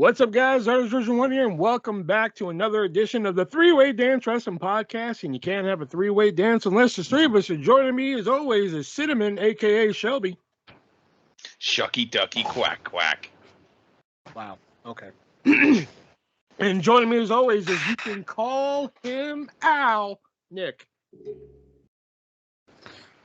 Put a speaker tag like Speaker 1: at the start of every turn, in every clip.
Speaker 1: What's up, guys? ArtistVersion1 here, and welcome back to another edition of the Three-Way Dance Wrestling Podcast. And you can't have a three-way dance unless there's three of us. And joining me, as always, is Cinnamon, a.k.a. Shelby.
Speaker 2: Shucky ducky quack quack.
Speaker 1: Wow. Okay. And joining me, as always, is you can call him Al, Nick.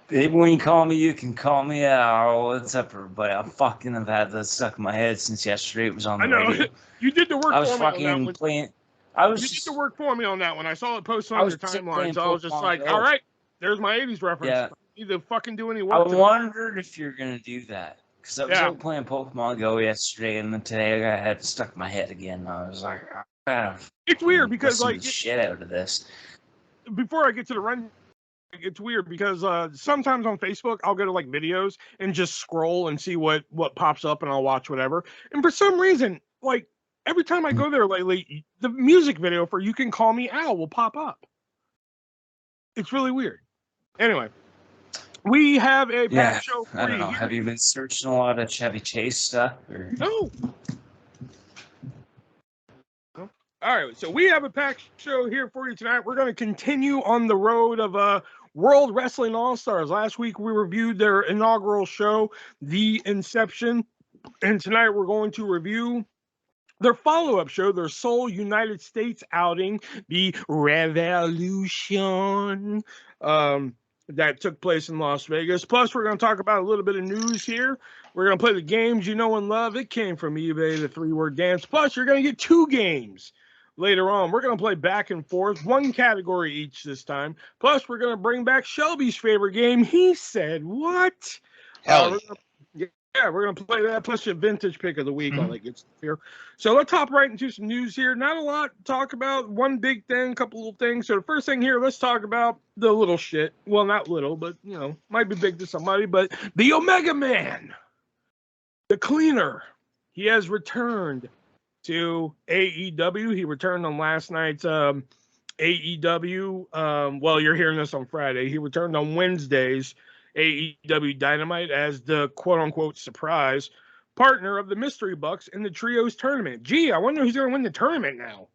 Speaker 3: Baby, when you call me, you can call me Al. What's up, everybody? I fucking have had that stuck in my head since yesterday. It was on the radio.
Speaker 1: You did the work
Speaker 3: I was
Speaker 1: for me on that
Speaker 3: fucking
Speaker 1: one.
Speaker 3: playing.
Speaker 1: You did the work for me on that one. I saw it posted on your timeline, so I was just like, all right, there's my 80s reference.
Speaker 3: Yeah.
Speaker 1: I need to fucking do any work.
Speaker 3: I wondered if you're going to do that. Because I was out playing Pokemon Go yesterday, and then today I had it stuck in my head again. I was like,
Speaker 1: it's weird because, like,
Speaker 3: the shit out of this.
Speaker 1: Before I get to the run, it's weird because sometimes on Facebook I'll go to like videos and just scroll and see what pops up, and I'll watch whatever. And for some reason, like every time I go there lately, the music video for "You Can Call Me Al" will pop up. It's really weird. Anyway, we have a packed show for you.
Speaker 3: I don't know. Have you been searching a lot of Chevy Chase stuff? Or?
Speaker 1: No. All right, so we have a packed show here for you tonight. We're going to continue on the road of World Wrestling All-Stars. Last week we reviewed their inaugural show, The Inception, and tonight we're going to review their follow-up show, their Seoul United States outing, The Revolution, that took place in Las Vegas. Plus, we're going to talk about a little bit of news here. We're going to play the games you know and love. It came from eBay, the three-word dance. Plus, you're going to get two games. Later on, we're going to play back and forth, one category each this time. Plus, we're going to bring back Shelby's favorite game. He said, what?
Speaker 2: Hell
Speaker 1: yeah, we're going to play that, plus your vintage pick of the week, all that good stuff here. So let's hop right into some news here. Not a lot to talk about. One big thing, a couple little things. So the first thing here, let's talk about the little shit. Well, not little, but, you know, might be big to somebody. But the Omega Man, the cleaner, he has returned to AEW. He returned on last night's AEW. Well, you're hearing this on Friday. He returned on Wednesday's AEW Dynamite as the quote-unquote surprise partner of the Mystery Bucks in the Trios tournament. Gee, I wonder who's going to win the tournament now.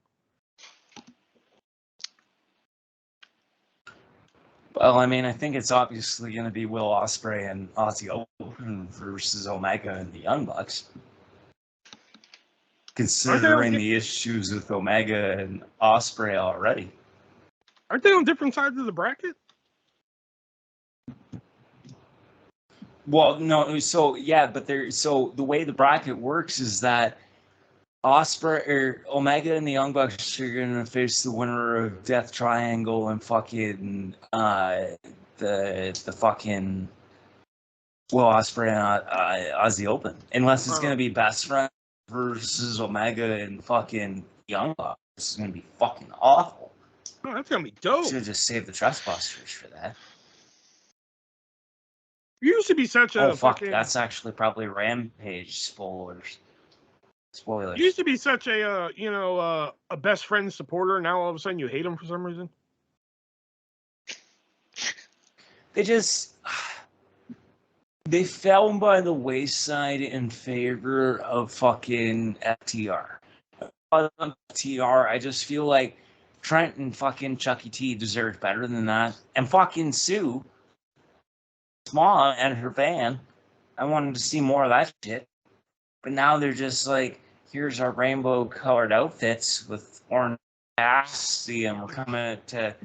Speaker 3: Well, I mean, I think it's obviously going to be Will Ospreay and Ozzy Open versus Omega and the Young Bucks. Considering the issues with Omega and Ospreay already.
Speaker 1: Aren't they on different sides of the bracket?
Speaker 3: Well, no, so yeah, but so the way the bracket works is that Ospreay or Omega and the Young Bucks are gonna face the winner of Death Triangle and fucking the fucking Will Ospreay and Ozzy Open, unless it's gonna be best friend versus Omega and fucking Young Bucks. This is gonna be fucking awful.
Speaker 1: Oh, that's gonna be dope.
Speaker 3: Should have just saved the Trustbusters for that.
Speaker 1: You used to be such a
Speaker 3: that's actually probably Rampage spoilers. You
Speaker 1: used to be such a a best friend supporter. Now all of a sudden you hate him for some reason.
Speaker 3: They fell by the wayside in favor of fucking FTR. FTR, I just feel like Trent and fucking Chucky T deserve better than that. And fucking Sue, Small and her band, I wanted to see more of that shit. But now they're just like, here's our rainbow-colored outfits with orange Cassidy, and we're coming to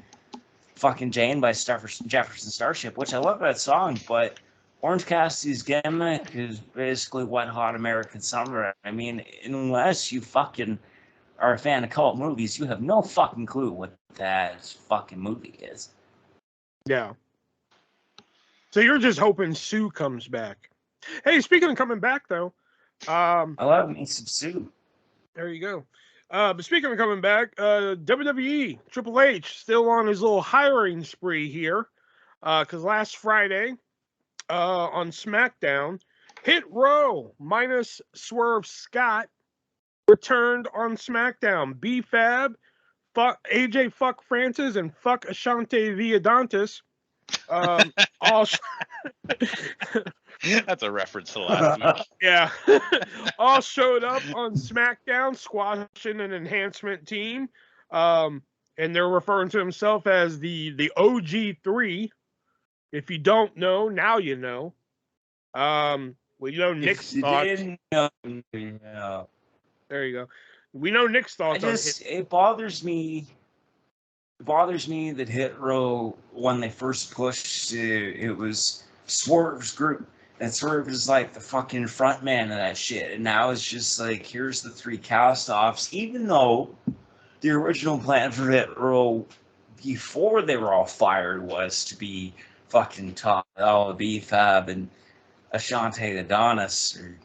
Speaker 3: fucking Jane by Jefferson Starship, which I love that song, but Orange Cassidy's gimmick is basically Wet Hot American Summer. I mean, unless you fucking are a fan of cult movies, you have no fucking clue what that fucking movie is.
Speaker 1: Yeah. So you're just hoping Sue comes back. Hey, speaking of coming back, though.
Speaker 3: I love me some Sue.
Speaker 1: There you go. But speaking of coming back, WWE, Triple H, still on his little hiring spree here. Because last Friday, on SmackDown, Hit Row minus Swerve Scott returned on SmackDown. B-Fab, fuck AJ, fuck Francis, and fuck Ashante Villadauntis All
Speaker 2: That's a reference to last week.
Speaker 1: yeah, all showed up on SmackDown squashing an enhancement team, and they're referring to himself as the OG3. If you don't know, now you know. We know Nick's thoughts.
Speaker 3: Yeah.
Speaker 1: There you go. We know Nick's thoughts on it.
Speaker 3: It bothers me. It bothers me that Hit Row, when they first pushed, it was Swerve's group. And Swerve is like the fucking front man of that shit. And now it's just like, here's the 3 cast-offs. Even though the original plan for Hit Row before they were all fired was to be fucking top, B-Fab and Ashante Adonis, or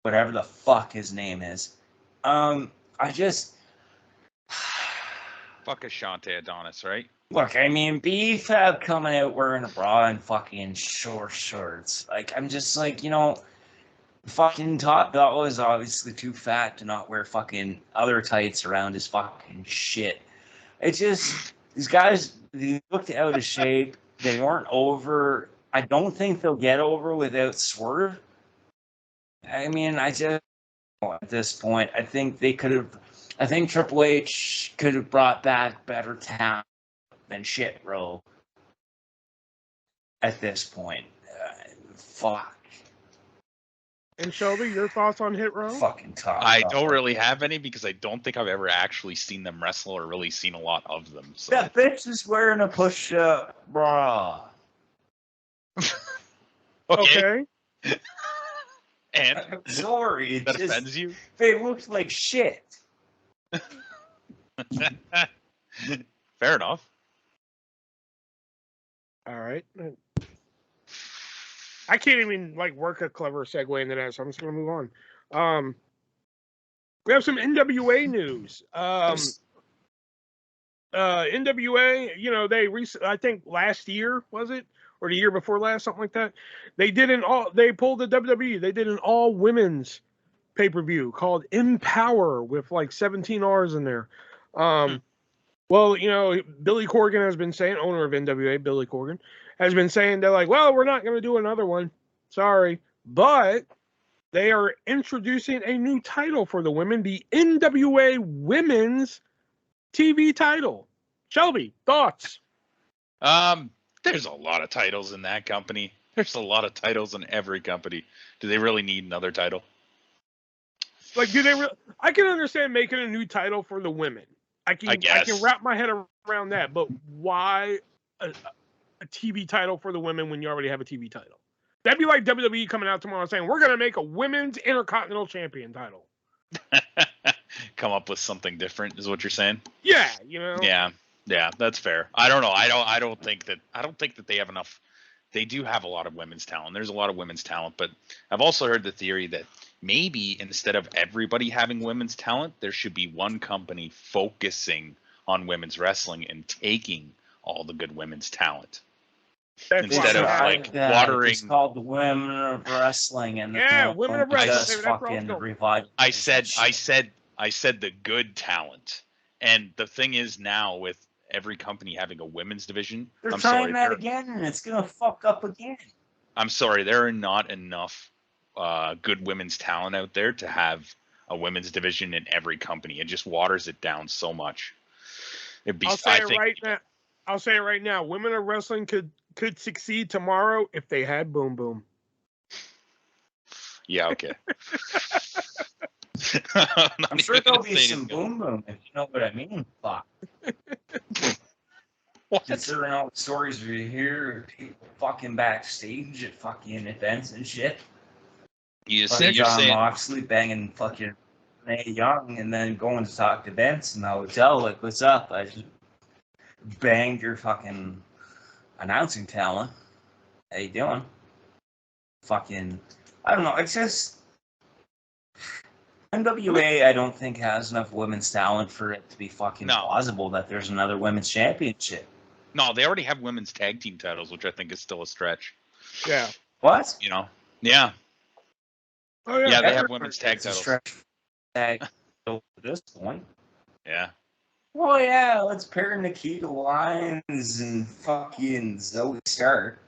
Speaker 3: whatever the fuck his name is. I just...
Speaker 2: Fuck Ashante Adonis, right?
Speaker 3: Look, I mean, B-Fab coming out wearing a bra and fucking short shorts. Like, I'm just like, fucking Top Dog is obviously too fat to not wear fucking other tights around his fucking shit. It just, these guys, they looked out of shape. They weren't over. I don't think they'll get over without Swerve. I mean, at this point, I think Triple H could have brought back better talent than Shit Row at this point. Fuck.
Speaker 1: And Shelby, your thoughts on Hit Row?
Speaker 3: Fucking Top
Speaker 2: I
Speaker 3: Dog.
Speaker 2: don't really have any because I don't think I've ever actually seen them wrestle or really seen a lot of them. So.
Speaker 3: That bitch is wearing a push-up bra.
Speaker 2: Okay. And
Speaker 3: I'm sorry.
Speaker 2: that offends you?
Speaker 3: They looked like shit.
Speaker 2: Fair enough.
Speaker 1: All right. I can't even work a clever segue into that, so I'm just gonna move on. We have some NWA news. NWA, they I think last year, was it, or the year before last, something like that. They pulled the WWE. They did an all women's pay-per-view called Empower with 17 R's in there. Well, Billy Corgan has been saying, owner of NWA, Billy Corgan, has been saying they're like, well, we're not going to do another one. Sorry. But they are introducing a new title for the women, the NWA Women's TV title. Shelby, thoughts?
Speaker 2: There's a lot of titles in that company. There's a lot of titles in every company. Do they really need another title?
Speaker 1: Do they I can understand making a new title for the women. I can wrap my head around that, but why a TV title for the women when you already have a TV title? That'd be like WWE coming out tomorrow saying, we're going to make a women's Intercontinental Champion title.
Speaker 2: Come up with something different is what you're saying?
Speaker 1: Yeah,
Speaker 2: Yeah, that's fair. I don't know. I don't think that they have enough. They do have a lot of women's talent. There's a lot of women's talent, but I've also heard the theory that maybe instead of everybody having women's talent, there should be one company focusing on women's wrestling and taking all the good women's talent. Instead of watering.
Speaker 3: It's called the Women of Wrestling, and
Speaker 1: Women of Wrestling.
Speaker 3: Just fucking revive.
Speaker 2: I said the good talent, and the thing is now with every company having a women's division,
Speaker 3: they're trying that again, and it's gonna fuck up again.
Speaker 2: I'm sorry, there are not enough good women's talent out there to have a women's division in every company. It just waters it down so much. I'll say
Speaker 1: it right now. Women of Wrestling could succeed tomorrow if they had Boom Boom.
Speaker 3: Yeah, okay. I'm sure there'll be some Boom Boom, if you know what I mean. Fuck. Considering all the stories we hear, people fucking backstage at fucking events and shit.
Speaker 2: You're saying
Speaker 3: Moxley banging fucking Mae Young and then going to talk to Vince in the hotel. Like, what's up? I just banged your fucking announcing talent. How you doing? Fucking, I don't know. It's just NWA. I don't think has enough women's talent for it to be fucking plausible that there's another women's championship.
Speaker 2: No, they already have women's tag team titles, which I think is still a stretch.
Speaker 1: Yeah.
Speaker 3: What?
Speaker 2: Yeah.
Speaker 1: Oh yeah.
Speaker 2: They have women's tag titles.
Speaker 3: Stretch tag at this point.
Speaker 2: Yeah.
Speaker 3: Oh yeah, let's pair Nikita Lyons and fucking Zoe Stark.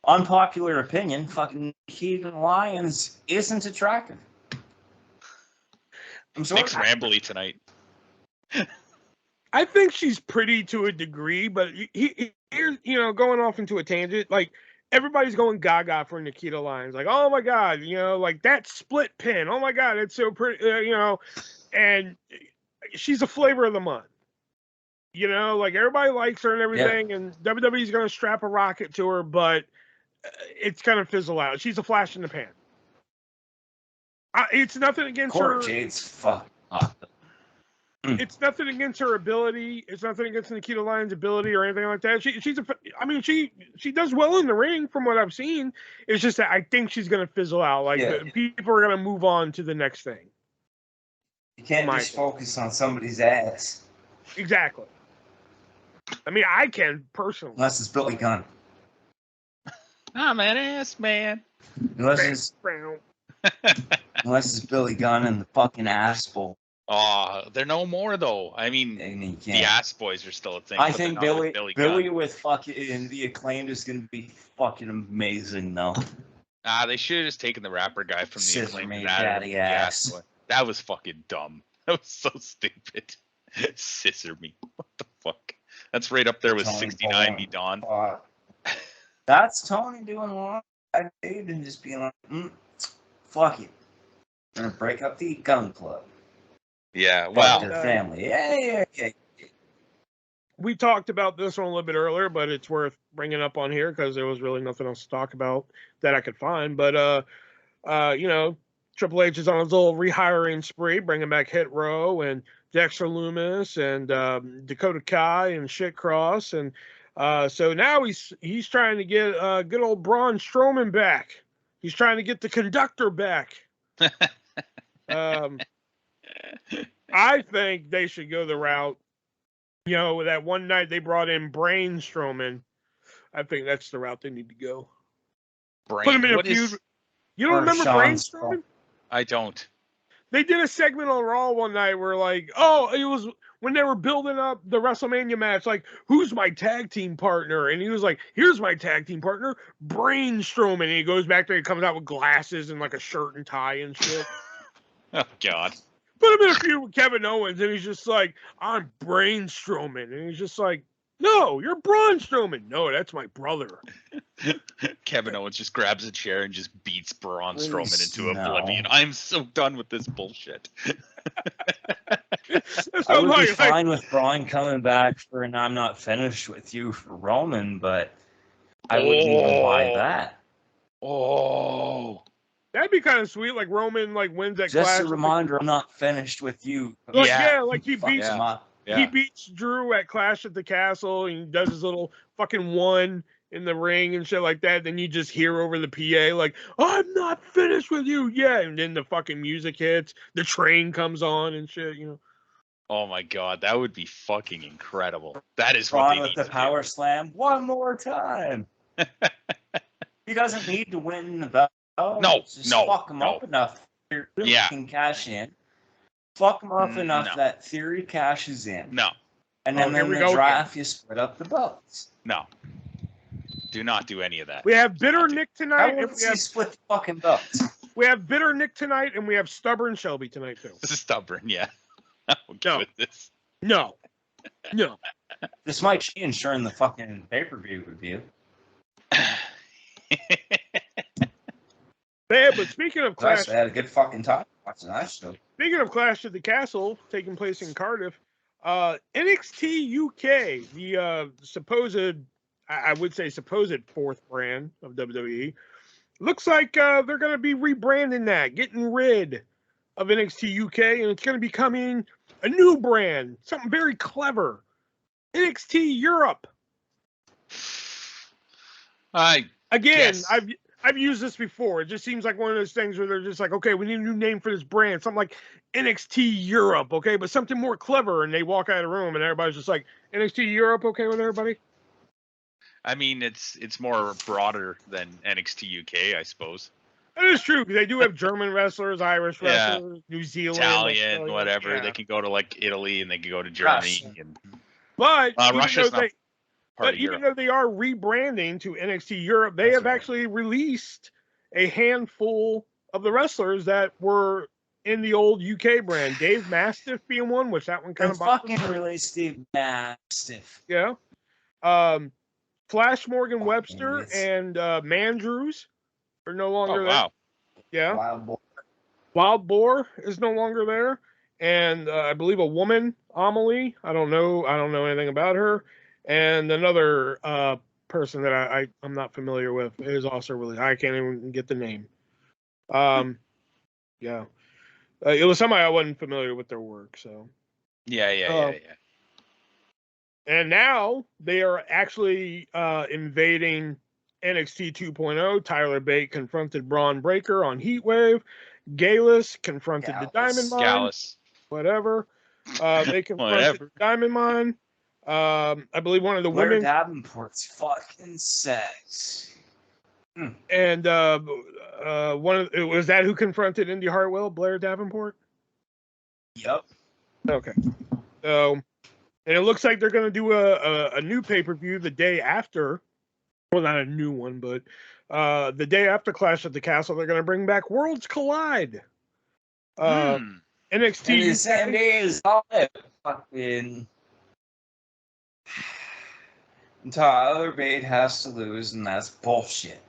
Speaker 3: Unpopular opinion, fucking Nikita Lyons isn't attractive. I'm sorry.
Speaker 2: Nick's rambly tonight.
Speaker 1: I think she's pretty to a degree, but here's, going off into a tangent, like, everybody's going gaga for Nikita Lyons. Like, oh my God, like that split pin. Oh my God, it's so pretty, and she's a flavor of the month. Like everybody likes her and everything, and WWE's going to strap a rocket to her, but it's kind of fizzle out. She's a flash in the pan. It's nothing against her.
Speaker 3: Jade's fuck.
Speaker 1: It's nothing against her ability. It's nothing against Nikita Lyons' ability or anything like that. She does well in the ring from what I've seen. It's just that I think she's going to fizzle out. Like people are going to move on to the next thing.
Speaker 3: You can't just focus on somebody's ass.
Speaker 1: Exactly. I mean, I can personally.
Speaker 3: Unless it's Billy Gunn.
Speaker 2: I'm an ass man.
Speaker 3: Unless it's Billy Gunn and the fucking ass bowl.
Speaker 2: Oh, they're no more though. I mean, the ass boys are still a thing.
Speaker 3: I think Billy with fucking the Acclaimed is going to be fucking amazing though.
Speaker 2: They should have just taken the rapper guy from the Acclaimed.
Speaker 3: Daddy ass.
Speaker 2: That was fucking dumb. That was so stupid. Scissor me. What the fuck? That's right up there with
Speaker 3: Tony
Speaker 2: 69 be Dawn.
Speaker 3: That's Tony doing a lot of and just being like, fuck it. I'm gonna break up the gun club.
Speaker 2: Yeah, wow.
Speaker 3: Their family. Yeah.
Speaker 1: We talked about this one a little bit earlier, but it's worth bringing up on here because there was really nothing else to talk about that I could find. But, Triple H is on his little rehiring spree, bringing back Hit Row and Dexter Lumis and Dakota Kai and Shit Cross. And so now he's trying to get good old Braun Strowman back. He's trying to get the conductor back. I think they should go the route, that one night they brought in Braun Strowman. I think that's the route they need to go. Put him in a feud. You don't remember Braun Strowman?
Speaker 2: I don't.
Speaker 1: They did a segment on Raw one night where, like, it was when they were building up the WrestleMania match, like, who's my tag team partner? And he was like, here's my tag team partner, Braun Strowman. And he goes back there, he comes out with glasses and, like, a shirt and tie and shit.
Speaker 2: Oh, God.
Speaker 1: Put him in a feud with Kevin Owens, and he's just like, I'm Braun Strowman. And he's just like, no, you're Braun Strowman. No, that's my brother.
Speaker 2: Kevin Owens just grabs a chair and just beats Braun Strowman into oblivion. I'm so done with this bullshit.
Speaker 3: I would be fine with Braun coming back for an I'm not finished with you for Roman, but I wouldn't even buy that.
Speaker 2: Oh.
Speaker 1: That'd be kind of sweet, like Roman wins that
Speaker 3: Just
Speaker 1: Clash.
Speaker 3: a reminder, I'm not finished with you.
Speaker 1: He beats Drew at Clash at the Castle, and he does his little fucking one in the ring and shit like that. Then you just hear over the PA, like, I'm not finished with you. Yeah. And then the fucking music hits. The train comes on and shit,
Speaker 2: Oh my God. That would be fucking incredible. That is
Speaker 3: Braun
Speaker 2: what they
Speaker 3: with
Speaker 2: need
Speaker 3: the
Speaker 2: to
Speaker 3: power
Speaker 2: do.
Speaker 3: slam one more time. He doesn't need to win the belt. Just fuck him up enough. Can cash in. Fuck him up enough that Theory cashes in.
Speaker 2: No.
Speaker 3: And then in the draft, you split up the belts.
Speaker 2: No. Do not do any of that.
Speaker 1: We have Bitter Nick tonight.
Speaker 3: And we have split the fucking belts.
Speaker 1: We have Bitter Nick tonight, and we have Stubborn Shelby tonight, too.
Speaker 2: Stubborn, yeah.
Speaker 1: No.
Speaker 3: This might change during the fucking pay-per-view review.
Speaker 1: Yeah, but speaking of Clash,
Speaker 3: I had a good fucking time watching that show.
Speaker 1: Speaking of Clash at the Castle taking place in Cardiff, NXT UK, the supposed fourth brand of WWE, looks like they're going to be rebranding that, getting rid of NXT UK, and it's going to be becoming a new brand, something very clever, NXT Europe. I've used this before. It just seems like one of those things where they're just like, okay, we need a new name for this brand. Something like NXT Europe, okay? But something more clever, and they walk out of the room, and everybody's just like, NXT Europe, okay with everybody?
Speaker 2: I mean, it's more broader than NXT UK, I suppose.
Speaker 1: That is true. They do have German wrestlers, Irish
Speaker 2: Yeah.
Speaker 1: wrestlers, New Zealand,
Speaker 2: Italian,
Speaker 1: Australia,
Speaker 2: whatever.
Speaker 1: yeah.
Speaker 2: They can go to like Italy and they can go to Germany.
Speaker 3: Russia.
Speaker 2: And
Speaker 1: But
Speaker 2: Russia's not part
Speaker 1: but
Speaker 2: of
Speaker 1: even
Speaker 2: Europe.
Speaker 1: though they are rebranding to NXT Europe, they
Speaker 3: That's
Speaker 1: have
Speaker 3: right.
Speaker 1: actually released a handful of the wrestlers that were in the old UK brand. Dave Mastiff being one, which that one kind
Speaker 3: And
Speaker 1: of bothered
Speaker 3: fucking
Speaker 1: me.
Speaker 3: really Steve Mastiff.
Speaker 1: Yeah. Flash Morgan Webster
Speaker 3: idiots.
Speaker 1: and Mandrews are no longer
Speaker 2: Oh
Speaker 1: there.
Speaker 2: wow.
Speaker 1: Yeah.
Speaker 3: Wild boy.
Speaker 1: Wild Boar is no longer there, and I believe a woman, Amelie. I don't know anything about her, and another person that I'm not familiar with is also really. I can't even get the name. Yeah, it was somebody I wasn't familiar with their work. So,
Speaker 2: Yeah.
Speaker 1: and now they are actually invading NXT 2.0. Tyler Bate confronted Braun Breaker on Heatwave. Gallus confronted the Diamond Mine.
Speaker 2: Gallus.
Speaker 1: Whatever. They confronted the Diamond Mine. I believe one of the
Speaker 3: Blair
Speaker 1: women.
Speaker 3: Davenport's fucking sex.
Speaker 1: And was that who confronted Indy Hartwell, Blair Davenport?
Speaker 3: Yep.
Speaker 1: Okay. So, and it looks like they're going to do a new pay-per-view the day after. Well, not a new one, but the day after Clash at the Castle, they're going to bring back Worlds Collide. NXT
Speaker 3: And the
Speaker 1: UK.
Speaker 3: same day is all it fucking. Tyler Bate has to lose, and that's bullshit.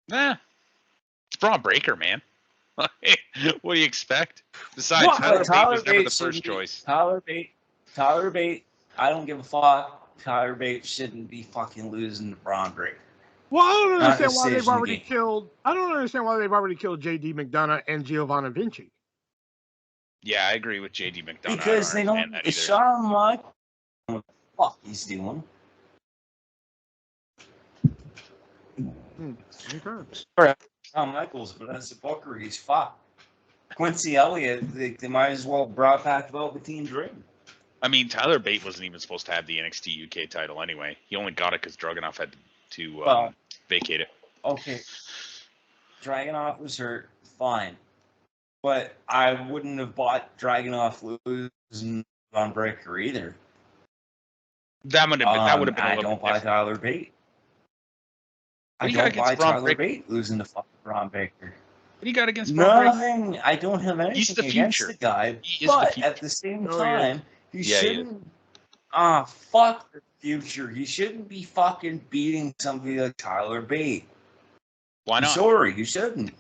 Speaker 2: It's Braun Breaker, man. What do you expect? Besides,
Speaker 1: Well,
Speaker 2: Tyler Bate was never the first choice.
Speaker 3: Tyler Bate. I don't give a fuck. Tyler Bate shouldn't be fucking losing to Braun Breaker.
Speaker 1: Well, I don't
Speaker 3: Not
Speaker 1: understand why they've
Speaker 3: decision
Speaker 1: already
Speaker 3: game.
Speaker 1: killed. I don't understand why they've already killed J.D. McDonough and Giovanna Vinci.
Speaker 2: Yeah, I agree with JD McDonough.
Speaker 3: Because they don't. Shawn Michaels, what the fuck he's doing.
Speaker 1: Okay.
Speaker 3: Shawn Michaels, but as a booker, he's fucked. Quincy Elliott, they might as well brought back Velveteen Dream.
Speaker 2: I mean, Tyler Bate wasn't even supposed to have the NXT UK title anyway. He only got it because Dragunov had to vacate it.
Speaker 3: Okay. Dragunov was hurt, fine. But I wouldn't have bought Dragunov losing on Breaker either.
Speaker 2: That would have been. That would have been.
Speaker 3: I
Speaker 2: A little
Speaker 3: don't
Speaker 2: bit
Speaker 3: buy
Speaker 2: different.
Speaker 3: Tyler Bate.
Speaker 2: What
Speaker 3: I
Speaker 2: do you got
Speaker 3: don't buy
Speaker 2: against Braun
Speaker 3: Tyler
Speaker 2: Breaker?
Speaker 3: Bate losing to fucking Braun Breaker.
Speaker 2: What do you got against Braun Breaker?
Speaker 3: Nothing. I don't have anything
Speaker 2: He's the
Speaker 3: against
Speaker 2: future.
Speaker 3: the guy.
Speaker 2: He is the
Speaker 3: But
Speaker 2: future.
Speaker 3: at the same
Speaker 1: Oh, yeah.
Speaker 3: time, he
Speaker 2: Yeah, he is.
Speaker 3: shouldn't. Fuck the future. He shouldn't be fucking beating somebody like Tyler Bate.
Speaker 2: Why
Speaker 3: I'm
Speaker 2: not?
Speaker 3: sorry, he shouldn't.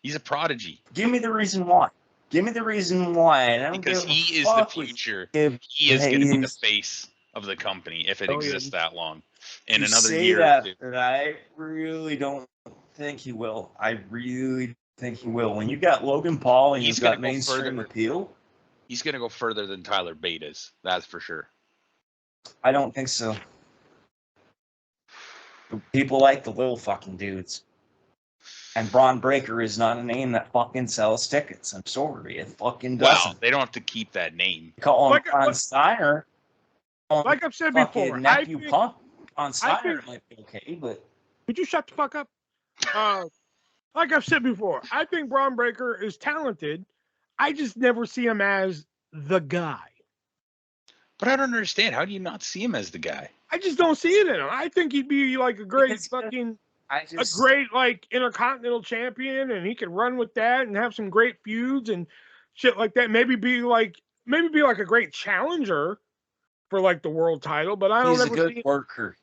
Speaker 2: He's a prodigy.
Speaker 3: Give me the reason why. Give me the reason why. And I don't
Speaker 2: Because
Speaker 3: give a
Speaker 2: he is the
Speaker 3: fuck what you
Speaker 2: future.
Speaker 3: give.
Speaker 2: He is going to be the
Speaker 3: He's-
Speaker 2: face of the company if it
Speaker 1: Oh, yeah.
Speaker 2: exists that long. In
Speaker 3: You
Speaker 2: another
Speaker 3: say
Speaker 2: year
Speaker 3: that,
Speaker 2: or two.
Speaker 3: but I really don't think he will. I really think he will. When you got Logan Paul and
Speaker 2: He's
Speaker 3: you've
Speaker 2: gonna
Speaker 3: got
Speaker 2: go
Speaker 3: mainstream
Speaker 2: further.
Speaker 3: appeal,
Speaker 2: He's going to go further than Tyler Bate is. That's for sure.
Speaker 3: I don't think so. People like the little fucking dudes. And Braun Breaker is not a name that fucking sells tickets. I'm sorry, it fucking doesn't.
Speaker 2: Well, they don't have to keep that name.
Speaker 3: Call him
Speaker 1: Like-
Speaker 3: Braun Steiner.
Speaker 1: Like I've said
Speaker 3: Fucking
Speaker 1: before,
Speaker 3: nephew Punk. Braun Steiner
Speaker 1: think-
Speaker 3: might be okay, but
Speaker 1: Could you shut the fuck up? Like I've said before, I think Braun Breaker is talented. I just never see him as the guy.
Speaker 2: But I don't understand. How do you not see him as the guy?
Speaker 1: I just don't see it in him. I think he'd be like a great
Speaker 3: Because-
Speaker 1: fucking,
Speaker 3: I
Speaker 1: a
Speaker 3: just
Speaker 1: great like intercontinental champion, and he could run with that and have some great feuds and shit like that. Maybe be like a great challenger for like the world title. But I don't
Speaker 3: he's a
Speaker 1: ever
Speaker 3: good
Speaker 1: see.
Speaker 3: worker.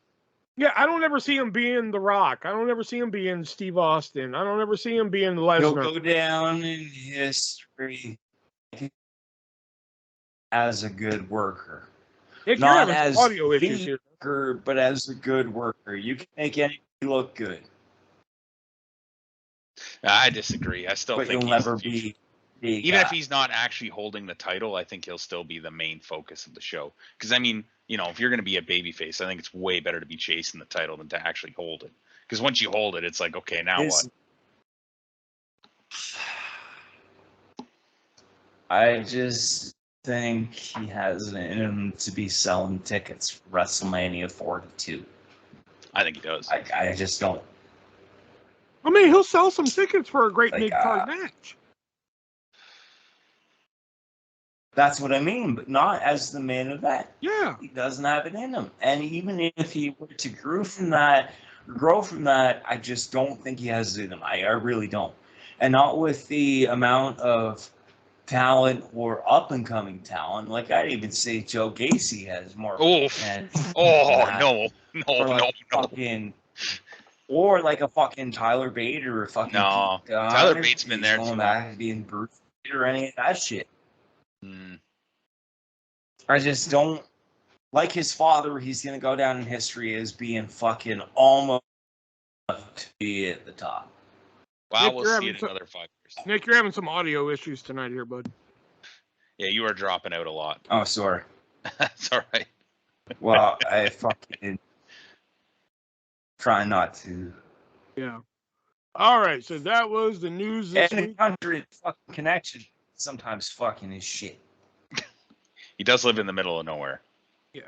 Speaker 1: Yeah, I don't ever see him being The Rock. I don't ever see him being Steve Austin. I don't ever see him being
Speaker 3: He'll
Speaker 1: Lesnar.
Speaker 3: go down in history as a good worker.
Speaker 1: Nick, you're
Speaker 3: Not
Speaker 1: having
Speaker 3: as
Speaker 1: audio issues here.
Speaker 3: worker, but as a good worker. You can make anybody look good,
Speaker 2: I disagree. I still
Speaker 3: but
Speaker 2: think
Speaker 3: you'll
Speaker 2: he's
Speaker 3: never
Speaker 2: the future.
Speaker 3: be the
Speaker 2: Even
Speaker 3: guy.
Speaker 2: if he's not actually holding the title, I think he'll still be the main focus of the show. Because I mean, you know, if you're going to be a babyface, I think it's way better to be chasing the title than to actually hold it. Because once you hold it, it's like, okay, now
Speaker 3: His-
Speaker 2: what?
Speaker 3: I just think he has it in him to be selling tickets for WrestleMania 42.
Speaker 2: I think he does.
Speaker 3: I just don't.
Speaker 1: I mean, he'll sell some tickets for a great
Speaker 3: Like,
Speaker 1: mid-card match.
Speaker 3: That's what I mean, but not as the main event.
Speaker 1: Yeah.
Speaker 3: He doesn't have it in him. And even if he were to grow from that, I just don't think he has it in him. I really don't. And not with the amount of talent or up-and-coming talent. Like, I'd even say Joe Gacy has more.
Speaker 2: Oh, no.
Speaker 3: Fucking, or like a fucking Tyler Bate or a fucking
Speaker 2: No. Tyler Bate's been there too long.
Speaker 3: Being Bruce or any of that shit.
Speaker 2: Hmm.
Speaker 3: I just don't like his father. He's gonna go down in history as being fucking almost to be at the top.
Speaker 2: Wow,
Speaker 1: Nick,
Speaker 2: we'll see it in another 5 years.
Speaker 1: Nick, you're having some audio issues tonight here, bud.
Speaker 2: Yeah, you are dropping out a lot.
Speaker 3: Oh, sorry.
Speaker 2: That's all right.
Speaker 3: Well, I fucking try not to.
Speaker 1: Yeah. All right, so that was the news this week.
Speaker 3: 100 fucking connection. Sometimes fucking is shit.
Speaker 2: He does live in the middle of nowhere.
Speaker 1: Yeah.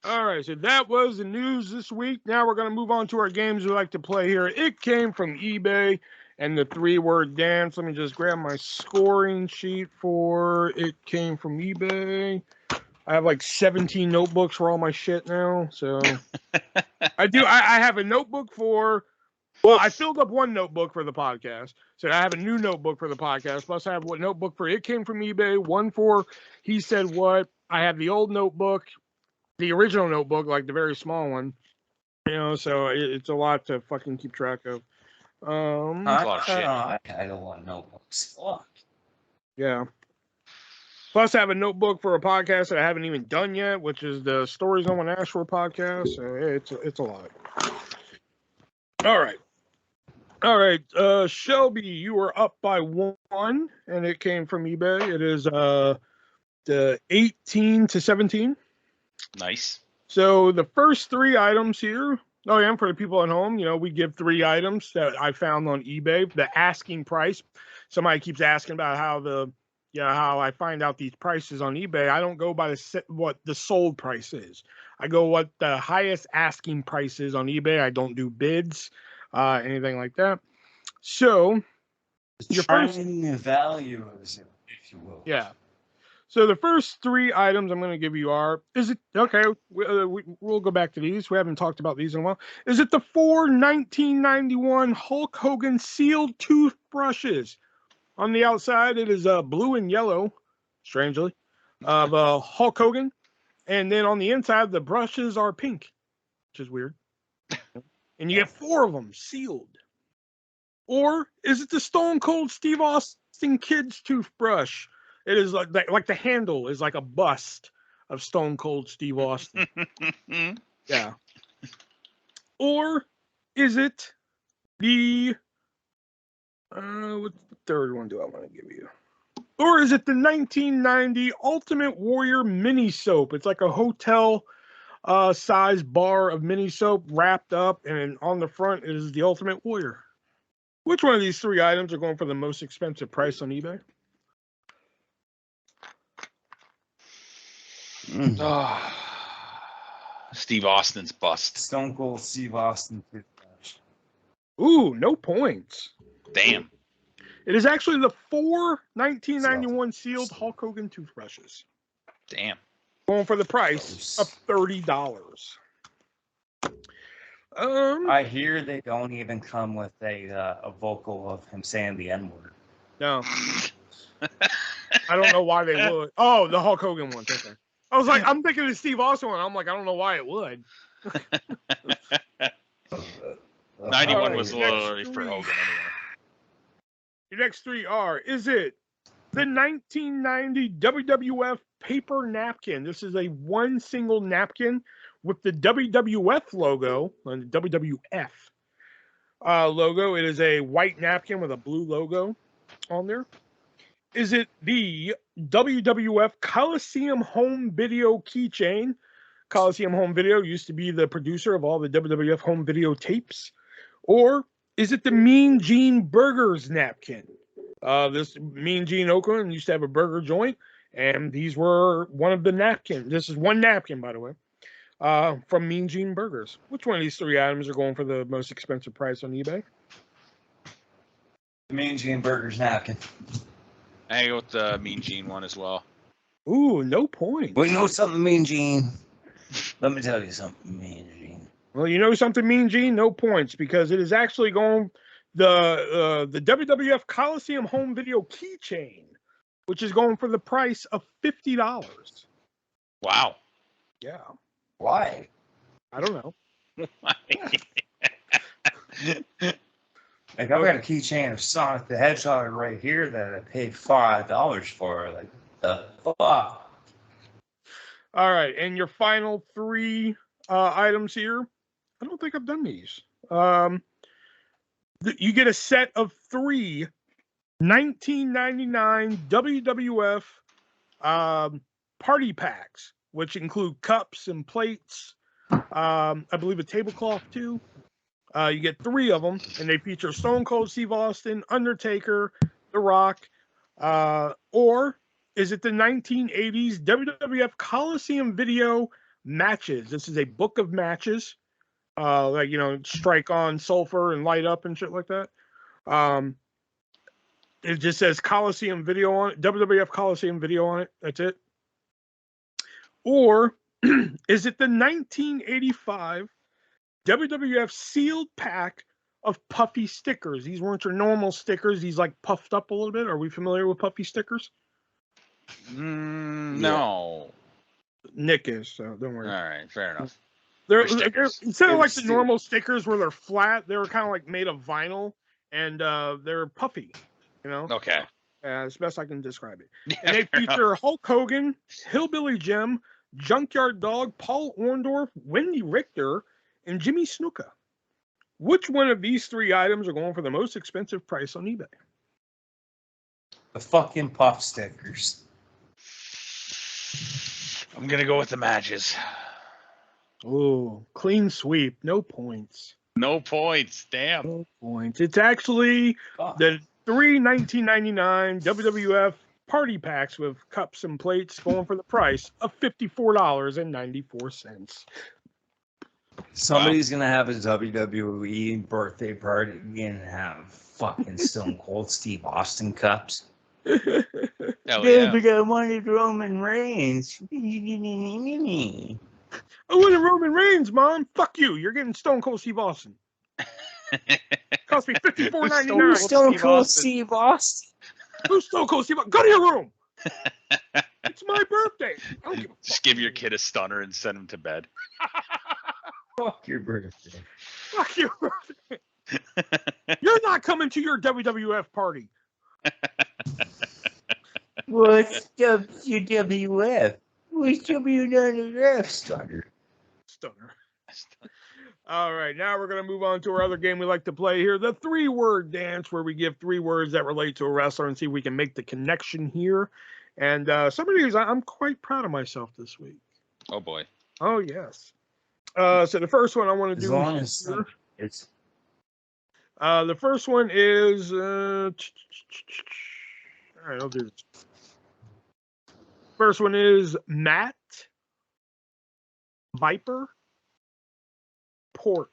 Speaker 1: All right, so that was the news this week. Now we're going to move on to our games we like to play here. It came from eBay and the 3-word dance. Let me just grab my scoring sheet for It Came from eBay. I have like 17 notebooks for all my shit now. So I have a notebook for, well, I filled up one notebook for the podcast. So I have a new notebook for the podcast. Plus I have a notebook for It Came from eBay, one for He Said What. I have the old notebook, the original notebook, like the very small one. You know, so it's a lot to fucking keep track of.
Speaker 2: That's a lot of shit.
Speaker 3: I don't want notebooks. Fuck.
Speaker 1: Yeah. Plus, I have a notebook for a podcast that I haven't even done yet, which is the Stories No One Asked For podcast. So it's a lot. All right. Shelby, you were up by 1, and it came from eBay. It is the 18 to 17.
Speaker 2: Nice.
Speaker 1: So the first 3 items here. Oh, yeah, for the people at home, you know, we give 3 items that I found on eBay. The asking price. Somebody keeps asking about how I find out these prices on eBay. I don't go by what the sold price is. I go what the highest asking price is on eBay. I don't do bids, anything like that. So your first
Speaker 3: value, if you will.
Speaker 1: Yeah. So the first 3 items I'm going to give you are, is it, okay, we'll go back to these. We haven't talked about these in a while. Is it the 4 1991 Hulk Hogan sealed toothbrushes? On the outside, it is blue and yellow, strangely, of Hulk Hogan. And then on the inside, the brushes are pink, which is weird. And you get 4 of them sealed. Or is it the Stone Cold Steve Austin Kids toothbrush? It is like the handle is like a bust of Stone Cold Steve Austin. Yeah. Or is it the what's the third one do I want to give you? Or is it the 1990 Ultimate Warrior mini soap? It's like a hotel size bar of mini soap wrapped up, and on the front is the Ultimate Warrior. Which one of these 3 items are going for the most expensive price on eBay?
Speaker 2: Steve Austin's bust.
Speaker 3: Stone Cold Steve Austin toothbrush.
Speaker 1: Ooh, no points.
Speaker 2: Damn.
Speaker 1: It is actually the 4 1991 sealed Hulk Hogan toothbrushes.
Speaker 2: Damn.
Speaker 1: Going for the price of $30.
Speaker 3: I hear they don't even come with a vocal of him saying the N-word.
Speaker 1: No. I don't know why they would. Oh, the Hulk Hogan ones. Okay. I was like, I'm thinking of the Steve Austin one. I'm like, I don't know why it would.
Speaker 2: 91 was a little early for Hogan anyway.
Speaker 1: Your next 3 are, is it the 1990 WWF paper napkin? This is a one single napkin with the WWF logo, and the WWF logo. It is a white napkin with a blue logo on there. Is it the WWF Coliseum Home Video keychain? Coliseum Home Video used to be the producer of all the WWF home video tapes. Or is it the Mean Gene Burgers napkin? This Mean Gene Oakland used to have a burger joint, and these were one of the napkins. This is one napkin, by the way, from Mean Gene Burgers. Which one of these 3 items are going for the most expensive price on eBay?
Speaker 3: The Mean Gene Burgers napkin.
Speaker 2: I go with the Mean Gene one as well.
Speaker 1: Ooh, no points.
Speaker 3: Well, you know something, Mean Gene? Let me tell you something, Mean Gene.
Speaker 1: Well, you know something, Mean Gene? No points, because it is actually going the WWF Coliseum home video keychain, which is going for the price of $50.
Speaker 2: Wow.
Speaker 1: Yeah.
Speaker 3: Why?
Speaker 1: I don't know.
Speaker 3: Like, I've got a keychain of Sonic the Hedgehog right here that I paid $5 for. Like, the fuck?
Speaker 1: All right, and your final three items here. I don't think I've done these. You get a set of three 1999 WWF party packs, which include cups and plates. I believe a tablecloth too. You get three of them, and they feature Stone Cold Steve Austin, Undertaker, The Rock, or is it the 1980s WWF Coliseum video matches? This is a book of matches, like, you know, strike on, sulfur, and light up and shit like that. It just says Coliseum video on it, WWF Coliseum video on it. That's it. Or is it the 1985 WWF sealed pack of puffy stickers? These weren't your normal stickers. These like puffed up a little bit. Are we familiar with puffy stickers?
Speaker 2: No.
Speaker 1: Nick is, so don't worry.
Speaker 2: All right, fair enough.
Speaker 1: They're instead of
Speaker 3: They're
Speaker 1: like the normal stickers where they're flat, they were kind of like made of vinyl, and they're puffy. You know?
Speaker 2: Okay.
Speaker 1: As best I can describe it.
Speaker 2: Yeah,
Speaker 1: And they
Speaker 2: fair enough.
Speaker 1: feature Hulk Hogan, Hillbilly Jim, Junkyard Dog, Paul Orndorff, Wendy Richter, and Jimmy Snuka. Which one of these three items are going for the most expensive price on eBay?
Speaker 3: The fucking puff stickers.
Speaker 2: I'm gonna go with the matches.
Speaker 1: Oh, clean sweep. No points.
Speaker 2: No points. Damn.
Speaker 1: No points. It's actually the three 1999 WWF party packs with cups and plates going for the price of $54.94.
Speaker 3: Somebody's gonna have a WWE birthday party and have fucking Stone Cold Steve Austin cups.
Speaker 2: Hell
Speaker 3: Yeah,
Speaker 2: yeah.
Speaker 3: but I wanted Roman Reigns.
Speaker 1: I wanted Roman Reigns, Mom. Fuck you. You're getting Stone Cold Steve Austin. Cost me $54.99.
Speaker 2: Who's
Speaker 3: Stone
Speaker 2: Steve
Speaker 3: Cold
Speaker 2: Austin?
Speaker 3: Steve Austin.
Speaker 1: Who's Stone Cold Steve Austin? Go to your room. It's my birthday. I don't give a
Speaker 2: Just
Speaker 1: fuck.
Speaker 2: give your kid a stunner and send him to bed.
Speaker 3: Fuck your birthday.
Speaker 1: Fuck your birthday. You're not coming to your WWF party.
Speaker 3: What's WWF? What's WWF starter?
Speaker 1: Stunner. All right, now we're going to move on to our other game we like to play here, the three-word dance, where we give three words that relate to a wrestler and see if we can make the connection here. And some of these, I'm quite proud of myself this week.
Speaker 2: Oh boy.
Speaker 1: Oh, yes. So the first one I want to
Speaker 3: As
Speaker 1: do
Speaker 3: long as
Speaker 1: here,
Speaker 3: it's
Speaker 1: the first one is all right, I'll do this. First one is Matt Viper Port.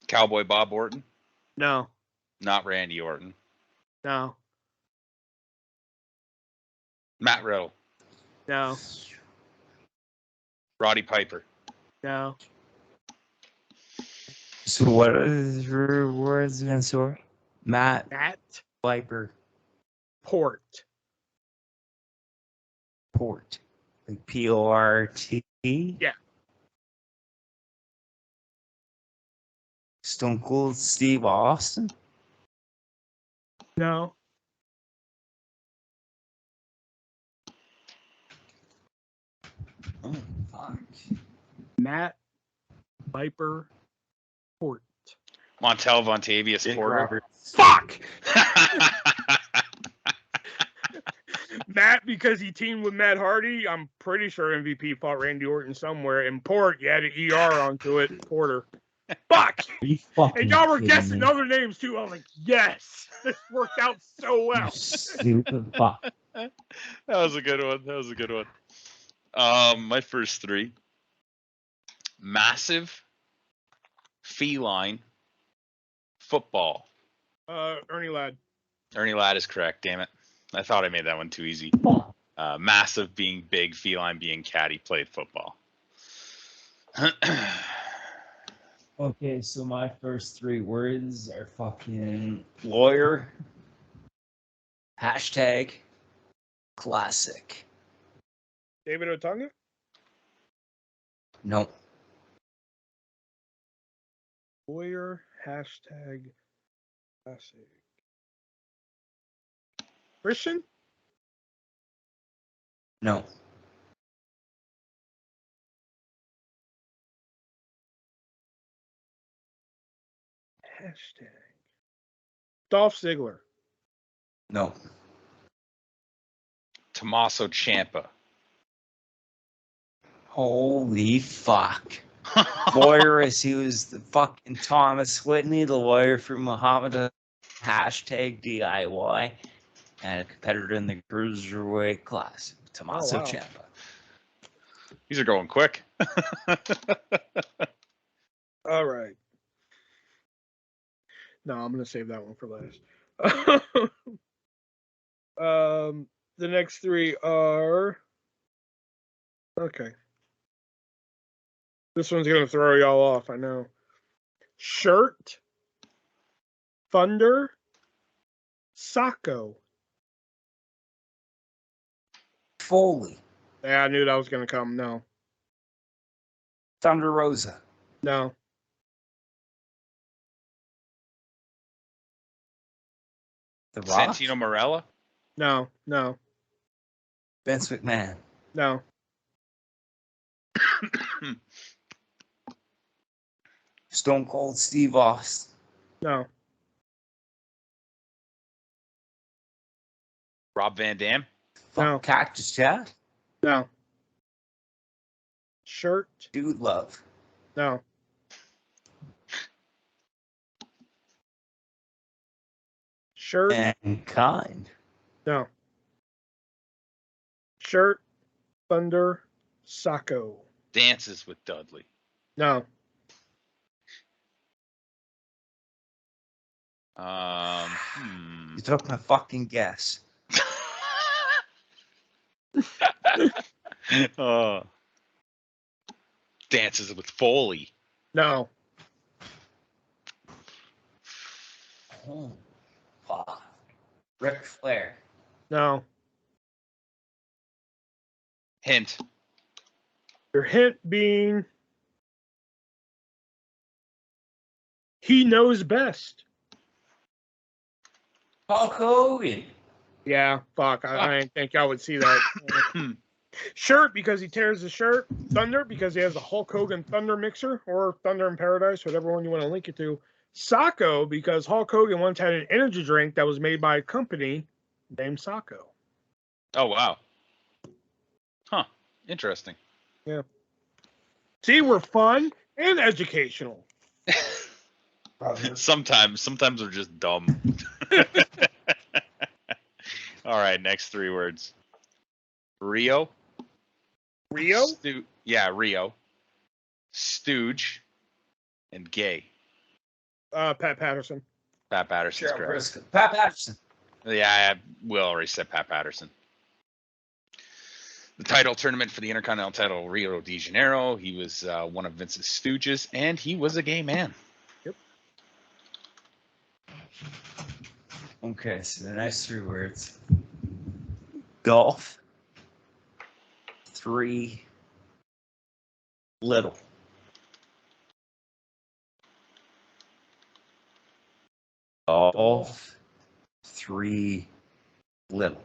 Speaker 2: Cowboy Bob Orton.
Speaker 1: No,
Speaker 2: Not Randy Orton.
Speaker 1: no,
Speaker 2: Matt Riddle.
Speaker 1: no,
Speaker 2: Roddy Piper.
Speaker 1: no.
Speaker 3: so what is your words again, sorry? Matt
Speaker 1: Matt
Speaker 3: Viper
Speaker 1: Port.
Speaker 3: Port. Like P-O-R-T?
Speaker 1: Yeah.
Speaker 3: Stone Cold Steve Austin?
Speaker 1: No.
Speaker 3: Oh, fuck.
Speaker 1: Matt Viper Port.
Speaker 2: Montel Vontavious
Speaker 3: Jake
Speaker 2: Porter.
Speaker 3: Roberts.
Speaker 1: Fuck! Matt, because he teamed with Matt Hardy, I'm pretty sure MVP fought Randy Orton somewhere. And Port, you had an ER onto it. Porter. Fuck!
Speaker 3: Are you fucking
Speaker 1: And y'all were
Speaker 3: kidding
Speaker 1: guessing
Speaker 3: me?
Speaker 1: other names too. I was like, yes, this worked out so
Speaker 3: You
Speaker 1: well.
Speaker 3: stupid fuck.
Speaker 2: That was a good one. That was a good one. My first three. Massive feline, football.
Speaker 1: Ernie Ladd.
Speaker 2: Ernie Ladd is correct. Damn it! I thought I made that one too easy. Massive being big, feline being cat. He played football.
Speaker 3: Okay, so my first 3 words are fucking lawyer, hashtag, classic.
Speaker 1: David Otunga?
Speaker 3: Nope.
Speaker 1: Lawyer, hashtag, classic. Christian?
Speaker 3: No.
Speaker 1: Hashtag. Dolph Ziggler.
Speaker 3: No.
Speaker 2: Tommaso Ciampa.
Speaker 3: Holy fuck. Lawyer as he was the fucking Thomas Whitney, the lawyer for Muhammad, hashtag DIY, and a competitor in the Cruiserweight Classic, Tommaso
Speaker 1: wow.
Speaker 3: Ciampa.
Speaker 2: These are going quick.
Speaker 1: All right. No, I'm going to save that one for last. The next 3 are... Okay. This one's going to throw y'all off, I know. Shirt, Thunder, Sacco.
Speaker 3: Foley.
Speaker 1: Yeah, I knew that was going to come. No.
Speaker 3: Thunder Rosa.
Speaker 1: No.
Speaker 3: The Rock.
Speaker 2: Santino Marella.
Speaker 1: No. No.
Speaker 3: Vince McMahon.
Speaker 1: No.
Speaker 3: Stone Cold Steve Austin.
Speaker 1: No.
Speaker 2: Rob Van Dam.
Speaker 1: No.
Speaker 3: Cactus Jack.
Speaker 1: No. Shirt.
Speaker 3: Dude Love.
Speaker 1: No. Shirt.
Speaker 3: Mankind.
Speaker 1: No. Shirt. Thunder. Sacco.
Speaker 2: Dances with Dudley.
Speaker 1: No.
Speaker 3: You took my fucking guess.
Speaker 2: Dances with Foley.
Speaker 1: No.
Speaker 3: Oh, fuck. Ric Flair.
Speaker 1: No.
Speaker 2: Hint.
Speaker 1: Your hint being he knows best.
Speaker 3: Hulk Hogan.
Speaker 1: Yeah, fuck. I didn't think I would see that. Shirt because he tears the shirt. Thunder because he has the Hulk Hogan Thunder mixer or Thunder in Paradise, whatever one you want to link it to. Sacco because Hulk Hogan once had an energy drink that was made by a company named Sacco.
Speaker 2: Oh, wow. Huh. Interesting.
Speaker 1: Yeah. See, we're fun and educational.
Speaker 2: Sometimes we're just dumb. All right, next 3 words. Rio.
Speaker 1: Rio?
Speaker 2: Rio. Stooge. And gay.
Speaker 1: Pat Patterson.
Speaker 2: Pat Patterson's correct.
Speaker 3: Briscoe. Pat Patterson.
Speaker 2: Yeah, Will already said Pat Patterson. The title tournament for the Intercontinental title, Rio de Janeiro. He was one of Vince's stooges, and he was a gay man.
Speaker 1: Yep.
Speaker 3: Okay, so the next 3 words. Golf. 3. Little. Golf. 3. Little.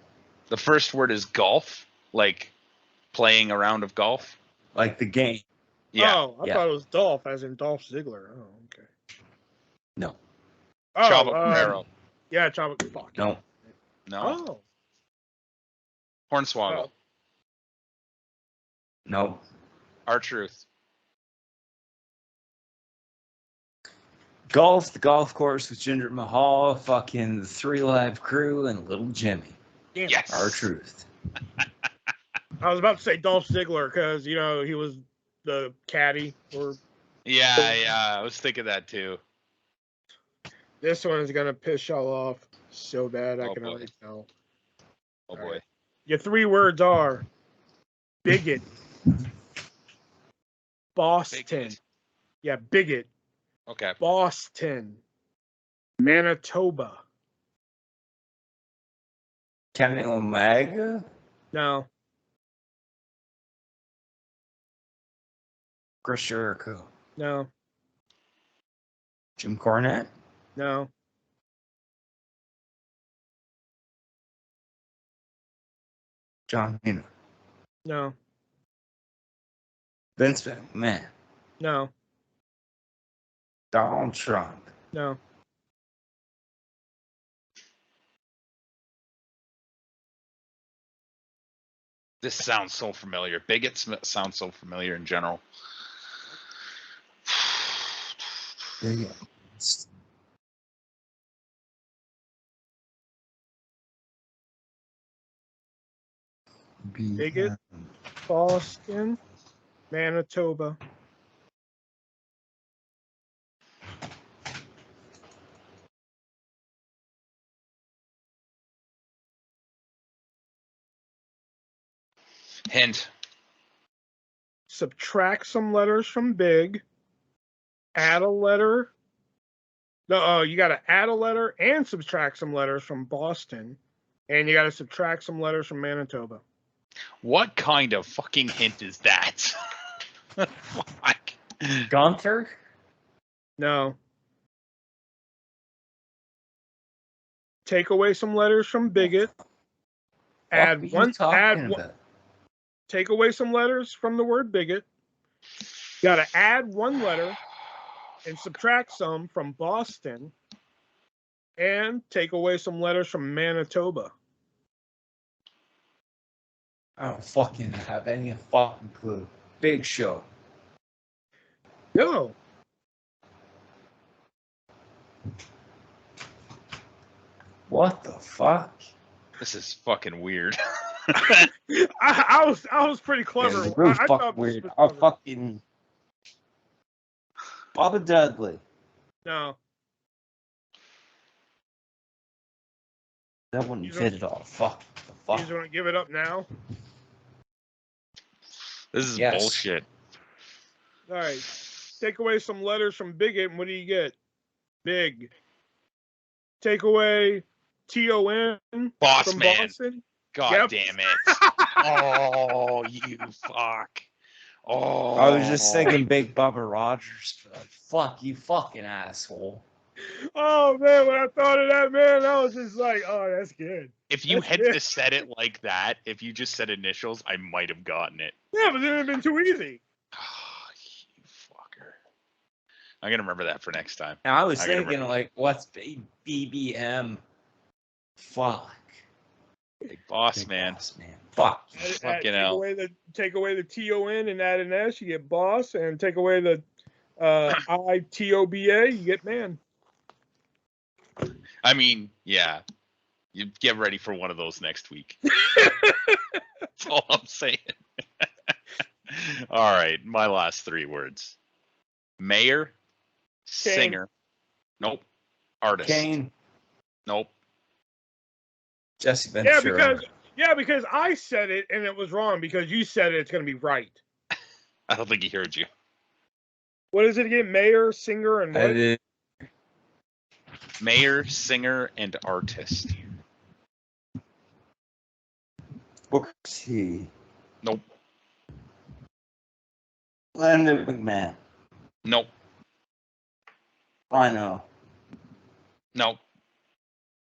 Speaker 2: The first word is golf, like playing a round of golf.
Speaker 3: Like the game.
Speaker 2: Yeah.
Speaker 1: Oh, I thought it was Dolph, as in Dolph Ziggler. Oh, okay.
Speaker 3: No.
Speaker 1: Oh,
Speaker 2: Chavo Guerrero.
Speaker 1: Yeah, Chavo. Fuck.
Speaker 3: No.
Speaker 2: No.
Speaker 1: Oh.
Speaker 2: Hornswoggle.
Speaker 1: Oh.
Speaker 3: No.
Speaker 2: R-Truth.
Speaker 3: Golf, the golf course with Jinder Mahal, fucking the 3 Live Crew, and Little Jimmy.
Speaker 1: Damn.
Speaker 2: Yes.
Speaker 3: R-Truth.
Speaker 1: I was about to say Dolph Ziggler because, you know, he was the caddy for
Speaker 2: Yeah, I was thinking that too.
Speaker 1: This one is gonna piss y'all off so bad. I
Speaker 2: Oh,
Speaker 1: can
Speaker 2: boy.
Speaker 1: already tell.
Speaker 2: Oh
Speaker 1: All
Speaker 2: boy.
Speaker 1: right. Your 3 words are bigot, Boston.
Speaker 2: Bigot.
Speaker 1: Yeah, bigot,
Speaker 2: Okay.
Speaker 1: Boston, Manitoba.
Speaker 3: Kenny Omega?
Speaker 1: No,
Speaker 3: Chris Jericho.
Speaker 1: no,
Speaker 3: Jim Cornette?
Speaker 1: no,
Speaker 3: John Cena.
Speaker 1: no,
Speaker 3: Vince McMahon.
Speaker 1: no,
Speaker 3: Donald Trump.
Speaker 1: no.
Speaker 2: This sounds so familiar. Bigot sounds so familiar in general.
Speaker 3: Yeah.
Speaker 1: Bigot, Boston, Manitoba.
Speaker 2: Hint.
Speaker 1: Subtract some letters from big. Add a letter. No, you got to add a letter and subtract some letters from Boston, and you got to subtract some letters from Manitoba.
Speaker 2: What kind of fucking hint is that? Fuck.
Speaker 3: Gunther?
Speaker 1: No. Take away some letters from bigot. Add one. Take away some letters from the word bigot. Got to add one letter and subtract some from Boston, and take away some letters from Manitoba.
Speaker 3: I don't fucking have any fucking clue. Big Show.
Speaker 1: No.
Speaker 3: What the fuck?
Speaker 2: This is fucking weird.
Speaker 1: I was pretty clever.
Speaker 3: Yeah, really
Speaker 1: I
Speaker 3: fucking
Speaker 1: thought
Speaker 3: weird.
Speaker 1: this was
Speaker 3: I'll
Speaker 1: clever.
Speaker 3: fucking Bubba Dudley.
Speaker 1: No.
Speaker 3: That wouldn't fit at all. Fuck.
Speaker 1: You
Speaker 3: Fuck.
Speaker 1: just want to give it up now?
Speaker 2: This is
Speaker 3: Yes.
Speaker 2: bullshit.
Speaker 1: All right. Take away some letters from bigot, and what do you get? Big. Take away TON
Speaker 2: Boss
Speaker 1: from
Speaker 2: man.
Speaker 1: Boston.
Speaker 2: God
Speaker 1: Yep.
Speaker 2: damn it. Oh, you fuck. Oh.
Speaker 3: I was just thinking Big Bubba Rogers. Fuck you, fucking asshole.
Speaker 1: Oh man, when I thought of that, man, I was just like, oh, that's good.
Speaker 2: If you
Speaker 1: That's
Speaker 2: had
Speaker 1: good.
Speaker 2: just said it like that, if you just said initials, I might have gotten it.
Speaker 1: Yeah, but then it'd been too easy.
Speaker 2: Oh, you fucker. I'm going to remember that for next time.
Speaker 3: And I was
Speaker 2: I gotta
Speaker 3: thinking, like, what's BBM? Fuck.
Speaker 2: Big boss,
Speaker 3: Big
Speaker 2: man.
Speaker 3: Boss, man. Fuck.
Speaker 2: Fucking hell.
Speaker 1: Take away the TON and add an S, you get boss, and take away the ITOBA, you get man.
Speaker 2: I mean, yeah. You get ready for one of those next week. That's all I'm saying. All right, my last 3 words. Mayor, singer. Nope. Artist.
Speaker 3: Kane.
Speaker 2: Nope.
Speaker 3: Jesse Ventura.
Speaker 1: Because I said it and it was wrong because you said it's going to be right.
Speaker 2: I don't think he heard you.
Speaker 1: What is it again? Mayor, singer, and what?
Speaker 2: Mayor, singer, and artist.
Speaker 3: Booker T.
Speaker 2: Nope.
Speaker 3: Landon McMahon.
Speaker 2: Nope.
Speaker 3: Rhino.
Speaker 2: Nope.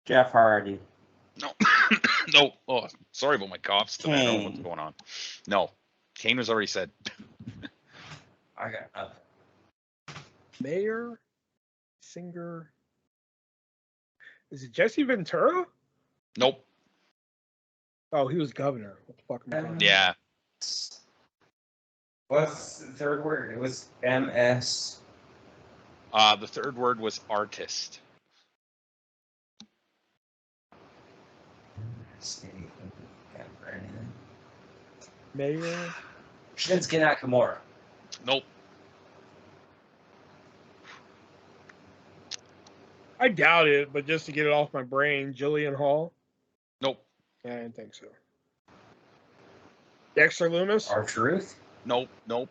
Speaker 3: Jeff Hardy.
Speaker 2: No. No. Oh, sorry about my coughs today. I don't know what's
Speaker 3: Kane.
Speaker 2: going on. No. Kane was already said.
Speaker 3: I got nothing.
Speaker 1: Mayor, singer. Is it Jesse Ventura?
Speaker 2: Nope.
Speaker 1: Oh, he was governor. What the fuck am I talking about?
Speaker 2: Yeah.
Speaker 3: What's the third word? It was MS.
Speaker 2: The third word was artist.
Speaker 1: Mayor.
Speaker 3: Shinsuke Nakamura.
Speaker 2: Nope.
Speaker 1: I doubt it, but just to get it off my brain, Jillian Hall.
Speaker 2: Nope.
Speaker 1: Yeah, I didn't think so. Dexter Loomis.
Speaker 3: R-Truth.
Speaker 2: Nope. Nope.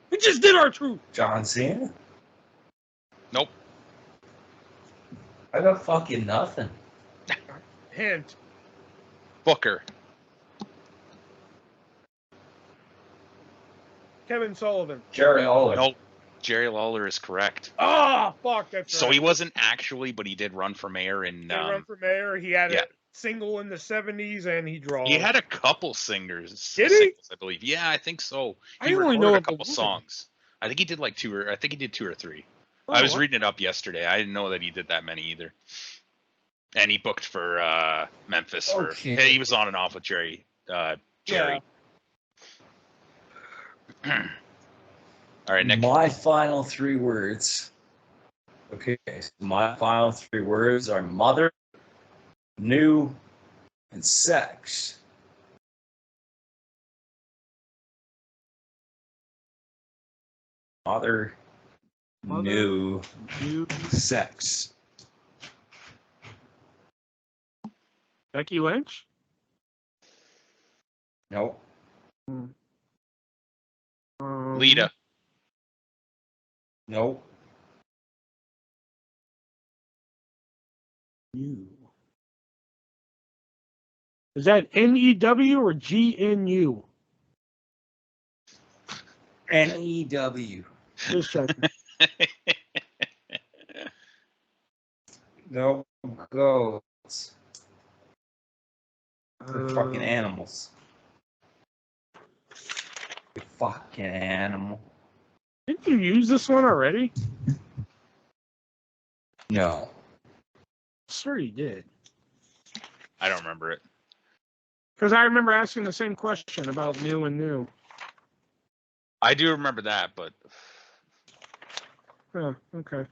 Speaker 1: We just did R-Truth.
Speaker 3: John Cena.
Speaker 2: Nope.
Speaker 3: I got fucking nothing.
Speaker 1: Hint.
Speaker 2: Booker.
Speaker 1: Kevin Sullivan.
Speaker 3: Jerry Lawler.
Speaker 2: Nope. Jerry Lawler is correct.
Speaker 1: Oh, fuck, that's
Speaker 2: So
Speaker 1: right.
Speaker 2: he wasn't actually, but he did run for mayor in.
Speaker 1: He run for mayor. He had
Speaker 2: yeah.
Speaker 1: a single in the 70s, and he draws.
Speaker 2: He had a couple singers.
Speaker 1: Did he?
Speaker 2: Singles, I believe. Yeah, I think so.
Speaker 1: I
Speaker 2: He
Speaker 1: only
Speaker 2: recorded
Speaker 1: know
Speaker 2: a
Speaker 1: of the
Speaker 2: couple
Speaker 1: one.
Speaker 2: songs. I think he did like two, or I think he did 2 or 3.
Speaker 1: Oh,
Speaker 2: I was
Speaker 1: wow.
Speaker 2: reading it up yesterday. I didn't know that he did that many either. And he booked for Memphis.
Speaker 3: Okay.
Speaker 2: He was on and off with Jerry. Jerry. All right, Nick.
Speaker 3: My final 3 words. Okay, so my final 3 words are mother, new, and sex. Mother, new, sex.
Speaker 1: Becky Lynch?
Speaker 3: Nope.
Speaker 2: Lita.
Speaker 3: Nope.
Speaker 1: New. Is that NEW or GNU?
Speaker 3: NEW.
Speaker 1: Just checking.
Speaker 3: No goats. They're fucking
Speaker 1: Uh,
Speaker 3: animals. You fucking animal.
Speaker 1: Didn't you use this one already?
Speaker 3: No.
Speaker 1: Sure you did.
Speaker 2: I don't remember it.
Speaker 1: Because I remember asking the same question about new and new.
Speaker 2: I do remember that, but
Speaker 1: Oh, okay.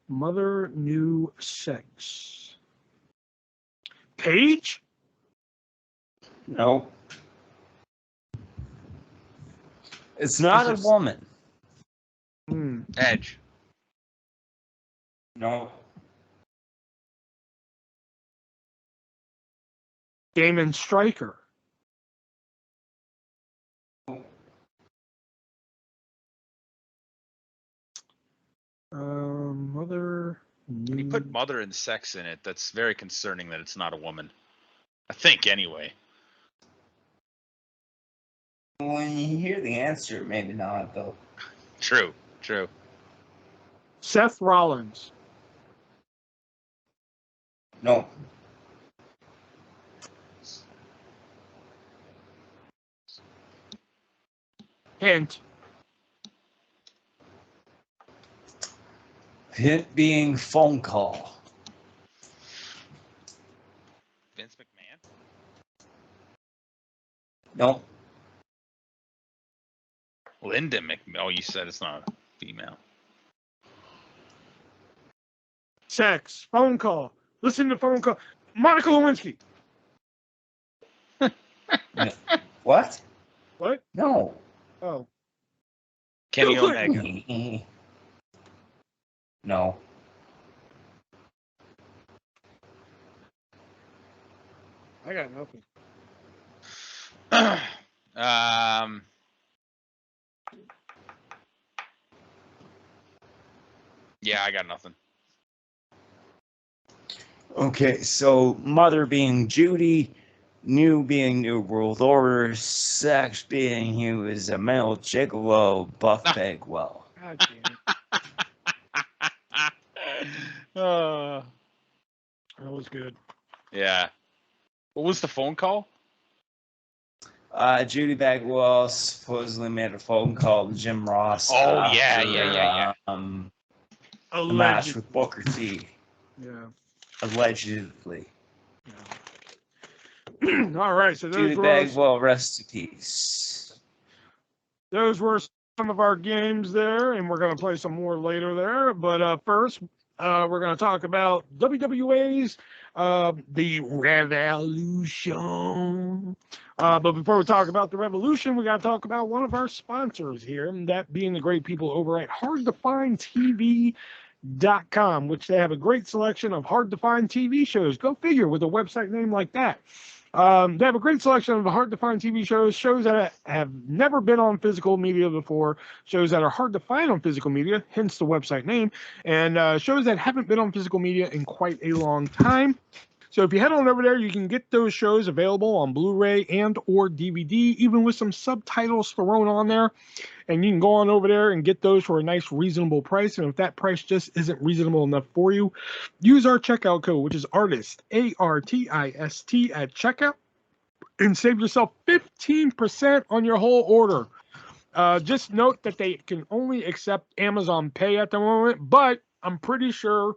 Speaker 1: Mother, new, sex. Paige?
Speaker 3: Nope. It's not a woman.
Speaker 2: Edge.
Speaker 3: No.
Speaker 1: Damon Stryker. Mother.
Speaker 2: When you put mother and sex in it, that's very concerning that it's not a woman. I think, anyway.
Speaker 3: When you hear the answer, maybe not, though.
Speaker 2: True. True.
Speaker 1: Seth Rollins.
Speaker 3: No.
Speaker 1: Hint.
Speaker 3: Hint being phone call.
Speaker 2: Vince McMahon?
Speaker 3: Nope.
Speaker 2: Linda McMahon. Oh, you said it's not a female.
Speaker 1: Sex. Phone call. Listen to phone call. Monica Lewinsky.
Speaker 3: What?
Speaker 1: What?
Speaker 3: No.
Speaker 1: Oh.
Speaker 2: Kenny
Speaker 1: Bill Clinton.
Speaker 2: Omega.
Speaker 3: No.
Speaker 1: I got nothing.
Speaker 2: Yeah, I got nothing.
Speaker 3: Okay, so mother being Judy, new being New World Order, sex being he was a male gigolo, Buff Bagwell.
Speaker 1: God damn it.
Speaker 2: Uh,
Speaker 1: That was good.
Speaker 2: yeah. What was the phone call?
Speaker 3: Judy Bagwell supposedly made a phone call to Jim Ross.
Speaker 2: Oh, yeah.
Speaker 3: A match
Speaker 1: Alleged.
Speaker 3: with Booker T.
Speaker 1: Yeah.
Speaker 3: Allegedly.
Speaker 1: All right. So
Speaker 3: Judy Bagwell, rest in peace.
Speaker 1: those were some of our games there, and we're going to play some more later there. But first, we're going to talk about WWA's The Revolution. But before we talk about The Revolution, we got to talk about one of our sponsors here, and that being the great people over at Hard to Find TV CASHAPP.com, which they have a great selection of hard-to-find TV shows. Go figure with a website name like that. They have a great selection of hard-to-find TV shows, shows that have never been on physical media before, shows that are hard to find on physical media, hence the website name, and shows that haven't been on physical media in quite a long time. So if you head on over there, you can get those shows available on Blu-ray and or DVD, even with some subtitles thrown on there. And you can go on over there and get those for a nice, reasonable price. And if that price just isn't reasonable enough for you, use our checkout code, which is ARTIST, ARTIST at checkout, and save yourself 15% on your whole order. Just note that they can only accept Amazon Pay at the moment, but I'm pretty sure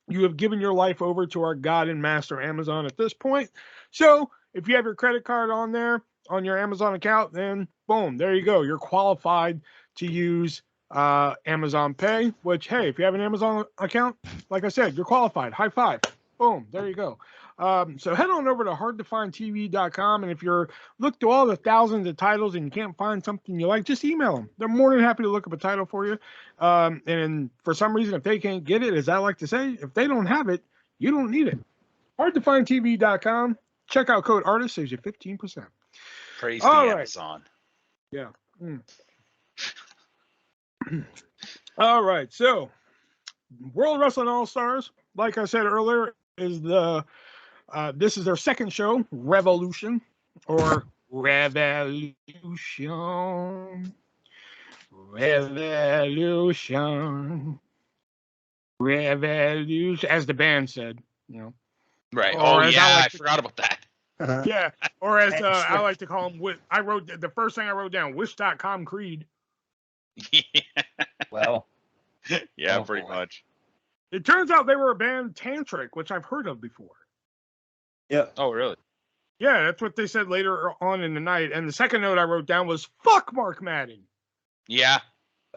Speaker 1: you have given your life over to our God and Master Amazon at this point. So if you have your credit card on there, on your Amazon account, then boom, there you go. You're qualified to use Amazon Pay, which, hey, if you have an Amazon account, like I said, you're qualified. High five. Boom, there you go. So head on over to hardtofindtv.com, and if you're look through all the thousands of titles and you can't find something you like, just email them. They're more than happy to look up a title for you. And for some reason, if they can't get it, as I like to say, if they don't have it, you don't need it. Hardtofindtv.com. Checkout code ARTIST saves you 15%.
Speaker 2: Praise
Speaker 1: All
Speaker 2: the
Speaker 1: right.
Speaker 2: Amazon.
Speaker 1: Yeah. All right. So, World Wrestling All Stars, like I said earlier, is this is their second show, Revolution, or Revolution, as the band said, you know.
Speaker 2: Right.
Speaker 1: Or
Speaker 2: Oh
Speaker 1: as
Speaker 2: yeah, I
Speaker 1: like to-
Speaker 2: forgot about that.
Speaker 1: Yeah, or as I like to call them, I wrote the first thing I wrote down, Wish.com Creed.
Speaker 3: Well,
Speaker 2: Yeah,
Speaker 3: Oh,
Speaker 2: pretty
Speaker 3: boy.
Speaker 2: much.
Speaker 1: It turns out they were a band, Tantric, which I've heard of before.
Speaker 3: yeah.
Speaker 2: Oh, really?
Speaker 1: Yeah, that's what they said later on in the night. And the second note I wrote down was, fuck Mark Madden.
Speaker 2: Yeah.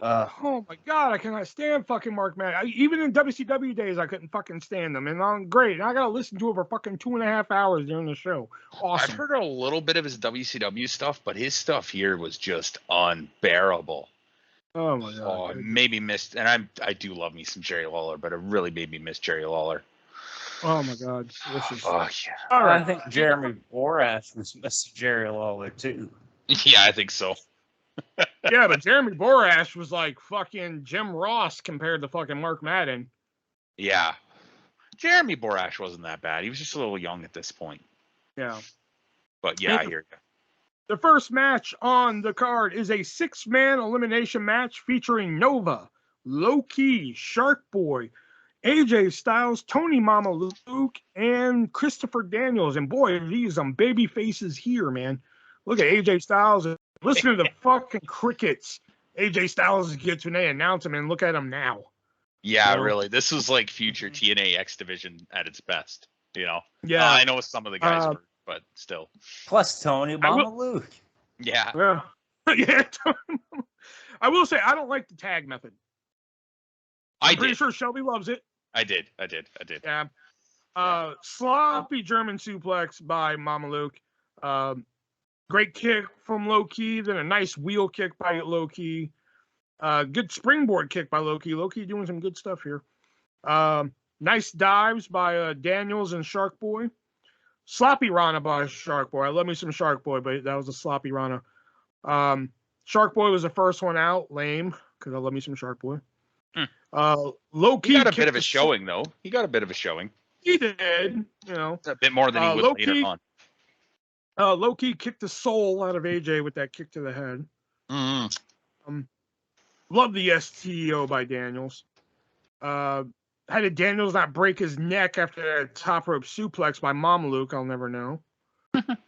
Speaker 1: Oh my God, I cannot stand fucking Mark Madden. Even in WCW days, I couldn't fucking stand them. And I'm great. I got to listen to it for fucking 2.5 hours during the show. Awesome.
Speaker 2: I've heard a little bit of his WCW stuff, but his stuff here was just unbearable.
Speaker 1: Oh my God.
Speaker 2: Oh, it made me miss, and I do love me some Jerry Lawler, but it really made me miss Jerry Lawler.
Speaker 1: Oh my God. This is...
Speaker 2: Oh yeah.
Speaker 1: All right.
Speaker 3: I think Jeremy Borash was Mr. Jerry Lawler too.
Speaker 2: Yeah, I think so.
Speaker 1: Yeah, but Jeremy Borash was like fucking Jim Ross compared to fucking Mark Madden.
Speaker 2: Yeah. Jeremy Borash wasn't that bad. He was just a little young at this point.
Speaker 1: Yeah.
Speaker 2: But yeah, I hear you.
Speaker 1: The first match on the card is a 6-man elimination match featuring Nova, Low Key, Shark Boy, AJ Styles, Tony Mama Luke, and Christopher Daniels. And boy, these some baby faces here, man. Look at AJ Styles. Listen to the fucking crickets AJ Styles gets when they announce him, and look at him now.
Speaker 2: Yeah,
Speaker 1: So-
Speaker 2: really. This was like future TNA X Division at its best. You know.
Speaker 1: Yeah.
Speaker 2: I know some of the guys were, but still.
Speaker 3: Plus Tony Mama Luke.
Speaker 2: Yeah.
Speaker 1: Yeah. Yeah. I will say I don't like the tag method.
Speaker 2: I
Speaker 1: I'm pretty
Speaker 2: did.
Speaker 1: sure Shelby loves it.
Speaker 2: I did.
Speaker 1: Yeah. Sloppy German suplex by Mama Luke. Great kick from Low Key, then a nice wheel kick by Low Key. Good springboard kick by Low Key. Low Key doing some good stuff here. Nice dives by Daniels and Shark Boy. Sloppy Rana by Shark Boy. I love me some Shark Boy, but that was a sloppy Rana. Shark Boy was the first one out. Lame, because I love me some Shark Boy. Low Key
Speaker 2: He got a bit
Speaker 1: kicked
Speaker 2: of a showing, though. He got a bit of a showing.
Speaker 1: He did, you know.
Speaker 2: A bit more than he would
Speaker 1: Low
Speaker 2: later
Speaker 1: Key-
Speaker 2: on.
Speaker 1: Low Key kicked the soul out of AJ with that kick to the head.
Speaker 2: Mm-hmm.
Speaker 1: Love the STO by Daniels. How did Daniels not break his neck after a top rope suplex by Mama Luke? I'll never know.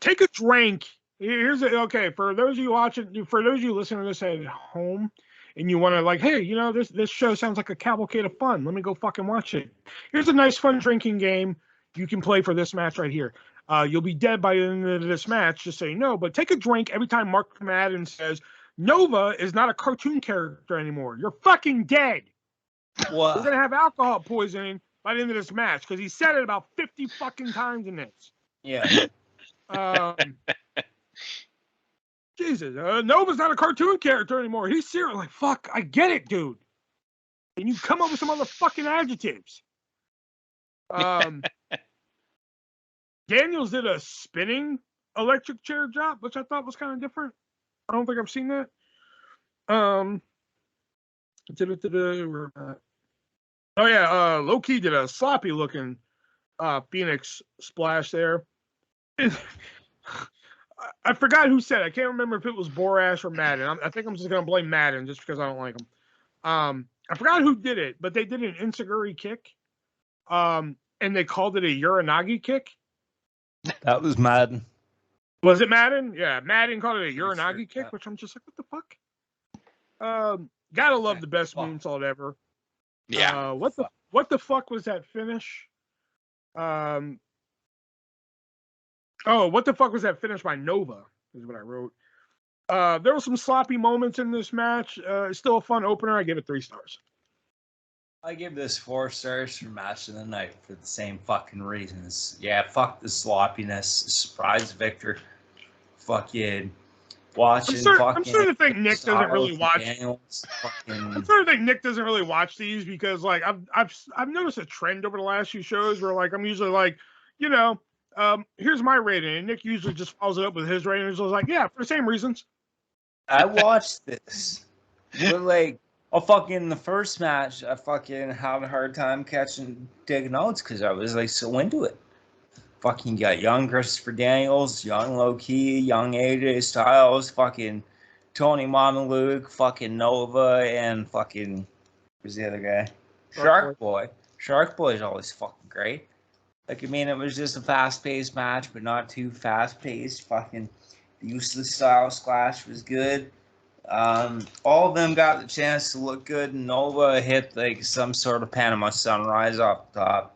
Speaker 1: Take a drink. Here's it. Okay, for those of you watching, for those of you listening to this at home, and you want to like, hey, you know, this show sounds like a cavalcade of fun. Let me go fucking watch it. Here's a nice fun drinking game you can play for this match right here. You'll be dead by the end of this match, just so you know. But take a drink every time Mark Madden says Nova is not a cartoon character anymore. You're fucking dead.
Speaker 3: What?
Speaker 1: We're gonna have alcohol poisoning by the end of this match because he said it about 50 fucking times in this.
Speaker 3: Yeah.
Speaker 1: Jesus, Nova's not a cartoon character anymore. He's serious. Like, fuck, I get it, dude. Can you come up with some other fucking adjectives? Daniels did a spinning electric chair drop, which I thought was kind of different. I don't think I've seen that. Oh yeah, Low Key did a sloppy looking Phoenix splash there. I forgot who said it. I can't remember if it was Borash or Madden. I think I'm just gonna blame Madden just because I don't like him. I forgot who did it, but they did an Insiguri kick, and they called it a Uranagi kick.
Speaker 3: That was Madden.
Speaker 1: Was it Madden? Yeah, Madden called it a Uranagi kick, which I'm just like, what the fuck? Gotta love the best moonsault ever.
Speaker 2: Yeah.
Speaker 1: What the fuck was that finish? What the fuck was that finish by Nova? Is what I wrote. There were some sloppy moments in this match. It's still a fun opener. I give it 3 stars.
Speaker 3: I give this 4 stars for match of the night for the same fucking reasons. Yeah, fuck the sloppiness. Surprise victor. Fucking watching.
Speaker 1: I'm starting to think Nick doesn't really watch. I'm starting to think Nick doesn't really watch these because like I've noticed a trend over the last few shows where like I'm usually like, here's my rating, and Nick usually just follows it up with his rating. So I was like, yeah, for the same reasons.
Speaker 3: I watched this, but like, the first match, I fucking had a hard time taking notes because I was like so into it. Fucking got young Christopher Daniels, young Low Key, young AJ Styles, fucking Tony Mamaluke, fucking Nova, and fucking who's the other guy? Shark Boy. Shark Boy is always fucking great. Like, I mean, it was just a fast-paced match, but not too fast-paced. Fucking the use of the Style Splash was good. All of them got the chance to look good, and Nova hit like some sort of Panama Sunrise off the top.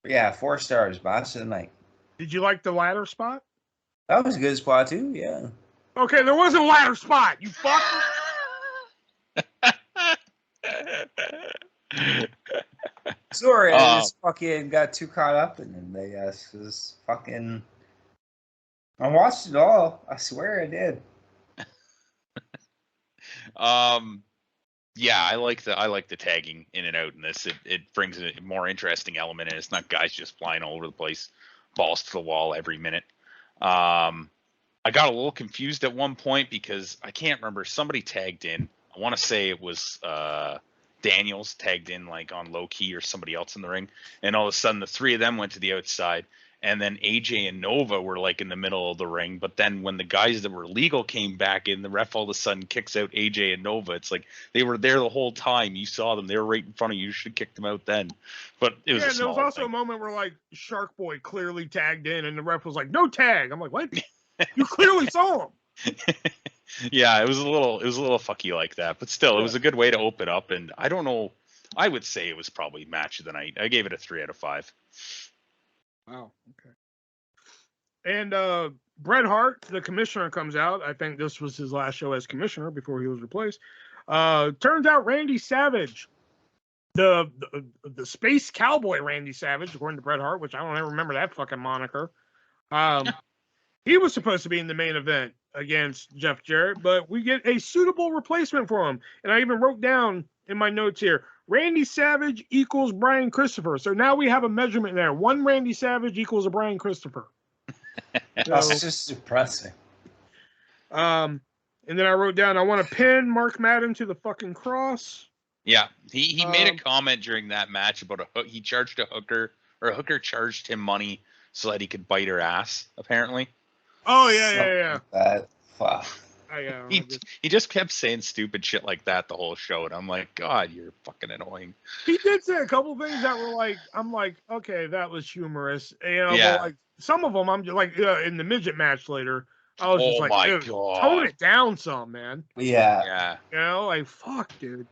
Speaker 3: But yeah, 4 stars, match of the night.
Speaker 1: Did you like the ladder spot?
Speaker 3: That was a good spot too, yeah.
Speaker 1: Okay, there was a ladder spot, you fuck.
Speaker 3: Sorry, I just fucking got too caught up in it, I guess. It was fucking... I watched it all. I swear I did.
Speaker 2: Yeah, I like the tagging in and out in this. It brings a more interesting element, and it's not guys just flying all over the place, balls to the wall every minute. I got a little confused at one point because I can't remember. Somebody tagged in. I want to say it was Daniels tagged in like on Low Key or somebody else in the ring, and all of a sudden the 3 of them went to the outside. And then AJ and Nova were like in the middle of the ring. But then when the guys that were legal came back in, the ref all of a sudden kicks out AJ and Nova. It's like they were there the whole time. You saw them. They were right in front of you. You should have kicked them out then. But it was a
Speaker 1: there was also
Speaker 2: thing.
Speaker 1: a moment where like Shark Boy clearly tagged in and the ref was like, no tag. I'm like, what? You clearly saw him.
Speaker 2: Yeah, it was a little fucky like that. But still, it was a good way to open up. And I don't know. I would say it was probably match of the night. I gave it a 3 out of 5.
Speaker 1: Wow. Okay. And Bret Hart, the commissioner, comes out. I think this was his last show as commissioner before he was replaced. Turns out Randy Savage, the space cowboy Randy Savage, according to Bret Hart, which I don't ever remember that fucking moniker. He was supposed to be in the main event against Jeff Jarrett, but we get a suitable replacement for him. And I even wrote down in my notes here, Randy Savage equals Brian Christopher. So now we have a measurement there. 1 Randy Savage equals a Brian Christopher.
Speaker 3: That's just depressing.
Speaker 1: And then I wrote down, I want to pin Mark Madden to the fucking cross.
Speaker 2: Yeah, he made a comment during that match about a hook. He charged a hooker, or a hooker charged him money so that he could bite her ass, apparently.
Speaker 1: Oh, yeah.
Speaker 3: That, fuck.
Speaker 2: He just kept saying stupid shit like that the whole show, and I'm like, God, you're fucking annoying.
Speaker 1: He did say a couple things that were like, I'm like, okay, that was humorous. And
Speaker 2: yeah.
Speaker 1: But like some of them, I'm just like, in the midget match later, I was just like,
Speaker 2: my God.
Speaker 1: Tone it down some, man.
Speaker 3: Yeah.
Speaker 1: You know, like, fuck, dude.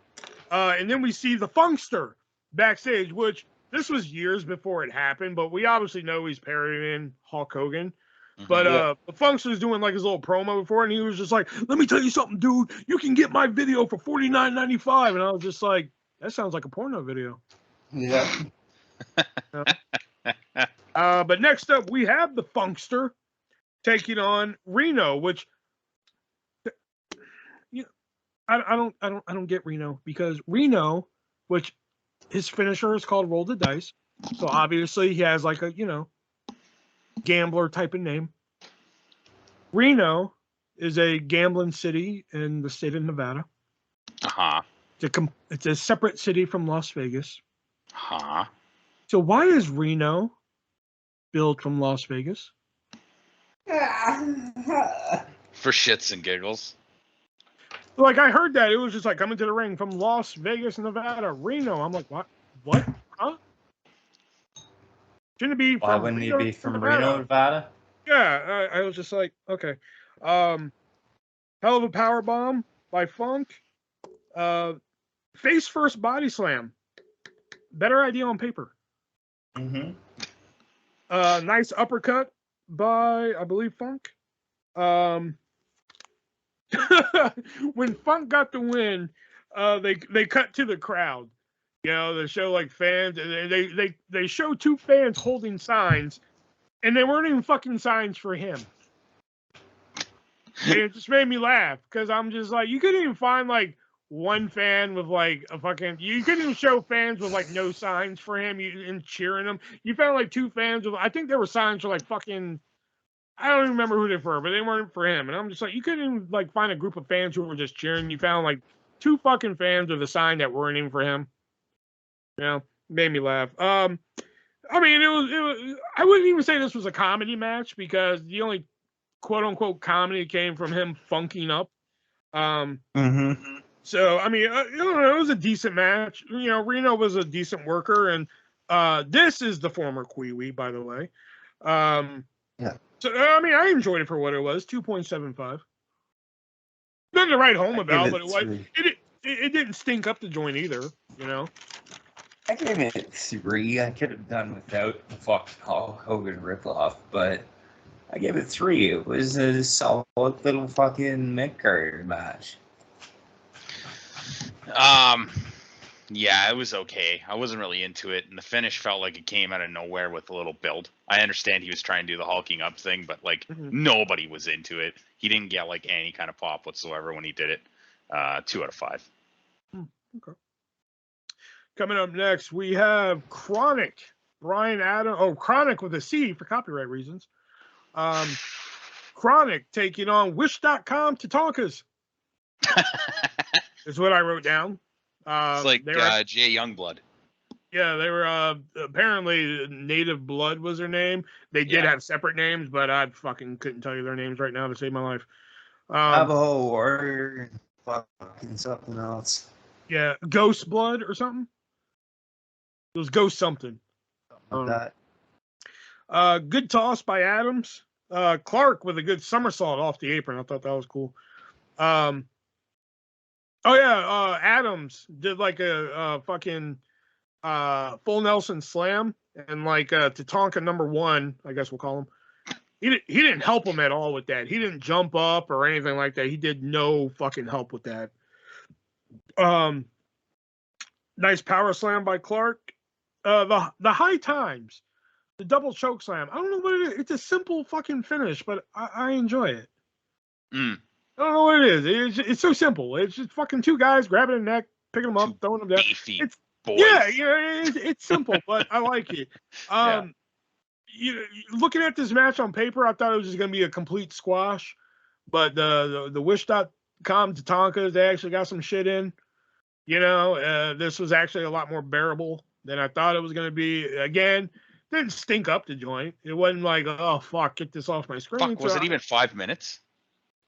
Speaker 1: And then we see the Funkster backstage, which this was years before it happened, but we obviously know he's parodying Hulk Hogan. But the Funkster's doing like his little promo before, and he was just like, let me tell you something, dude. You can get my video for $49.95. And I was just like, that sounds like a porno video.
Speaker 3: Yeah.
Speaker 1: But next up, we have the Funkster taking on Reno, which I don't get Reno, because Reno, which his finisher is called Roll the Dice, so obviously he has like a, you know, gambler type of name. Reno is a gambling city in the state of Nevada.
Speaker 2: Uh-huh.
Speaker 1: It's a separate city from Las Vegas.
Speaker 2: Uh-huh.
Speaker 1: So why is Reno billed from Las Vegas?
Speaker 2: For shits and giggles.
Speaker 1: Like, I heard that. It was just like coming to the ring from Las Vegas, Nevada, Reno. I'm like, what? What? Huh? Shouldn't it be from
Speaker 3: Why wouldn't
Speaker 1: Reno,
Speaker 3: he be from Reno, Nevada?
Speaker 1: Yeah, I was just like, okay. Hell of a Power Bomb by Funk. Face first body slam. Better idea on paper.
Speaker 3: Mm-hmm.
Speaker 1: Nice uppercut by, I believe, Funk. When Funk got the win, they cut to the crowd. You know, they show like fans, and they show two fans holding signs, and they weren't even fucking signs for him. And it just made me laugh, because I'm just like, you couldn't even find like one fan with like a fucking, you couldn't even show fans with like no signs for him and cheering him. You found like two fans with, I think there were signs for like fucking, I don't even remember who they were, but they weren't for him. And I'm just like, you couldn't even like find a group of fans who were just cheering. You found like two fucking fans with a sign that weren't even for him. You know, made me laugh. I mean, it was, I wouldn't even say this was a comedy match, because the only quote unquote comedy came from him funking up. So, I mean, you know, it was a decent match. You know, Reno was a decent worker, and this is the former Wwe, by the way.
Speaker 3: Yeah.
Speaker 1: So, I mean, I enjoyed it for what it was, 2.75. Nothing to write home about, but it didn't stink up the joint either, you know?
Speaker 3: I gave it 3. I could have done without the fucking Hulk Hogan ripoff, but I gave it 3. It was a solid little fucking mid-card match.
Speaker 2: Yeah, it was okay. I wasn't really into it, and the finish felt like it came out of nowhere with a little build. I understand he was trying to do the hulking up thing, but like nobody was into it. He didn't get like any kind of pop whatsoever when he did it. 2 out of 5.
Speaker 1: Okay. Coming up next, we have Chronic. Brian Adams. Oh, Chronic with a C for copyright reasons. Chronic taking on Wish.com Tatankas. Is what I wrote down.
Speaker 2: It's like Jay Youngblood.
Speaker 1: Yeah, they were apparently Native Blood was their name. They did have separate names, but I fucking couldn't tell you their names right now to save my life.
Speaker 3: Bravo or fucking something else.
Speaker 1: Yeah, Ghost Blood or something. It was Ghost something.
Speaker 3: Something like that.
Speaker 1: Good toss by Adams. Clark with a good somersault off the apron. I thought that was cool. Adams did like a fucking full Nelson slam, and like Tatanka number 1, I guess we'll call him. He didn't help him at all with that. He didn't jump up or anything like that. He did no fucking help with that. Nice power slam by Clark. The high times, the double choke slam. I don't know what it is. It's a simple fucking finish, but I enjoy it. I don't know what it is. It's so simple. It's just fucking two guys grabbing a neck, picking them up, throwing them down. It's boys. Yeah, you know, it's simple, but I like it. Looking at this match on paper, I thought it was just gonna be a complete squash, but the Wish.com Tatankas, they actually got some shit in. You know, this was actually a lot more bearable than I thought it was going to be. Again, didn't stink up the joint. It wasn't like, oh, fuck, get this off my screen.
Speaker 2: Fuck, was it even 5 minutes?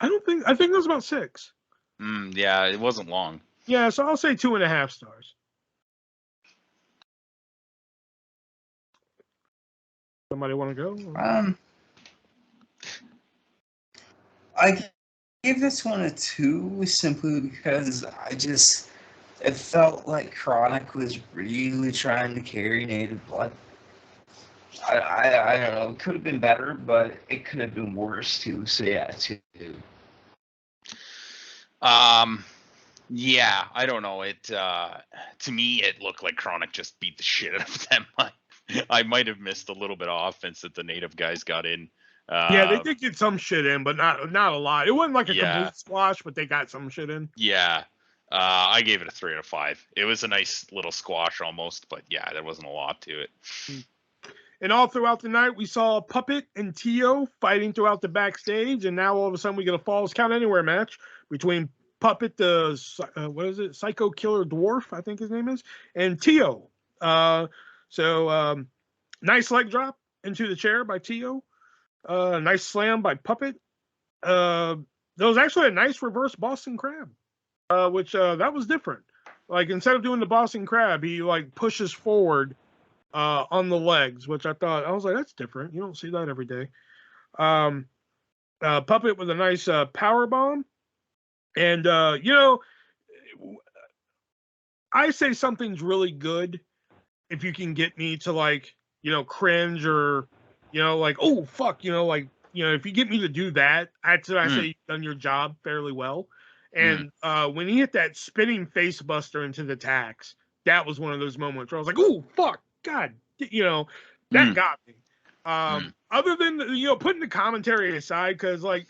Speaker 1: I think it was about 6.
Speaker 2: Yeah, it wasn't long.
Speaker 1: Yeah, so I'll say 2.5 stars. Somebody want to go?
Speaker 3: I gave this one a 2 simply because it felt like Chronic was really trying to carry Native Blood. I don't know. It could have been better, but it could have been worse too. So yeah, 2.
Speaker 2: Yeah, I don't know. It to me, it looked like Chronic just beat the shit out of them. I might have missed a little bit of offense that the Native guys got in.
Speaker 1: Yeah, they did get some shit in, but not a lot. It wasn't like a
Speaker 2: Yeah.
Speaker 1: complete squash, but they got some shit in.
Speaker 2: Yeah. I gave it a 3 out of 5. It was a nice little squash almost, but yeah, there wasn't a lot to it.
Speaker 1: And all throughout the night, we saw Puppet and Tio fighting throughout the backstage, and now all of a sudden we get a Falls Count Anywhere match between Puppet, the Psycho Killer Dwarf, I think his name is, and Tio. Nice leg drop into the chair by Tio. Nice slam by Puppet. There was actually a nice reverse Boston Crab, which that was different. Like, instead of doing the Boston Crab, he like pushes forward on the legs, which I was like, that's different. You don't see that every day. Puppet with a nice power bomb. And, I say something's really good if you can get me to, like, cringe or, like, oh, fuck, if you get me to do that, I say you've done your job fairly well. And when he hit that spinning face buster into the tax, that was one of those moments where I was like, oh, fuck, God, that got me. Other than, putting the commentary aside, because, like,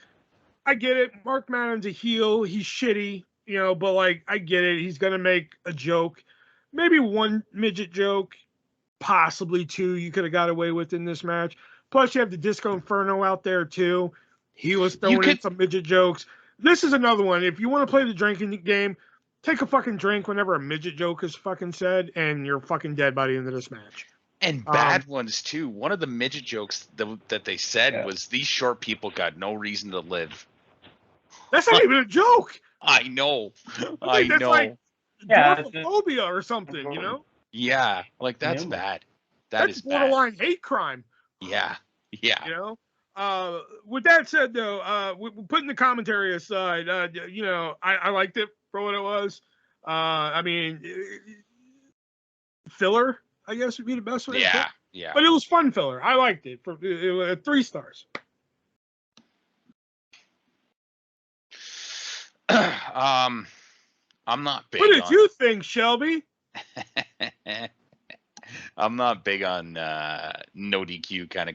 Speaker 1: I get it. Mark Madden's a heel. He's shitty, but, like, I get it. He's going to make a joke. Maybe one midget joke, possibly two you could have got away with in this match. Plus, you have the Disco Inferno out there, too. He was throwing in some midget jokes. This is another one. If you want to play the drinking game, take a fucking drink whenever a midget joke is fucking said, and you're fucking dead by the end of this match.
Speaker 2: And bad ones, too. One of the midget jokes that they said was, these short people got no reason to live. That's
Speaker 1: not even a joke.
Speaker 2: I know. I know.
Speaker 1: Like dwarfophobia or something,
Speaker 2: Yeah, like that's bad. That's
Speaker 1: borderline hate crime.
Speaker 2: Yeah.
Speaker 1: With that said, though, putting the commentary aside, I liked it for what it was. I mean, filler, I guess, would be the best way.
Speaker 2: Yeah.
Speaker 1: But it was fun filler. I liked it. It was 3 stars.
Speaker 2: I'm not big.
Speaker 1: What did you think, Shelby?
Speaker 2: I'm not big on no DQ kind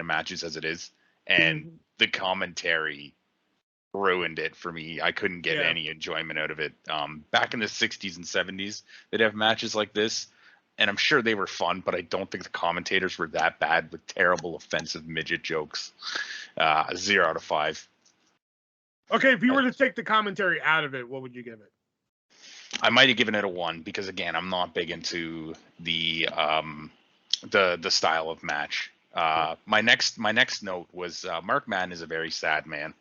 Speaker 2: of matches as it is, and the commentary ruined it for me. I couldn't get any enjoyment out of it. Back in the 60s and 70s, they'd have matches like this, and I'm sure they were fun, but I don't think the commentators were that bad with terrible, offensive midget jokes. 0 out of 5.
Speaker 1: Okay, if you were to take the commentary out of it, what would you give it?
Speaker 2: I might have given it a 1 because, again, I'm not big into the style of match. My next note was Mark Madden is a very sad man.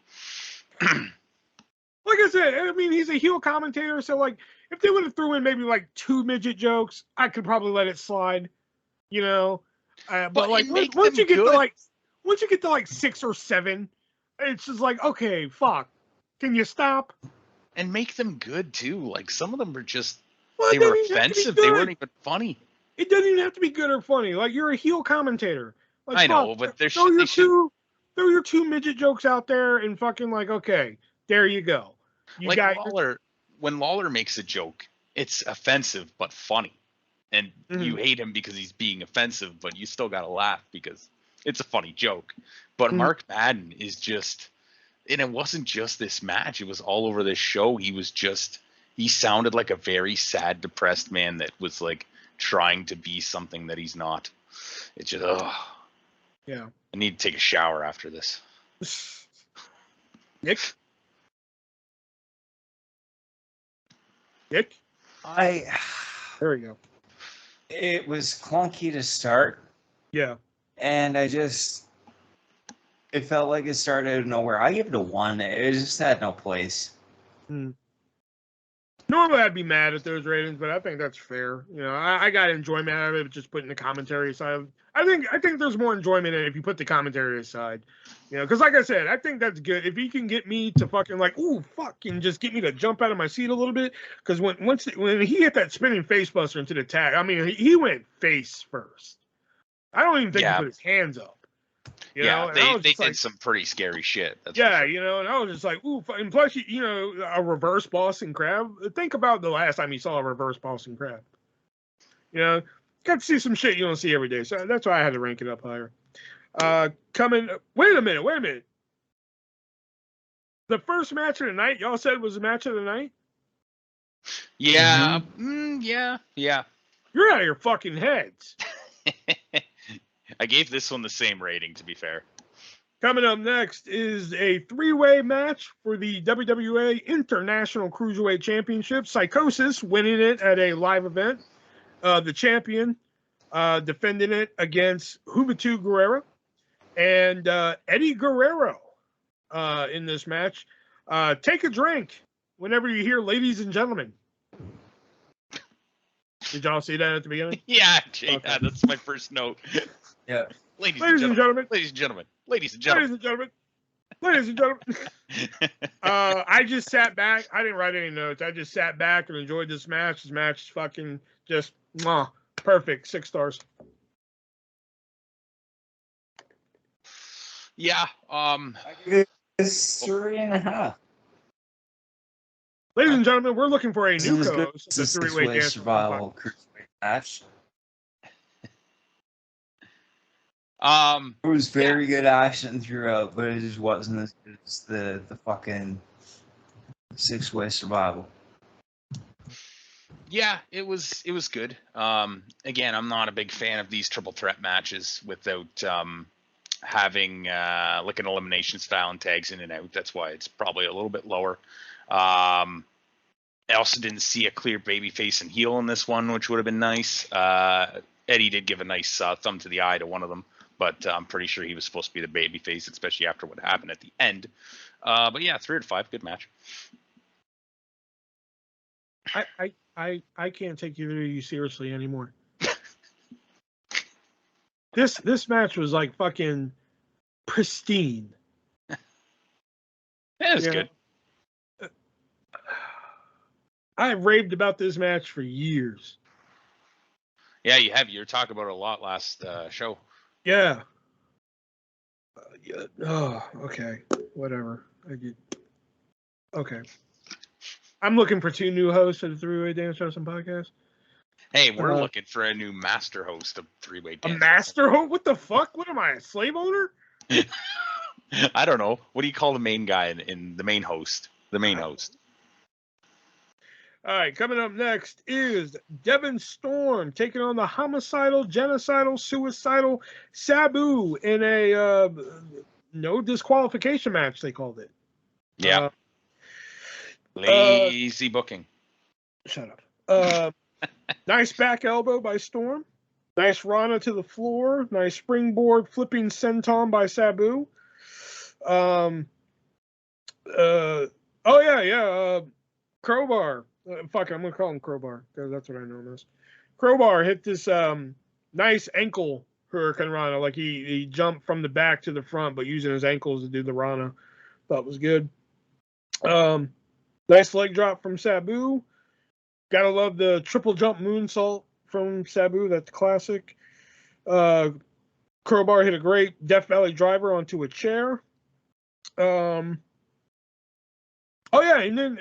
Speaker 1: Like I said, I mean, he's a heel commentator, so, like, if they would have threw in maybe like 2 midget jokes, I could probably let it slide, But like once you get to like 6 or 7, it's just like, okay, fuck. Can you stop?
Speaker 2: And make them good too. Like, some of them were just they were offensive. They weren't even funny.
Speaker 1: It doesn't even have to be good or funny. Like, you're a heel commentator. Like,
Speaker 2: I know, but there's
Speaker 1: throw your 2 midget jokes out there and fucking, like, okay, there you go.
Speaker 2: When Lawler makes a joke, it's offensive but funny. And you hate him because he's being offensive, but you still gotta laugh because it's a funny joke. But Mark Madden is just, and it wasn't just this match, it was all over this show. He sounded like a very sad, depressed man that was like trying to be something that he's not. It's just,
Speaker 1: yeah.
Speaker 2: I need to take a shower after this.
Speaker 1: Nick?
Speaker 3: There
Speaker 1: we go.
Speaker 3: It was clunky to start.
Speaker 1: Yeah.
Speaker 3: And it felt like it started out of nowhere. I give it a 1. It just had no place.
Speaker 1: Normally I'd be mad at those ratings, but I think that's fair. I got enjoyment out of it, just putting the commentary aside. I think there's more enjoyment in it if you put the commentary aside. Because like I said, I think that's good. If you can get me to fucking like, ooh, fuck, and just get me to jump out of my seat a little bit. Because when he hit that spinning face buster into the tag, I mean, he went face first. I don't even think he put his hands up.
Speaker 2: They did some pretty scary shit.
Speaker 1: And I was just like, ooh, and plus, a reverse Boston Crab. Think about the last time you saw a reverse Boston Crab. Got to see some shit you don't see every day. So that's why I had to rank it up higher. Wait a minute. The first match of the night, y'all said was the match of the night?
Speaker 2: Yeah.
Speaker 3: Mm-hmm.
Speaker 2: Yeah.
Speaker 1: You're out of your fucking heads.
Speaker 2: I gave this one the same rating, to be fair.
Speaker 1: Coming up next is a three-way match for the WWE International Cruiserweight Championship. Psychosis winning it at a live event. The champion defending it against Humberto Guerrero and Eddie Guerrero in this match. Take a drink whenever you hear "ladies and gentlemen." Did y'all see that at the beginning?
Speaker 2: Yeah,
Speaker 1: Okay.
Speaker 2: That's my first note.
Speaker 3: Yeah.
Speaker 2: Ladies
Speaker 1: and gentlemen.
Speaker 2: Ladies and gentlemen. Ladies and gentlemen.
Speaker 1: I just sat back. I didn't write any notes. I just sat back and enjoyed this match. This match is fucking just perfect. 6 stars.
Speaker 2: Yeah.
Speaker 3: I give it 3.5.
Speaker 1: Ladies and gentlemen, we're looking for a
Speaker 3: This
Speaker 1: new
Speaker 3: is good.
Speaker 1: co-host.
Speaker 3: This is a six-way survival cruiserweight match. It was very good action throughout, but it just wasn't as good as the fucking 6-way survival.
Speaker 2: Yeah, it was good. Again, I'm not a big fan of these triple threat matches without having like an elimination style and tags in and out. That's why it's probably a little bit lower. I also didn't see a clear babyface and heel in this one, which would have been nice. Eddie did give a nice thumb to the eye to one of them, but I'm pretty sure he was supposed to be the babyface, especially after what happened at the end. But yeah, 3 out of 5, good match.
Speaker 1: I can't take either of you seriously anymore. This match was like fucking pristine.
Speaker 2: That was good.
Speaker 1: I raved about this match for years.
Speaker 2: Yeah, you have. You were talking about it a lot last show.
Speaker 1: Yeah. Oh, okay. Whatever. I did. Okay. I'm looking for 2 new hosts for the Three-Way Dance Wrestling Podcast.
Speaker 2: Hey, we're looking for a new master host of Three-Way Dance.
Speaker 1: A master host? What the fuck? What am I, a slave owner?
Speaker 2: I don't know. What do you call the main guy in the main host? The main host.
Speaker 1: All right, coming up next is Devin Storm taking on the homicidal, genocidal, suicidal Sabu in a no disqualification match, they called it.
Speaker 2: Yeah. Lazy booking.
Speaker 1: Shut up. Nice back elbow by Storm. Nice Rana to the floor. Nice springboard flipping senton by Sabu. Crowbar. Fuck it, I'm gonna call him Crowbar because that's what I know him as. Crowbar hit this nice ankle Hurricane Rana, like he jumped from the back to the front, but using his ankles to do the Rana. Thought was good. Nice leg drop from Sabu. Gotta love the triple jump moonsault from Sabu. That's classic. Crowbar hit a great Death Valley driver onto a chair. Oh yeah, and then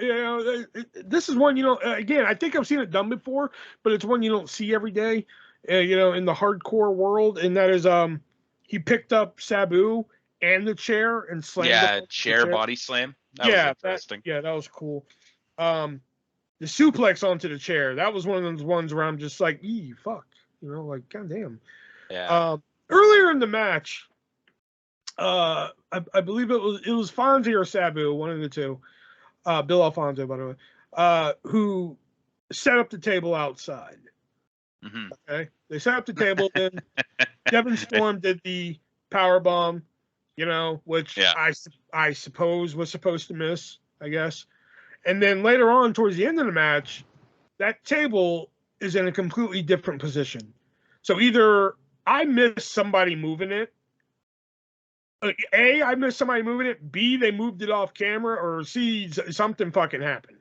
Speaker 1: this is one again, I think I've seen it done before, but it's one you don't see every day, in the hardcore world, and that is he picked up Sabu and the chair and slammed.
Speaker 2: Yeah, chair body slam. That was interesting.
Speaker 1: That was cool. The suplex onto the chair, that was one of those ones where I'm just like, fuck, like goddamn.
Speaker 2: Yeah.
Speaker 1: Earlier in the match, I believe it was Fonzie or Sabu, one of the two. Bill Alfonso, by the way, who set up the table outside.
Speaker 2: Mm-hmm.
Speaker 1: Okay, they set up the table. Then Devin Storm did the power bomb, which I suppose was supposed to miss, I guess. And then later on, towards the end of the match, that table is in a completely different position. So either I missed somebody moving it. A, I missed somebody moving it. B, they moved it off camera. Or C, something fucking happened.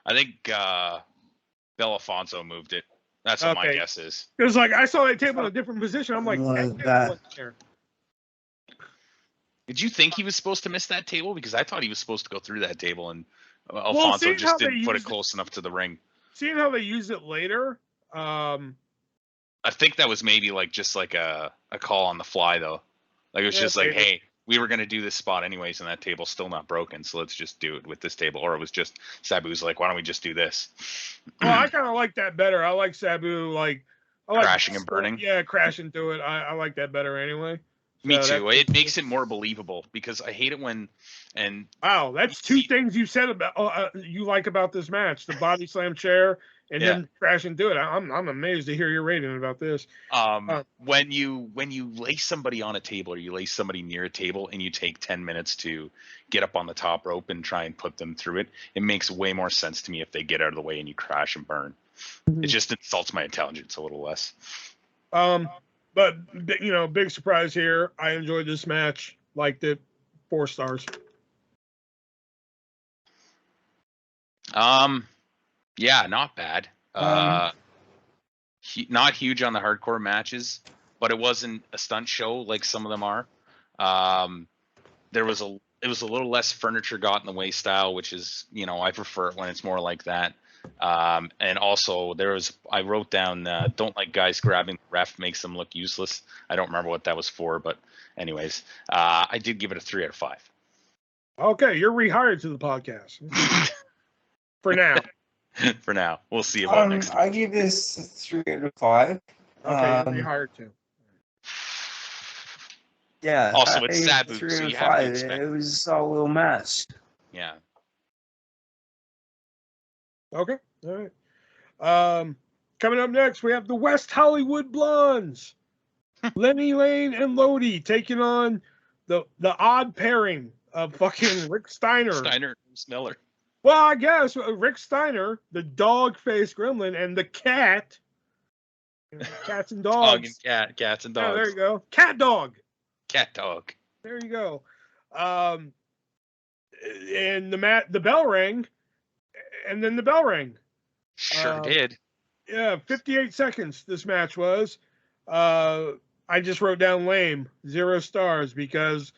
Speaker 2: I think Bill Alfonso moved it. That's what my guess is.
Speaker 1: Because I saw that table in a different position. I'm like, that there.
Speaker 2: Did you think he was supposed to miss that table? Because I thought he was supposed to go through that table, and Alfonso just didn't put it close enough to the ring.
Speaker 1: Seeing how they use it later,
Speaker 2: I think that was maybe like just like a call on the fly though. Like it was just like, hey, we were gonna do this spot anyways, and that table's still not broken, so let's just do it with this table. Or it was just Sabu's like, why don't we just do this?
Speaker 1: Well, I kind of like that better. I like Sabu like
Speaker 2: crashing and burning.
Speaker 1: Yeah, crashing through it. I like that better anyway.
Speaker 2: Me too. It makes it more believable because I hate it when
Speaker 1: wow, that's two things you said about you like about this match: the body slam chair and then crashing through it. I'm amazed to hear your rating about this.
Speaker 2: When you lay somebody on a table or you lay somebody near a table and you take 10 minutes to get up on the top rope and try and put them through it, it makes way more sense to me if they get out of the way and you crash and burn. It just insults my intelligence a little less.
Speaker 1: But, you know, big surprise here. I enjoyed this match. Liked it. 4 stars.
Speaker 2: Yeah, not bad. Not huge on the hardcore matches, but it wasn't a stunt show like some of them are. It was a little less furniture got in the way style, which is, you know, I prefer it when it's more like that. And also I wrote down, don't like guys grabbing the ref, makes them look useless. I don't remember what that was for, but anyways, I did give it a 3 out of 5.
Speaker 1: Okay. You're rehired to the podcast for now.
Speaker 2: For now, we'll see about next week.
Speaker 3: I give this a 3 out of 5.
Speaker 1: Okay, you're rehired too.
Speaker 3: Yeah.
Speaker 2: Also, it's Sabu, so you have to expect.
Speaker 3: It was a solid little match.
Speaker 2: Yeah.
Speaker 1: Okay. All right. Coming up next, we have the West Hollywood Blondes. Lenny Lane and Lodi taking on the odd pairing of fucking Rick Steiner.
Speaker 2: Steiner and Miller.
Speaker 1: Well, I guess Rick Steiner, the dog-faced gremlin, and the cat. Cats and dogs.
Speaker 2: Dog and cat. Cats and dogs.
Speaker 1: Oh, there you go. Cat dog.
Speaker 2: Cat dog.
Speaker 1: There you go. And the bell rang, and then the bell rang.
Speaker 2: Sure did.
Speaker 1: Yeah, 58 seconds this match was. I just wrote down lame, 0 stars, because,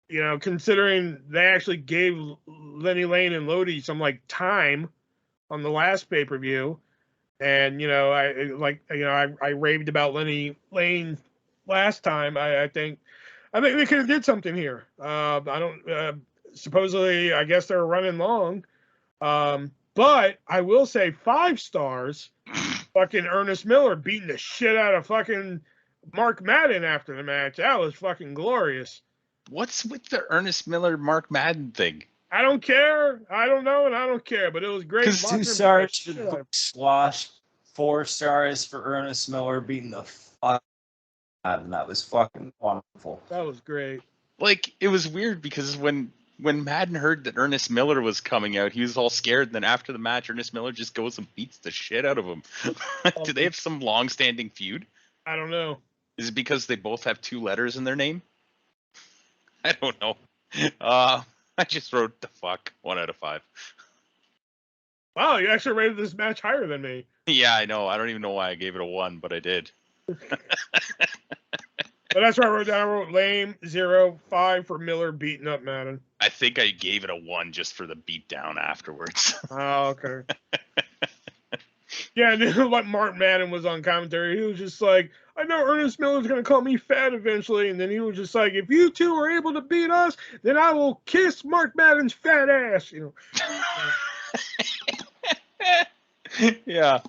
Speaker 1: you know, considering they actually gave Lenny Lane and Lodi some like time on the last pay-per-view, and you know, I raved about Lenny Lane last time. I think they could have did something here. I don't. Supposedly, I guess they're running long. But I will say 5 stars. Fucking Ernest Miller beating the shit out of fucking Mark Madden after the match. That was fucking glorious.
Speaker 2: What's with the Ernest Miller Mark Madden thing?
Speaker 1: I don't care. I don't know, and I don't care. But it was great.
Speaker 3: 2 stars for the Slosh, 4 stars for Ernest Miller beating the fuck out of him. That was fucking wonderful.
Speaker 1: That was great.
Speaker 2: Like, it was weird because when Madden heard that Ernest Miller was coming out, he was all scared. And then after the match, Ernest Miller just goes and beats the shit out of him. Do they have some long-standing feud?
Speaker 1: I don't know.
Speaker 2: Is it because they both have 2 letters in their name? I don't know. I just wrote the fuck 1 out of 5.
Speaker 1: Wow, you actually rated this match higher than me.
Speaker 2: Yeah, I know. I don't even know why I gave it a 1, but I did.
Speaker 1: But that's what I wrote down. I wrote lame, 0, 5 for Miller beating up Madden.
Speaker 2: I think I gave it a 1 just for the beatdown afterwards.
Speaker 1: Oh, okay. Yeah, and then like Mark Madden was on commentary. He was just like, I know Ernest Miller's going to call me fat eventually. And then he was just like, if you two are able to beat us, then I will kiss Mark Madden's fat ass. You
Speaker 2: know. Yeah.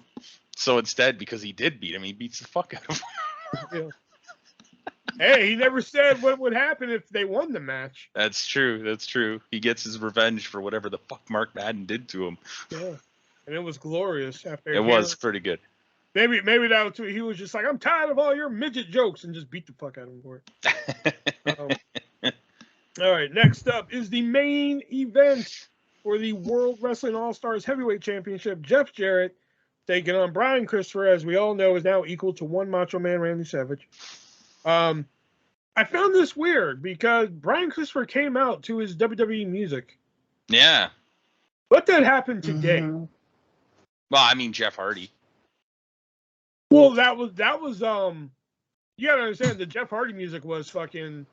Speaker 2: So instead, because he did beat him, he beats the fuck out of him.
Speaker 1: Yeah. Hey, he never said what would happen if they won the match.
Speaker 2: That's true. That's true. He gets his revenge for whatever the fuck Mark Madden did to him.
Speaker 1: Yeah. And it was glorious. After
Speaker 2: it was pretty good.
Speaker 1: Maybe that was he was just like, I'm tired of all your midget jokes, and just beat the fuck out of him for it. All right, next up is the main event for the World Wrestling All-Stars Heavyweight Championship. Jeff Jarrett taking on Brian Christopher, as we all know, is now equal to one Macho Man Randy Savage. I found this weird because Brian Christopher came out to his WWE music.
Speaker 2: Yeah.
Speaker 1: What did happen today?
Speaker 3: Mm-hmm.
Speaker 2: Well, I mean, Jeff Hardy.
Speaker 1: Well, that was you gotta understand the Jeff Hardy music was fucking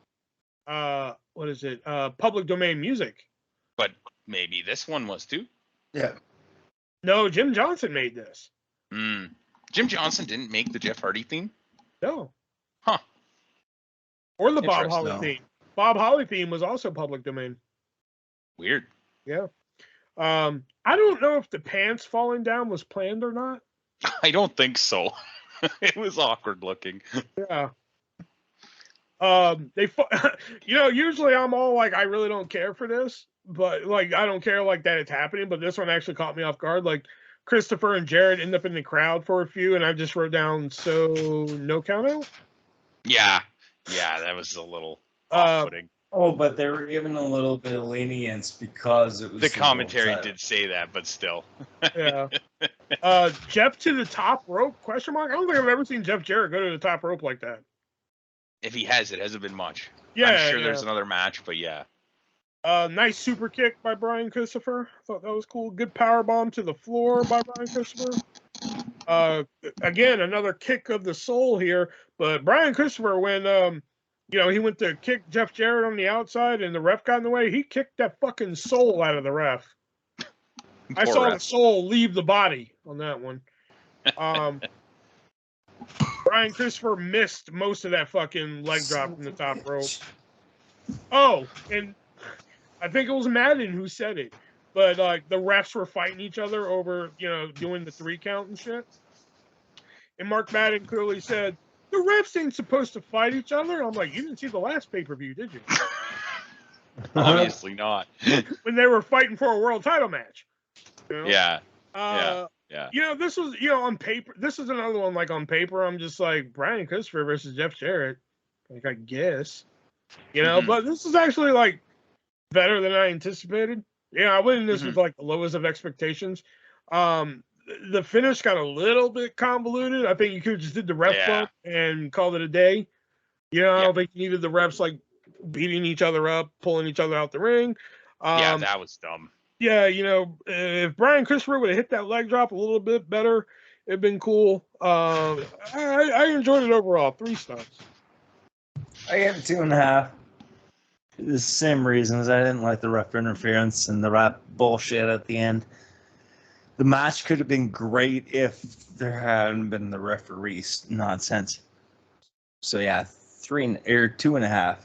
Speaker 1: what is it? Public domain music.
Speaker 2: But maybe this one was too.
Speaker 3: Yeah.
Speaker 1: No, Jim Johnson made this.
Speaker 2: Jim Johnson didn't make the Jeff Hardy theme?
Speaker 1: No.
Speaker 2: Huh.
Speaker 1: Or the Bob
Speaker 2: Interesting.
Speaker 1: Holly theme. Bob Holly theme was also public domain.
Speaker 2: Weird.
Speaker 1: Yeah. I don't know if the pants falling down was planned or not.
Speaker 2: I don't think so. It was awkward looking.
Speaker 1: Yeah. Usually I'm all like, I really don't care for this, but like, I don't care like that it's happening, but this one actually caught me off guard. Like Christopher and Jarrett end up in the crowd for a few, and I just wrote down, so no count out?
Speaker 2: Yeah. Yeah, that was a little off-putting.
Speaker 3: Oh, but they were given a little bit of lenience because it was
Speaker 2: The commentary did say that, but still.
Speaker 1: Yeah. Jeff to the top rope, question mark? I don't think I've ever seen Jeff Jarrett go to the top rope like that.
Speaker 2: If he has, it hasn't been much.
Speaker 1: Yeah,
Speaker 2: I'm sure there's another match, but yeah.
Speaker 1: Nice super kick by Brian Christopher. I thought that was cool. Good power bomb to the floor by Brian Christopher. Again, another kick of the soul here. But Brian Christopher, when he went to kick Jeff Jarrett on the outside and the ref got in the way, he kicked that fucking soul out of the ref. I saw the soul leave the body on that one. Brian Christopher missed most of that fucking leg drop from the top rope. Oh, and I think it was Madden who said it, but like the refs were fighting each other over, doing the 3 count and shit. And Mark Madden clearly said, the refs ain't supposed to fight each other. I'm like, you didn't see the last pay-per-view, did you?
Speaker 2: Obviously not.
Speaker 1: When they were fighting for a world title match.
Speaker 2: Yeah.
Speaker 1: Yeah. This was, on paper, this is another one, like, on paper, I'm just like, Brian Christopher versus Jeff Jarrett. Like, I guess. But this is actually, like, better than I anticipated. Yeah, I went in this with, like, the lowest of expectations. The finish got a little bit convoluted. I think you could have just did the ref bump and called it a day. I don't think you needed the refs, like, beating each other up, pulling each other out the ring.
Speaker 2: Yeah, that was dumb.
Speaker 1: Yeah, if Brian Christopher would have hit that leg drop a little bit better, it'd been cool. I enjoyed it overall. 3 stars.
Speaker 3: I gave it 2.5. The same reasons. I didn't like the ref interference and the rap bullshit at the end. The match could have been great if there hadn't been the referee nonsense. So yeah, 2.5.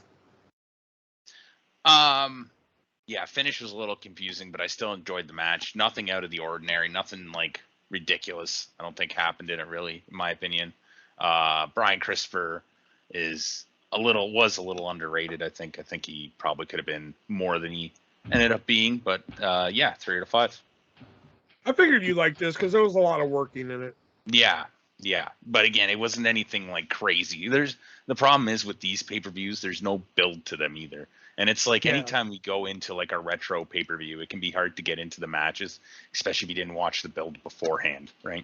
Speaker 2: Yeah, finish was a little confusing, but I still enjoyed the match. Nothing out of the ordinary, nothing like ridiculous. I don't think happened in it really, in my opinion. Brian Christopher was a little underrated. I think he probably could have been more than he ended up being, but 3 out of 5.
Speaker 1: I figured you liked this because there was a lot of working in it.
Speaker 2: Yeah. But again, it wasn't anything like crazy. The problem is with these pay-per-views, there's no build to them either. And it's like anytime we go into like a retro pay-per-view, it can be hard to get into the matches, especially if you didn't watch the build beforehand, right?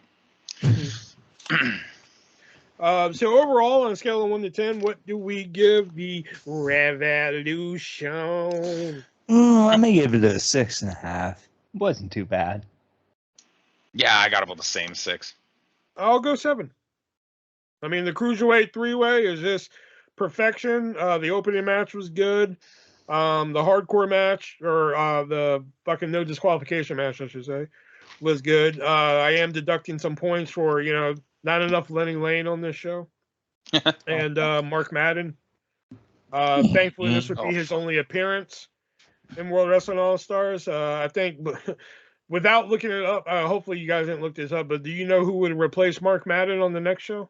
Speaker 1: So overall, on a scale of 1 to 10, what do we give the Revolution?
Speaker 3: I'm gonna give it a 6.5. It wasn't too bad.
Speaker 2: Yeah, I got about the same 6.
Speaker 1: I'll go 7. I mean, the Cruiserweight 3-way is just perfection. The opening match was good. The hardcore match, or the fucking no disqualification match, I should say, was good. I am deducting some points for, not enough Lenny Lane on this show. And Mark Madden. Thankfully, this would be his only appearance in World Wrestling All-Stars. I think, without looking it up, hopefully you guys didn't look this up, but do you know who would replace Mark Madden on the next show?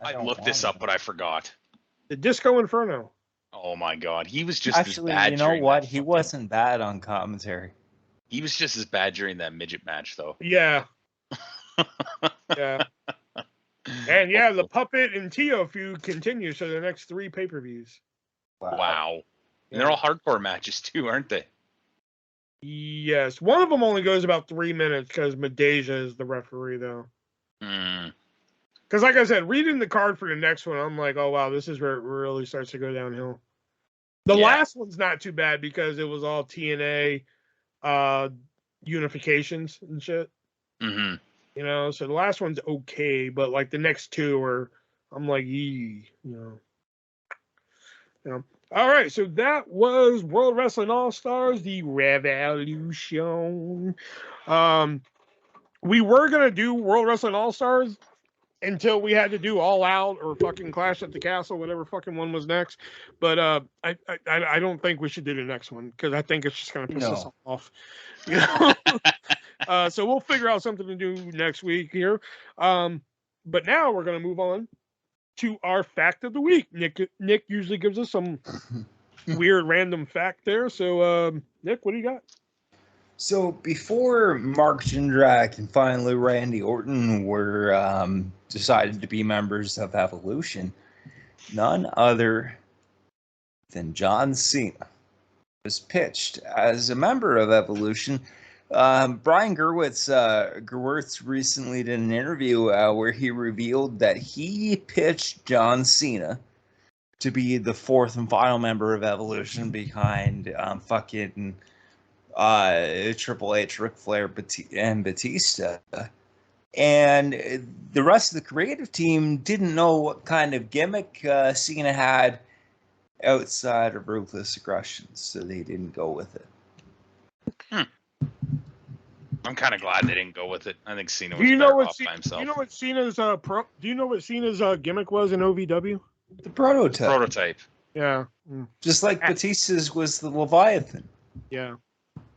Speaker 2: I looked this up, but I forgot.
Speaker 1: The Disco Inferno.
Speaker 2: Oh my God, he was just
Speaker 3: actually,
Speaker 2: as bad.
Speaker 3: You know what? He wasn't bad on commentary.
Speaker 2: He was just as bad during that midget match, though.
Speaker 1: Yeah. Yeah. And yeah, the Puppet and Tio feud continues for the next 3 pay-per-views.
Speaker 2: Wow. And they're all hardcore matches too, aren't they?
Speaker 1: Yes. One of them only goes about 3 minutes because Medeja is the referee, though. Because, like I said, reading the card for the next one, I'm like, oh, wow, this is where it really starts to go downhill. The last one's not too bad because it was all TNA unifications and shit.
Speaker 2: Mm-hmm.
Speaker 1: So the last one's okay, but, like, the next 2 are, I'm like, yee, All right, so that was World Wrestling All-Stars, the Revolution. We were going to do World Wrestling All-Stars until we had to do All Out or fucking Clash at the Castle, whatever fucking one was next. But I don't think we should do the next one because I think it's just gonna piss us off. You know? So we'll figure out something to do next week here. But now we're gonna move on to our fact of the week. Nick usually gives us some weird random fact there. So Nick, what do you got?
Speaker 3: So before Mark Jindrak and finally Randy Orton were decided to be members of Evolution, none other than John Cena was pitched as a member of Evolution. Brian Gerwitz recently did an interview where he revealed that he pitched John Cena to be the fourth and final member of Evolution behind fucking Triple H, Ric Flair, and Batista. And the rest of the creative team didn't know what kind of gimmick Cena had outside of Ruthless Aggression, so they didn't go with it.
Speaker 2: I'm kind of glad they didn't go with it. I think Cena was by himself.
Speaker 1: Do you know what Cena's Do you know what Cena's gimmick was in OVW?
Speaker 3: The prototype.
Speaker 2: Prototype.
Speaker 1: Yeah.
Speaker 3: Just like Batista's was the Leviathan.
Speaker 1: Yeah.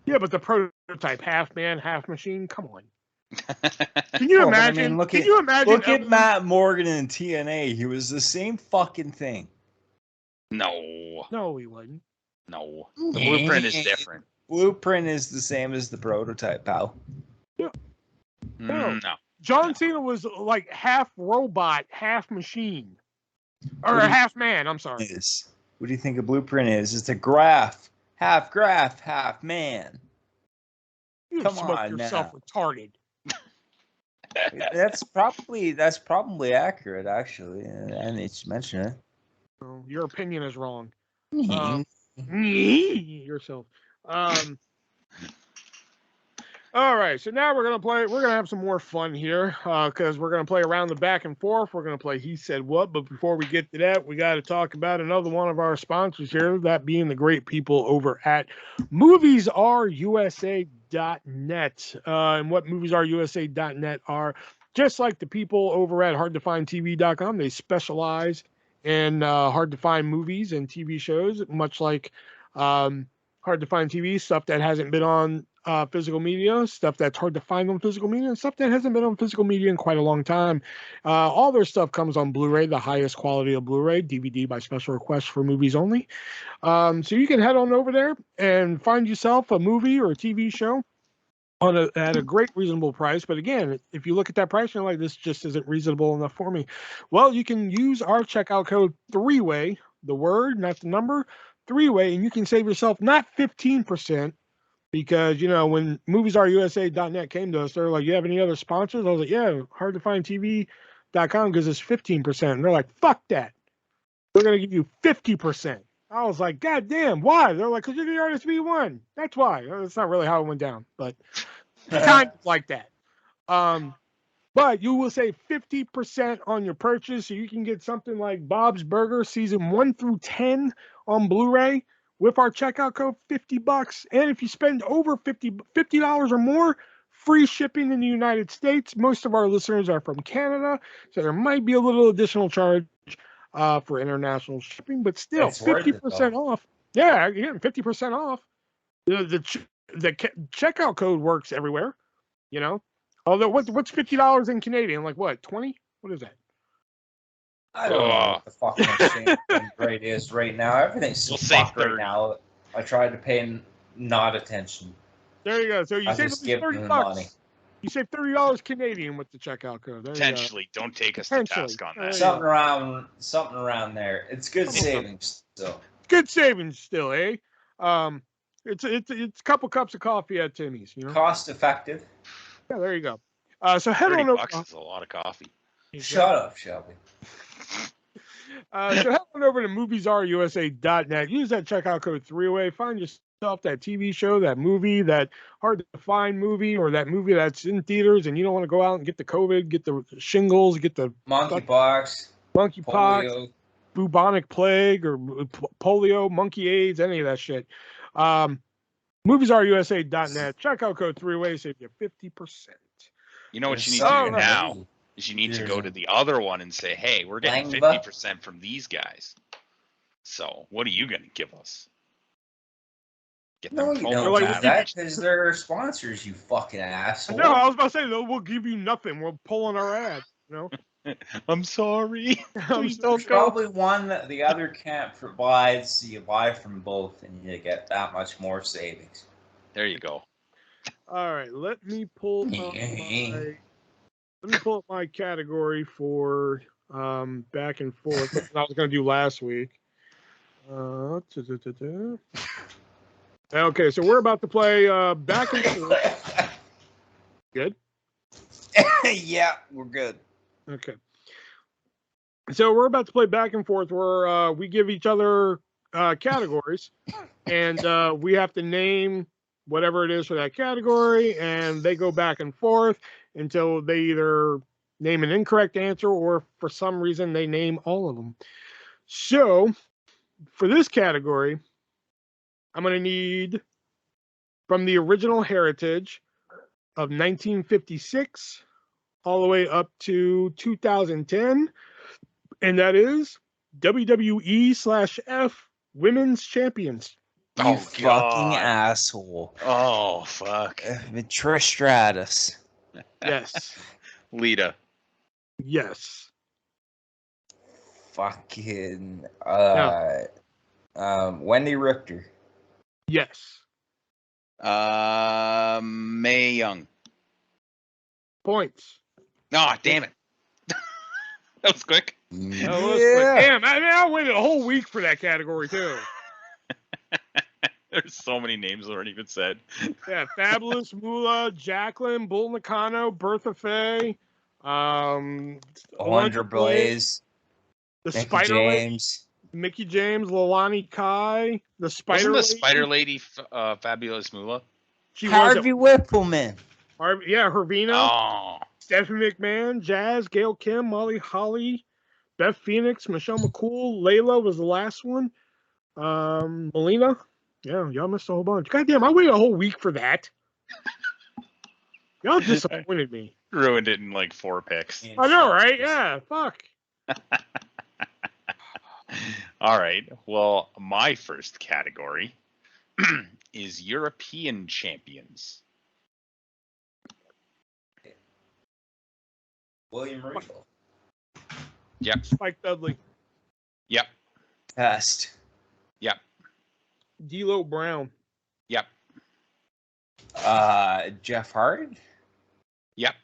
Speaker 1: Yeah, but the prototype, half man, half machine. Come on. Can you imagine?
Speaker 3: I mean, look at Matt Morgan in TNA. He was the same fucking thing.
Speaker 2: No,
Speaker 1: he wasn't.
Speaker 2: No, the blueprint is different.
Speaker 3: Blueprint is the same as the prototype, pal.
Speaker 1: Yeah.
Speaker 2: No.
Speaker 1: John Cena was like half robot, half machine, or half man. I'm sorry.
Speaker 3: What do you think a blueprint is? It's a graph, half man.
Speaker 1: You
Speaker 3: Come
Speaker 1: smoke
Speaker 3: on
Speaker 1: yourself
Speaker 3: now.
Speaker 1: retarded.
Speaker 3: That's probably accurate, actually. And it's mentioned it.
Speaker 1: Oh, your opinion is wrong.
Speaker 3: Mm-hmm.
Speaker 1: Yourself. All right, so now we're gonna have some more fun here because we're gonna play around the back and forth. We're gonna play He Said What, but before we get to that, we got to talk about another one of our sponsors here, that being the great people over at MoviesRUSA.net. And what MoviesRUSA.net are, just like the people over at HardToFindTV.com, they specialize in hard to find movies and TV shows, much like hard to find TV, stuff that hasn't been on physical media, stuff that's hard to find on physical media, and stuff that hasn't been on physical media in quite a long time. All their stuff comes on Blu-ray, the highest quality of Blu-ray, DVD by special request for movies only. So you can head on over there and find yourself a movie or a TV show at a great reasonable price. But again, if you look at that price, you're like, this just isn't reasonable enough for me. Well, you can use our checkout code 3-way, the word, not the number, 3-way, and you can save yourself not 15%, because, you know, when MoviesRUSA.net came to us, they're like, you have any other sponsors? I was like, yeah, HardToFindTV.com gives us 15%. And they're like, fuck that. We're going to give you 50%. I was like, God damn, why? They're like, because you're the Artist V1. That's why. That's not really how it went down, but kind of like that. But you will save 50% on your purchase, so you can get something like Bob's Burger season 1 through 10 on Blu-ray with our checkout code, $50. And if you spend over $50 or more, free shipping in the United States. Most of our listeners are from Canada, so there might be a little additional charge for international shipping, but still 50% off. Yeah, again, 50% off. The checkout code works everywhere, you know. Although, what's $50 in Canadian? Like what, 20? What is that?
Speaker 3: I don't know what the fucking exchange rate is right now. Everything's so fucked right now. I tried to pay not attention.
Speaker 1: There you go. So you save $30. You save $30 Canadian with the checkout code.
Speaker 2: Potentially. Don't take us to task on that.
Speaker 3: Something around there. It's good savings still.
Speaker 1: Good savings still, eh? It's a couple cups of coffee at Timmy's. You know,
Speaker 3: cost effective.
Speaker 1: Yeah, there you go. So head on over.
Speaker 2: $30 is a lot of coffee.
Speaker 3: Shut up, Shelby.
Speaker 1: So head on over to MoviesRUSA.net. Use that checkout code 3-way. Find yourself that TV show, that movie, that hard to find movie, or that movie that's in theaters and you don't want to go out and get the COVID, get the shingles, get the
Speaker 3: monkeypox,
Speaker 1: bubonic plague, or polio, monkey AIDS, any of that shit. MoviesRUSA.net. Checkout code 3-way. Save you 50%.
Speaker 2: You know what you need to do now? is you need to
Speaker 3: There's
Speaker 2: go
Speaker 3: a-
Speaker 2: to the other one and say, hey, we're getting
Speaker 3: Langva?
Speaker 2: 50% from these guys. So what are you going to give us? Get them
Speaker 3: No, you
Speaker 2: promo
Speaker 3: don't
Speaker 1: like,
Speaker 3: do
Speaker 1: we'll
Speaker 3: that because they're sponsors, you fucking asshole.
Speaker 1: No, I was about to say, though, we'll give you nothing. We're pulling our ad. You know?
Speaker 2: I'm sorry. Please
Speaker 3: There's
Speaker 2: don't go.
Speaker 3: probably one that the other can't provide, so you buy from both and you get that much more savings.
Speaker 2: There you go.
Speaker 1: All right, let me pull up my category for back and forth. That's what I was going to do last week. Okay, so we're about to play back and forth. Good.
Speaker 3: Yeah, we're good.
Speaker 1: Okay. So we're about to play back and forth where we give each other categories, and we have to name whatever it is for that category, and they go back and forth until they either name an incorrect answer or for some reason they name all of them. So for this category, I'm going to need from the original heritage of 1956 all the way up to 2010, and that is WWE/F Women's Champions.
Speaker 3: You
Speaker 2: Oh,
Speaker 3: fucking
Speaker 2: God.
Speaker 3: asshole.
Speaker 2: Oh, fuck.
Speaker 3: Trish Stratus.
Speaker 1: Yes.
Speaker 2: Lita.
Speaker 1: Yes.
Speaker 3: Fucking
Speaker 1: No.
Speaker 3: Wendy Richter.
Speaker 1: Yes.
Speaker 2: Mae Young.
Speaker 1: Points.
Speaker 2: Oh, damn it. That was quick.
Speaker 1: That was quick. Damn, I waited a whole week for that category too.
Speaker 2: There's so many names already been said.
Speaker 1: Yeah, Fabulous Moolah, Jacqueline, Bull Nakano, Bertha Faye,
Speaker 3: Alundra Blaze.
Speaker 1: the
Speaker 3: Mickey
Speaker 1: Spider Lady,
Speaker 3: James.
Speaker 1: Mickey James, Lalani Kai, the Spider
Speaker 2: Wasn't the
Speaker 1: Lady.
Speaker 2: Spider Lady Fabulous Moolah?
Speaker 1: She
Speaker 3: Harvey Whippleman.
Speaker 1: Yeah, Hervina,
Speaker 2: Oh.
Speaker 1: Stephanie McMahon, Jazz, Gail Kim, Molly Holly, Beth Phoenix, Michelle McCool, Layla was the last one. Melina. Yeah, y'all missed a whole bunch. Goddamn, I waited a whole week for that. Y'all disappointed me.
Speaker 2: Ruined it in like 4 picks.
Speaker 1: I know, right? Yeah, fuck.
Speaker 2: All right. Well, my first category is European champions.
Speaker 3: William Regal.
Speaker 2: Yep.
Speaker 1: Spike Dudley.
Speaker 2: Yep.
Speaker 3: Test.
Speaker 2: Yep.
Speaker 1: D'Lo Brown.
Speaker 2: Yep.
Speaker 3: Jeff Hardy.
Speaker 2: Yep.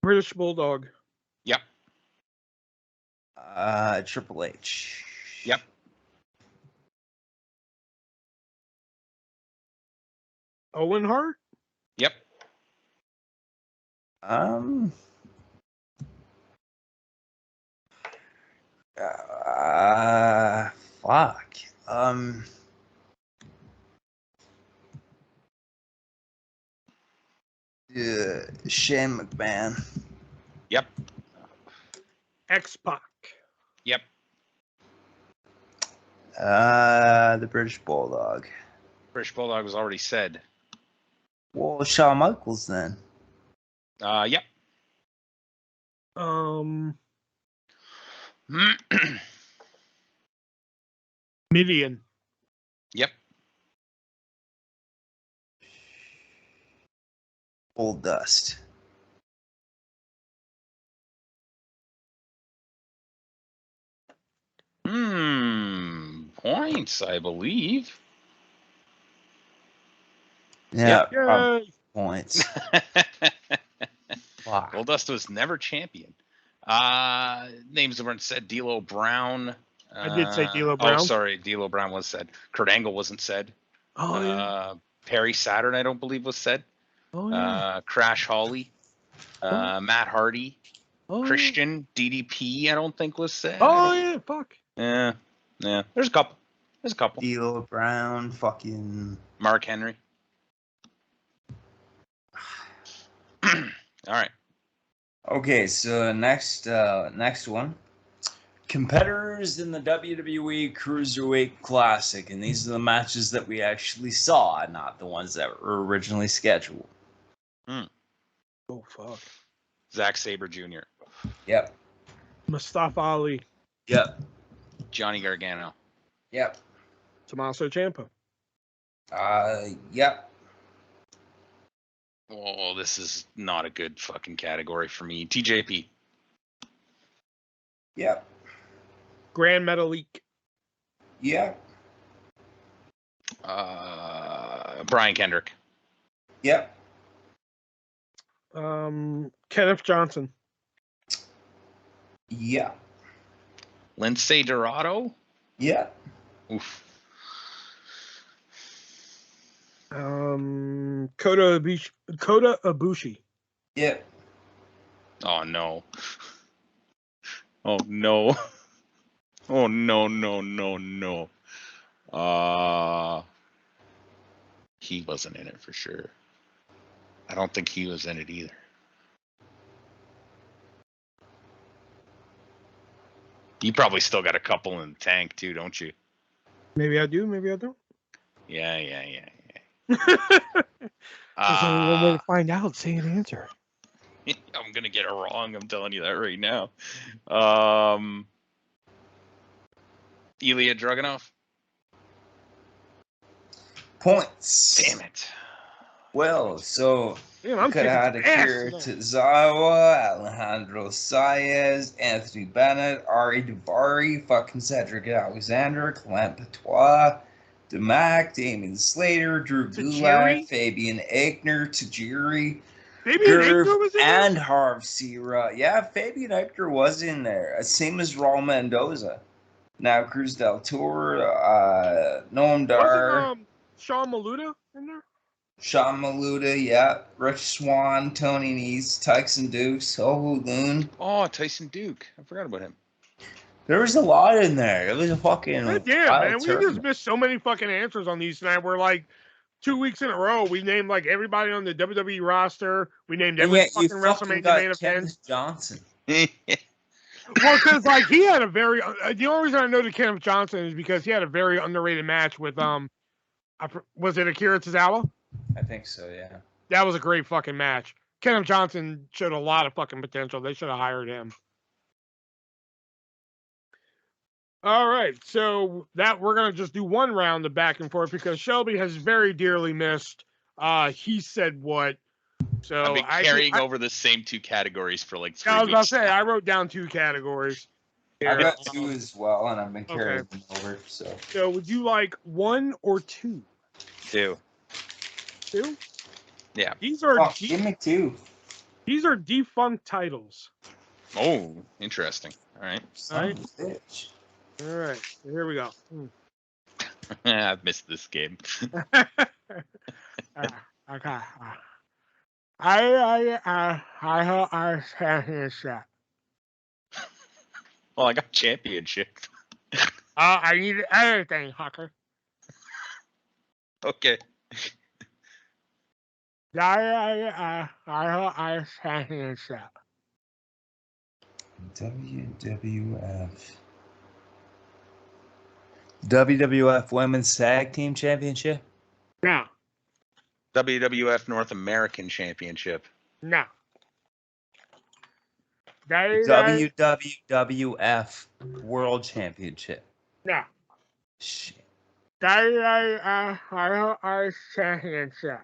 Speaker 1: British Bulldog.
Speaker 2: Yep.
Speaker 3: Triple H.
Speaker 2: Yep.
Speaker 1: Owen Hart.
Speaker 2: Yep.
Speaker 3: Fuck. Shane McMahon.
Speaker 2: Yep.
Speaker 1: X-Pac.
Speaker 2: Yep.
Speaker 3: The British Bulldog.
Speaker 2: British Bulldog was already said.
Speaker 3: Well, Shawn Michaels then.
Speaker 2: Yep.
Speaker 1: Midian.
Speaker 2: Yep.
Speaker 3: Old Dust.
Speaker 2: Points, I believe.
Speaker 3: Yeah.
Speaker 1: Yay.
Speaker 3: Points. Fuck.
Speaker 2: Goldust was never champion. Names that weren't said. D'Lo Brown.
Speaker 1: I did say D'Lo Brown.
Speaker 2: Oh, sorry. D'Lo Brown was said. Kurt Angle wasn't said.
Speaker 1: Oh, yeah.
Speaker 2: Perry Saturn, I don't believe, was said.
Speaker 1: Oh, yeah.
Speaker 2: Crash Holly. Matt Hardy.
Speaker 1: Oh,
Speaker 2: Christian. DDP, I don't think was said.
Speaker 1: Oh, yeah. Fuck.
Speaker 2: Yeah. There's a couple.
Speaker 3: D'Lo Brown. Fucking.
Speaker 2: Mark Henry. All right.
Speaker 3: Okay, so next one. Competitors in the WWE Cruiserweight Classic, and these are the matches that we actually saw, not the ones that were originally scheduled.
Speaker 1: Oh, fuck.
Speaker 2: Zack Sabre Jr.
Speaker 3: Yep.
Speaker 1: Mustafa Ali.
Speaker 3: Yep.
Speaker 2: Johnny Gargano.
Speaker 3: Yep.
Speaker 1: Tommaso Ciampa.
Speaker 3: Yep.
Speaker 2: Oh, this is not a good fucking category for me. TJP.
Speaker 3: Yep.
Speaker 1: Grand Metalik.
Speaker 3: Yep.
Speaker 2: Brian Kendrick.
Speaker 3: Yep.
Speaker 1: Kenneth Johnson.
Speaker 3: Yeah.
Speaker 2: Lindsay Dorado.
Speaker 3: Yeah.
Speaker 2: Oof.
Speaker 1: Kota Ibushi.
Speaker 3: Yeah.
Speaker 2: Oh no. Oh no. Oh no. He wasn't in it for sure. I don't think he was in it either. You probably still got a couple in the tank too, don't you?
Speaker 1: Maybe I do, maybe I don't.
Speaker 2: Yeah.
Speaker 1: There's only one way to find out. Say an answer.
Speaker 2: I'm gonna get it wrong. I'm telling you that right now. Ilya Dragunov.
Speaker 3: Points.
Speaker 2: Damn it.
Speaker 3: Well, so
Speaker 1: Damn, I'm
Speaker 3: could
Speaker 1: kicking
Speaker 3: have had
Speaker 1: some ass
Speaker 3: Akira
Speaker 1: tonight.
Speaker 3: Tozawa, Alejandro Saez, Anthony Bennett, Ari Daivari, fucking Cedric Alexander, Clement Patois, Damac, Damian Slater, Drew
Speaker 1: Tajiri?
Speaker 3: Gulak, Fabian Aichner, Tajiri,
Speaker 1: Fabian
Speaker 3: Gurv,
Speaker 1: Aichner was in there?
Speaker 3: and Harv Sira. Yeah, Fabian Aichner was in there. Same as Raul Mendoza. Now Cruz del Tour, Noam Dar.
Speaker 1: Wasn't Sean Maluda in there?
Speaker 3: Sean Maluda, yeah. Rich Swan, Tony Nese, Tyson Dukes, Ohu Loon.
Speaker 2: Oh, Tyson Duke. I forgot about him.
Speaker 3: There was a lot in there. It was a fucking
Speaker 1: God damn,
Speaker 3: wild
Speaker 1: man. We
Speaker 3: tournament.
Speaker 1: just missed so many fucking answers on these tonight. We're like 2 weeks in a row. We named like everybody on the WWE roster. We named
Speaker 3: And
Speaker 1: every
Speaker 3: yet you
Speaker 1: fucking
Speaker 3: fucking
Speaker 1: WrestleMania
Speaker 3: got
Speaker 1: main event.
Speaker 3: Kenneth Johnson.
Speaker 1: Well, because like he had a very the only reason I know the Kenneth Johnson is because he had a very underrated match with was it Akira Tozawa?
Speaker 3: I think so, yeah.
Speaker 1: That was a great fucking match. Kenneth Johnson showed a lot of fucking potential. They should have hired him. All right, so that we're gonna just do one round of back and forth because Shelby has very dearly missed. He said what? So
Speaker 2: I've been carrying over the same two categories for like 3
Speaker 1: I was
Speaker 2: weeks.
Speaker 1: about to say I wrote down 2 categories.
Speaker 3: I got 2 as well, and I've been carrying
Speaker 1: Okay.
Speaker 3: them over.
Speaker 1: So would you like 1 or 2?
Speaker 2: 2.
Speaker 1: 2?
Speaker 2: Yeah.
Speaker 1: These are
Speaker 3: give me 2.
Speaker 1: These are defunct titles.
Speaker 2: Oh, interesting. All right.
Speaker 3: Son of a bitch.
Speaker 1: All right, here we go.
Speaker 2: I've missed this game.
Speaker 1: Okay. I championship.
Speaker 2: Well, I got championship.
Speaker 1: I need everything, Hucker.
Speaker 2: Okay.
Speaker 1: I championship.
Speaker 3: WWF Women's Tag Team Championship?
Speaker 1: No.
Speaker 2: WWF North American Championship.
Speaker 1: No.
Speaker 3: WWF World Championship.
Speaker 1: No.
Speaker 3: Shit.
Speaker 1: I championship.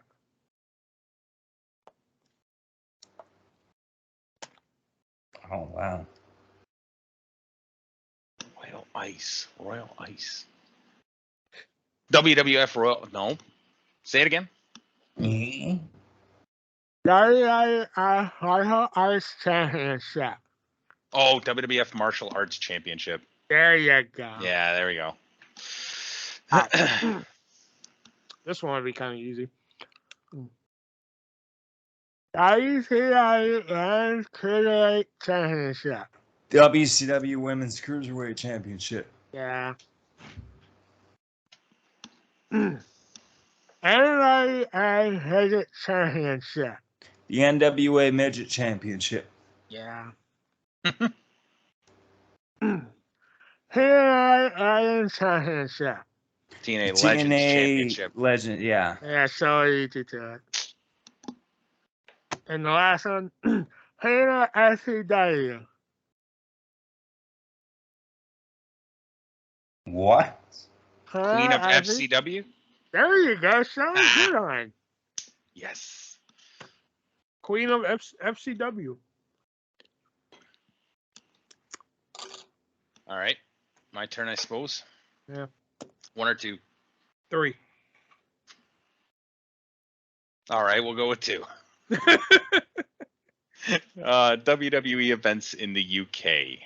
Speaker 3: Oh, wow.
Speaker 2: Royal Ice. WWF Royal. No. Say it again.
Speaker 3: Mm-hmm.
Speaker 1: I championship.
Speaker 2: Oh, WWF Martial Arts Championship.
Speaker 1: There you go.
Speaker 2: Yeah, there we go.
Speaker 1: This one would be kind of easy. WCW Cruiserweight Championship.
Speaker 3: WCW Women's Cruiserweight Championship.
Speaker 1: Yeah. NWA Midget Championship.
Speaker 3: The NWA Midget Championship.
Speaker 1: Yeah. TNA Championship.
Speaker 2: TNA Legends Championship.
Speaker 3: Legend, yeah.
Speaker 1: Yeah, so easy to it. And the last one, Hannah Acidalia.
Speaker 3: What?
Speaker 2: Queen of FCW.
Speaker 1: There you go, son. Good on.
Speaker 2: Yes.
Speaker 1: Queen of FCW.
Speaker 2: All right. My turn, I suppose.
Speaker 1: Yeah.
Speaker 2: 1 or 2.
Speaker 1: 3.
Speaker 2: All right, we'll go with 2. WWE events in the UK.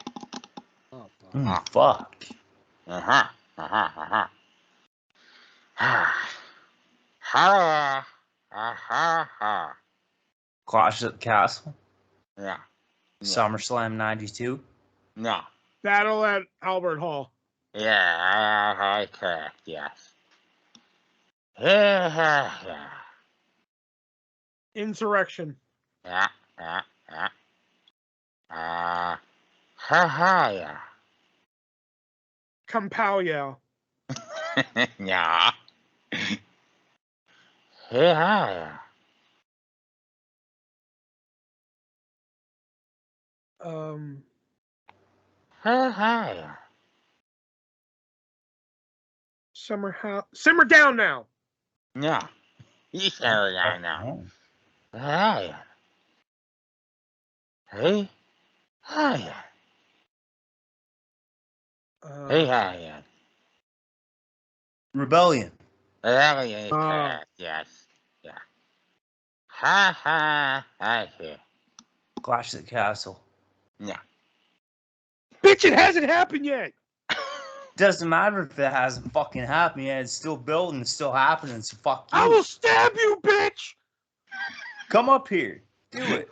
Speaker 3: Fuck. Clash at the Castle.
Speaker 2: Yeah.
Speaker 3: SummerSlam 92.
Speaker 2: No.
Speaker 1: Battle at Albert Hall.
Speaker 2: Yeah, correct. Yes. Yeah.
Speaker 1: Insurrection.
Speaker 2: Yeah. Yeah.
Speaker 1: Kampao.
Speaker 2: Yeah. Yeah.
Speaker 1: Simmer down now.
Speaker 2: No. You say that now. Hey. Hey. Hey. Hey.
Speaker 3: Rebellion.
Speaker 2: Yes. Yeah. I see.
Speaker 3: Clash at the Castle.
Speaker 2: Yeah.
Speaker 1: Bitch, it hasn't happened yet.
Speaker 3: Doesn't matter if it hasn't fucking happened yet. It's still building. It's still happening. So fuck you.
Speaker 1: I will stab you, bitch.
Speaker 3: Come up here. Do it.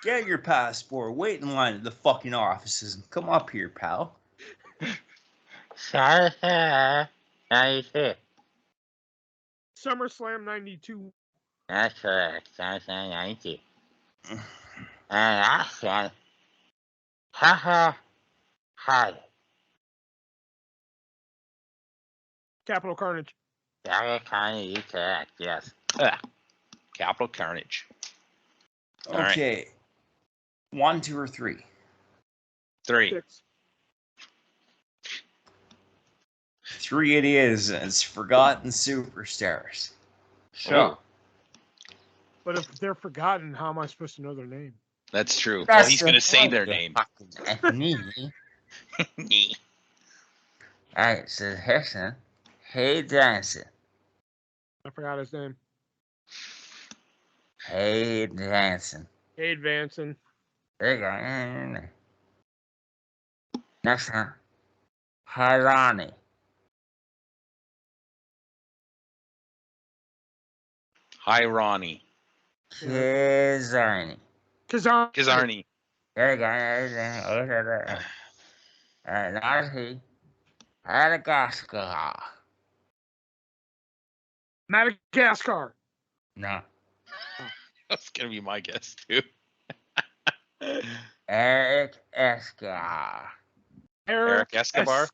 Speaker 3: Get your passport. Wait in line at the fucking offices and come up here, pal.
Speaker 2: Sorry. I see.
Speaker 1: SummerSlam 92.
Speaker 2: That's correct. SummerSlam 90. And last one. Hi.
Speaker 1: Capital Carnage.
Speaker 2: That kind of you correct. Yes. Capital Carnage.
Speaker 3: Okay. 1, 2, or 3.
Speaker 2: 3.
Speaker 1: 6.
Speaker 3: 3 it is. It's Forgotten Superstars.
Speaker 2: Sure.
Speaker 1: But if they're forgotten, how am I supposed to know their name?
Speaker 2: That's true. Well, he's going to say their name.
Speaker 3: Alright, so Harrison. Hey, Johnson.
Speaker 1: I forgot his name.
Speaker 3: Hey, Johnson.
Speaker 1: Hey, Advancing.
Speaker 3: There you go. Next one. Hi, Ronnie.
Speaker 2: Hi, Ronnie.
Speaker 3: Kizarni.
Speaker 1: Kazarni.
Speaker 3: There you go. Nazi. Madagascar.
Speaker 1: Madagascar.
Speaker 3: No.
Speaker 2: That's going to be my guess, too.
Speaker 3: Eric Escobar.
Speaker 2: Eric Escobar.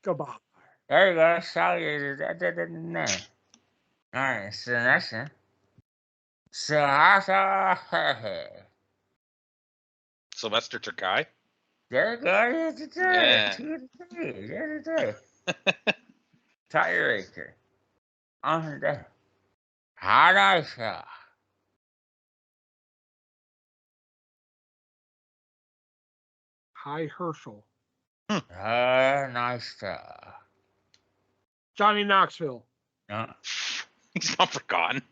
Speaker 3: There you go. Sorry. Alright, so next one. Sylvester
Speaker 2: Terkay.
Speaker 3: There you go.
Speaker 2: Yeah.
Speaker 3: Tire Raker. On there. How nice.
Speaker 1: Hi, Herschel.
Speaker 3: Nice.
Speaker 1: Johnny Knoxville.
Speaker 3: No.
Speaker 2: He's not forgotten.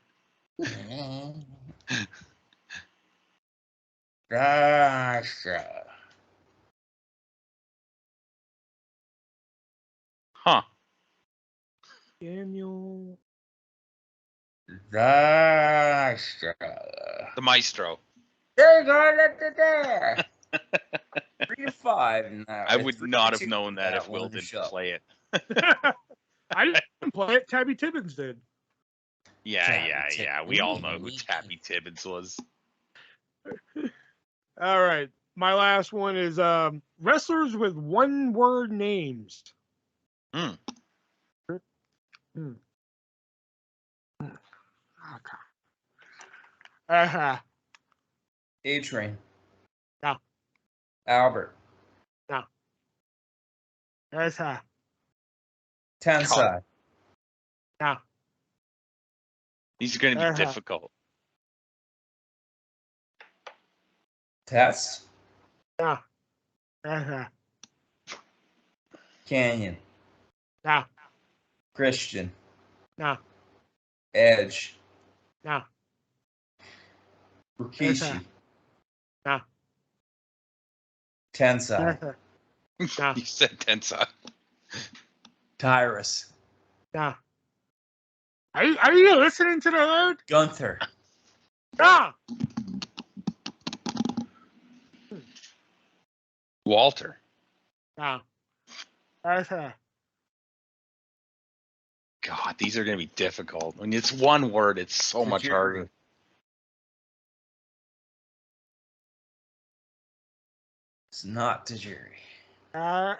Speaker 3: Nice.
Speaker 2: Huh.
Speaker 1: Daniel.
Speaker 3: Nice.
Speaker 2: The Maestro.
Speaker 3: There you go. There. 3 to 5.
Speaker 2: I would not have known that if Will didn't play it.
Speaker 1: I didn't play it. Tabby Tibbins did.
Speaker 2: Yeah. We all know who Tabby Tibbins was.
Speaker 1: All right. My last one is wrestlers with one-word names.
Speaker 3: A-Train.
Speaker 1: No.
Speaker 3: Albert.
Speaker 1: No. That's
Speaker 3: Tensai.
Speaker 1: No.
Speaker 2: These are going to be difficult.
Speaker 3: Tess.
Speaker 1: No.
Speaker 3: Canyon.
Speaker 1: No.
Speaker 3: Christian.
Speaker 1: No.
Speaker 3: Edge.
Speaker 1: No.
Speaker 3: Rikishi.
Speaker 1: No.
Speaker 3: Tensai.
Speaker 1: No.
Speaker 2: You said Tensai.
Speaker 3: Tyrus.
Speaker 1: No. Are you listening to the word?
Speaker 3: Gunther.
Speaker 1: No.
Speaker 2: Walter.
Speaker 1: No.
Speaker 2: God, these are going to be difficult. When it's one word, it's so much harder.
Speaker 3: It's not Tajiri.
Speaker 2: Yeah,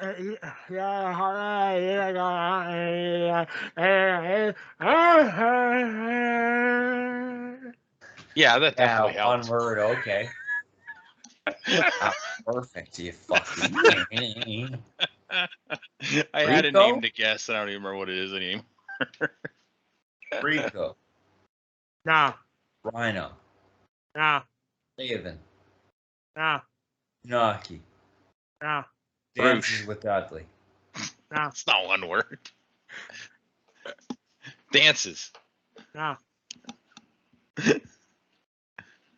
Speaker 2: that definitely helps.
Speaker 3: One word, okay. Perfect, you fucking.
Speaker 2: I had a name to guess, and I don't even remember what it is anymore.
Speaker 3: Rico.
Speaker 1: No.
Speaker 3: Rhino.
Speaker 1: No.
Speaker 3: Raven.
Speaker 1: No.
Speaker 3: Naki.
Speaker 1: No.
Speaker 3: Dances with Dudley.
Speaker 1: No.
Speaker 2: It's not one word. Dances.
Speaker 1: No.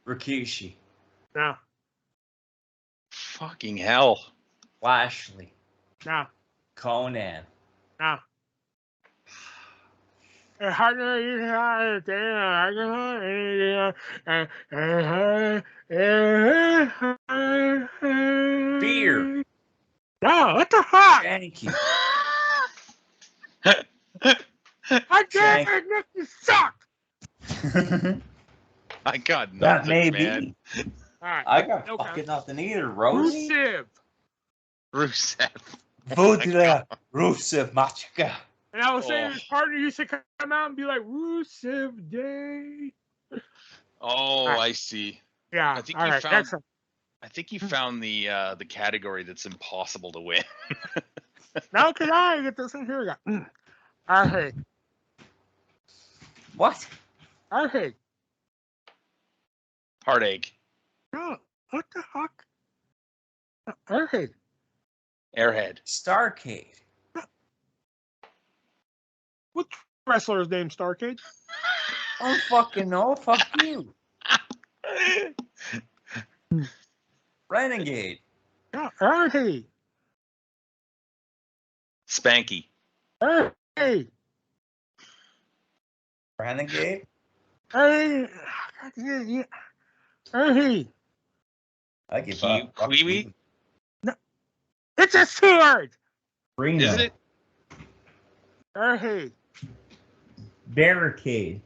Speaker 3: Rikishi.
Speaker 1: No.
Speaker 2: Fucking hell.
Speaker 3: Lashley.
Speaker 1: No.
Speaker 3: Conan.
Speaker 1: No.
Speaker 3: Beer.
Speaker 1: No, what the fuck?
Speaker 3: Thank you.
Speaker 1: I can't Nick, you suck.
Speaker 2: I got nothing,
Speaker 3: That may
Speaker 2: man.
Speaker 3: be.
Speaker 1: All right.
Speaker 3: I got fucking nothing either, Rosie.
Speaker 2: Rusev.
Speaker 3: Vodla Rusev Machka.
Speaker 1: And I was saying his partner used to come out and be like, Rusev Day.
Speaker 2: Oh,
Speaker 1: right.
Speaker 2: I see.
Speaker 1: Yeah.
Speaker 2: I think
Speaker 1: all
Speaker 2: you
Speaker 1: right.
Speaker 2: found. I think you found the category that's impossible to win.
Speaker 1: No, because I get this in here. I hate.
Speaker 3: What?
Speaker 1: I hate.
Speaker 2: Heartache.
Speaker 1: No, what the fuck? I hate.
Speaker 2: Airhead.
Speaker 3: Starcade.
Speaker 1: What wrestler's name Starcade?
Speaker 3: I don't fucking know. Fuck you. Renegade.
Speaker 1: No, I hate.
Speaker 2: Spanky.
Speaker 1: I hate.
Speaker 3: Renegade.
Speaker 1: I hate.
Speaker 3: I give up.
Speaker 2: Kiwi?
Speaker 1: No, it's just too hard.
Speaker 3: Reno.
Speaker 2: Is it?
Speaker 1: I hate.
Speaker 3: Barricade.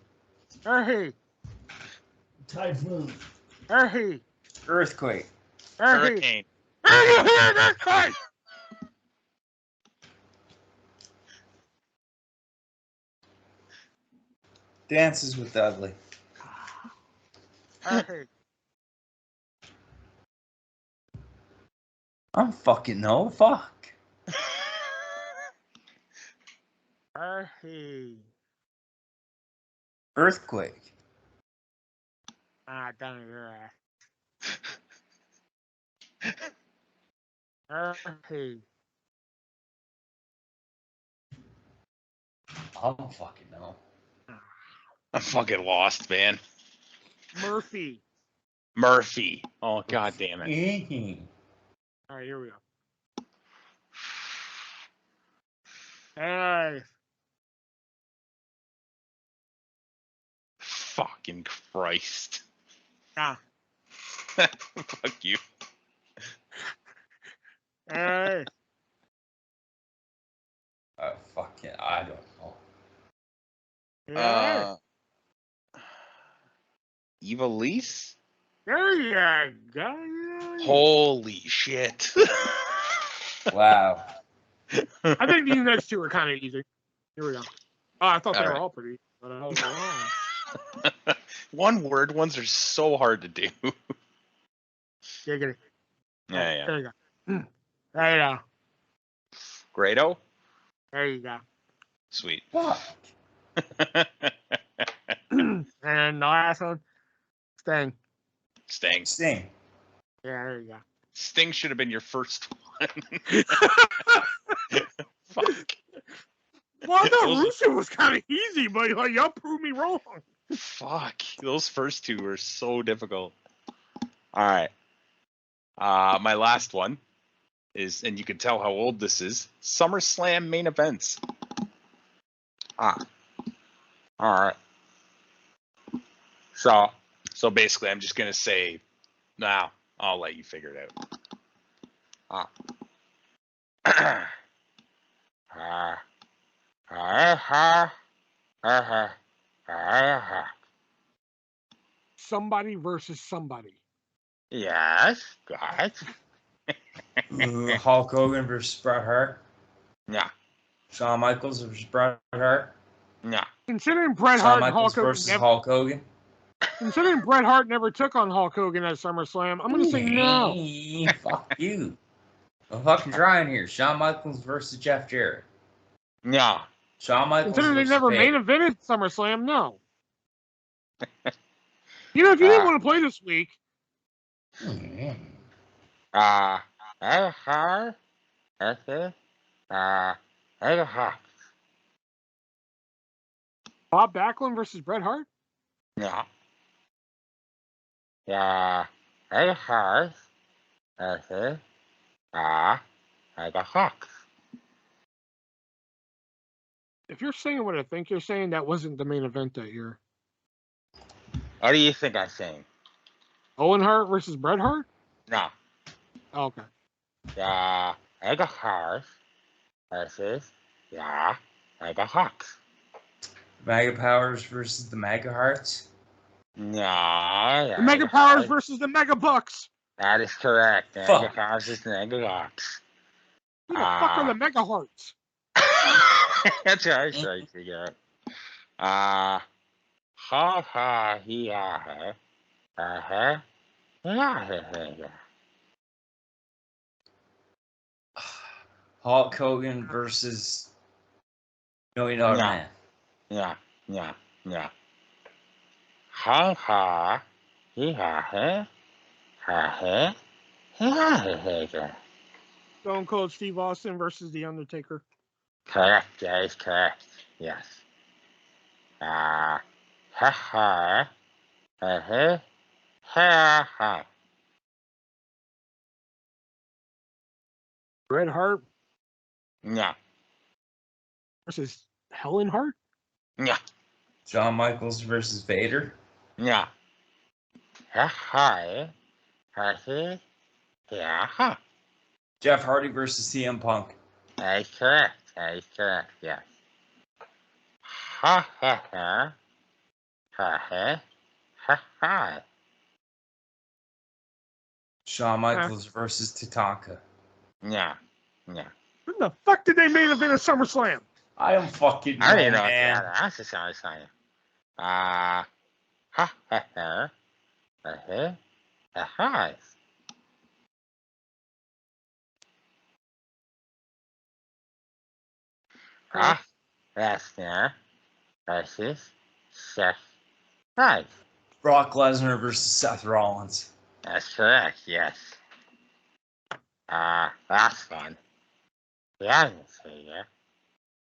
Speaker 1: I hate.
Speaker 3: Typhoon.
Speaker 1: I hate.
Speaker 3: Earthquake.
Speaker 1: I hate.
Speaker 2: Hurricane.
Speaker 1: Earthquake.
Speaker 3: Dances with Dudley.
Speaker 1: I hate.
Speaker 3: I don't fucking know. Fuck.
Speaker 1: I hate.
Speaker 3: Earthquake.
Speaker 1: Don't hear that. I hate.
Speaker 3: I don't fucking know.
Speaker 2: I'm fucking lost, man.
Speaker 1: Murphy.
Speaker 2: Murphy. Oh, god damn it.
Speaker 3: Mm-hmm.
Speaker 1: All right, here we go. Hey.
Speaker 2: Fucking Christ.
Speaker 1: Nah.
Speaker 2: Fuck you.
Speaker 1: Hey.
Speaker 3: Fucking, I don't know.
Speaker 1: Yeah.
Speaker 2: Evilise?
Speaker 1: There you go.
Speaker 2: Holy shit.
Speaker 3: Wow.
Speaker 1: I think these next two are kind of easy. Here we go. Oh, I thought they were
Speaker 2: right.
Speaker 1: all pretty, but I was wrong.
Speaker 2: One word ones are so hard to do.
Speaker 1: Giggity.
Speaker 2: Yeah.
Speaker 1: There you go. There you go.
Speaker 2: Grado?
Speaker 1: There you go.
Speaker 2: Sweet.
Speaker 3: Fuck.
Speaker 1: And the last one, Sting.
Speaker 2: Sting.
Speaker 3: Sting.
Speaker 1: Yeah, there you go.
Speaker 2: Sting should have been your first one. Fuck.
Speaker 1: Well, I thought Russo was kind of easy, but like, y'all proved me wrong.
Speaker 2: Fuck. Those first two were so difficult. All right. My last one is, and you can tell how old this is, SummerSlam main events. All right. So basically, I'm just gonna say, now I'll let you figure it out.
Speaker 1: Somebody versus somebody.
Speaker 2: Yes, guys.
Speaker 3: Hulk Hogan versus Bret Hart.
Speaker 2: Yeah,
Speaker 3: Shawn Michaels versus Bret Hart.
Speaker 2: yeah.
Speaker 1: Considering Bret
Speaker 3: Shawn
Speaker 1: Hart and
Speaker 3: Michaels
Speaker 1: Hulk Hogan
Speaker 3: versus
Speaker 1: never,
Speaker 3: Hulk Hogan.
Speaker 1: considering Bret Hart never took on Hulk Hogan at SummerSlam, I'm gonna say no.
Speaker 3: Fuck you. I'm fucking trying here. Shawn Michaels versus Jeff Jarrett.
Speaker 2: Yeah.
Speaker 3: Shawn Michaels
Speaker 1: Considering they
Speaker 3: versus
Speaker 1: never main
Speaker 3: Vader.
Speaker 1: evented SummerSlam, no. You know, if you didn't want to play this week, Bob Backlund versus Bret Hart.
Speaker 2: Yeah. Yeah.
Speaker 1: If you're saying what I think you're saying, that wasn't the main event that year.
Speaker 2: What do you think I'm saying?
Speaker 1: Owen Hart versus Bret Hart.
Speaker 2: No.
Speaker 1: Oh, okay.
Speaker 2: Yeah. Versus Hawks.
Speaker 3: Mega Powers versus the Mega Hearts.
Speaker 2: No.
Speaker 1: The Mega Powers versus the Mega Bucks.
Speaker 2: That is correct.
Speaker 3: Fuck.
Speaker 2: Versus Hawks.
Speaker 1: Who the fuck are the Mega Hearts?
Speaker 2: That's what I was trying to figure out. Ha ha he ha ha.
Speaker 3: Hulk Hogan versus Million Dollar Man.
Speaker 2: Yeah. Ha ha he ha ha.
Speaker 1: Stone Cold Steve Austin versus The Undertaker.
Speaker 2: Correct, that is correct. Yes. Ha ha ha.
Speaker 1: Bret Hart
Speaker 2: Yeah.
Speaker 1: versus Helen Hart.
Speaker 2: Yeah.
Speaker 3: Shawn Michaels versus Vader.
Speaker 2: Yeah. Ha ha.
Speaker 3: Jeff Hardy versus CM Punk.
Speaker 2: That is correct. Yes. Ha ha ha. Ha.
Speaker 3: Shawn Michaels versus Tatanka.
Speaker 2: Yeah.
Speaker 1: When the fuck did they main event at SummerSlam?
Speaker 3: I am fucking
Speaker 2: I don't even know what
Speaker 3: man.
Speaker 2: that's a sound sign. Ha ha. Ha. Lesnar versus Seth Rollins.
Speaker 3: Brock Lesnar versus Seth Rollins.
Speaker 2: That's correct, yes. Last one. The Undertaker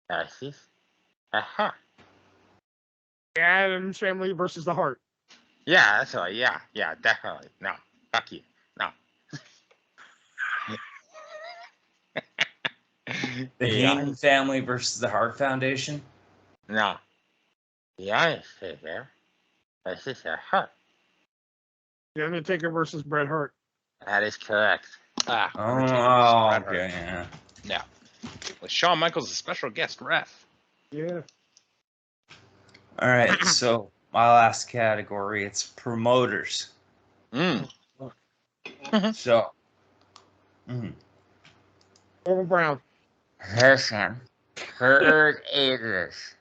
Speaker 2: versus the Hart.
Speaker 1: The Addams Family versus the Hart.
Speaker 2: Yeah, that's right. Yeah, definitely. No, fuck you. No.
Speaker 3: The Heenan family versus the Hart Foundation.
Speaker 2: No. The Undertaker versus the Hart.
Speaker 1: The Undertaker versus Bret Hart.
Speaker 2: That is correct.
Speaker 3: Oh, okay.
Speaker 2: Yeah. With Shawn Michaels, a special guest ref.
Speaker 1: Yeah.
Speaker 3: All right, so my last category, it's promoters. So,
Speaker 1: Over Brown.
Speaker 2: Listen, Hurt is.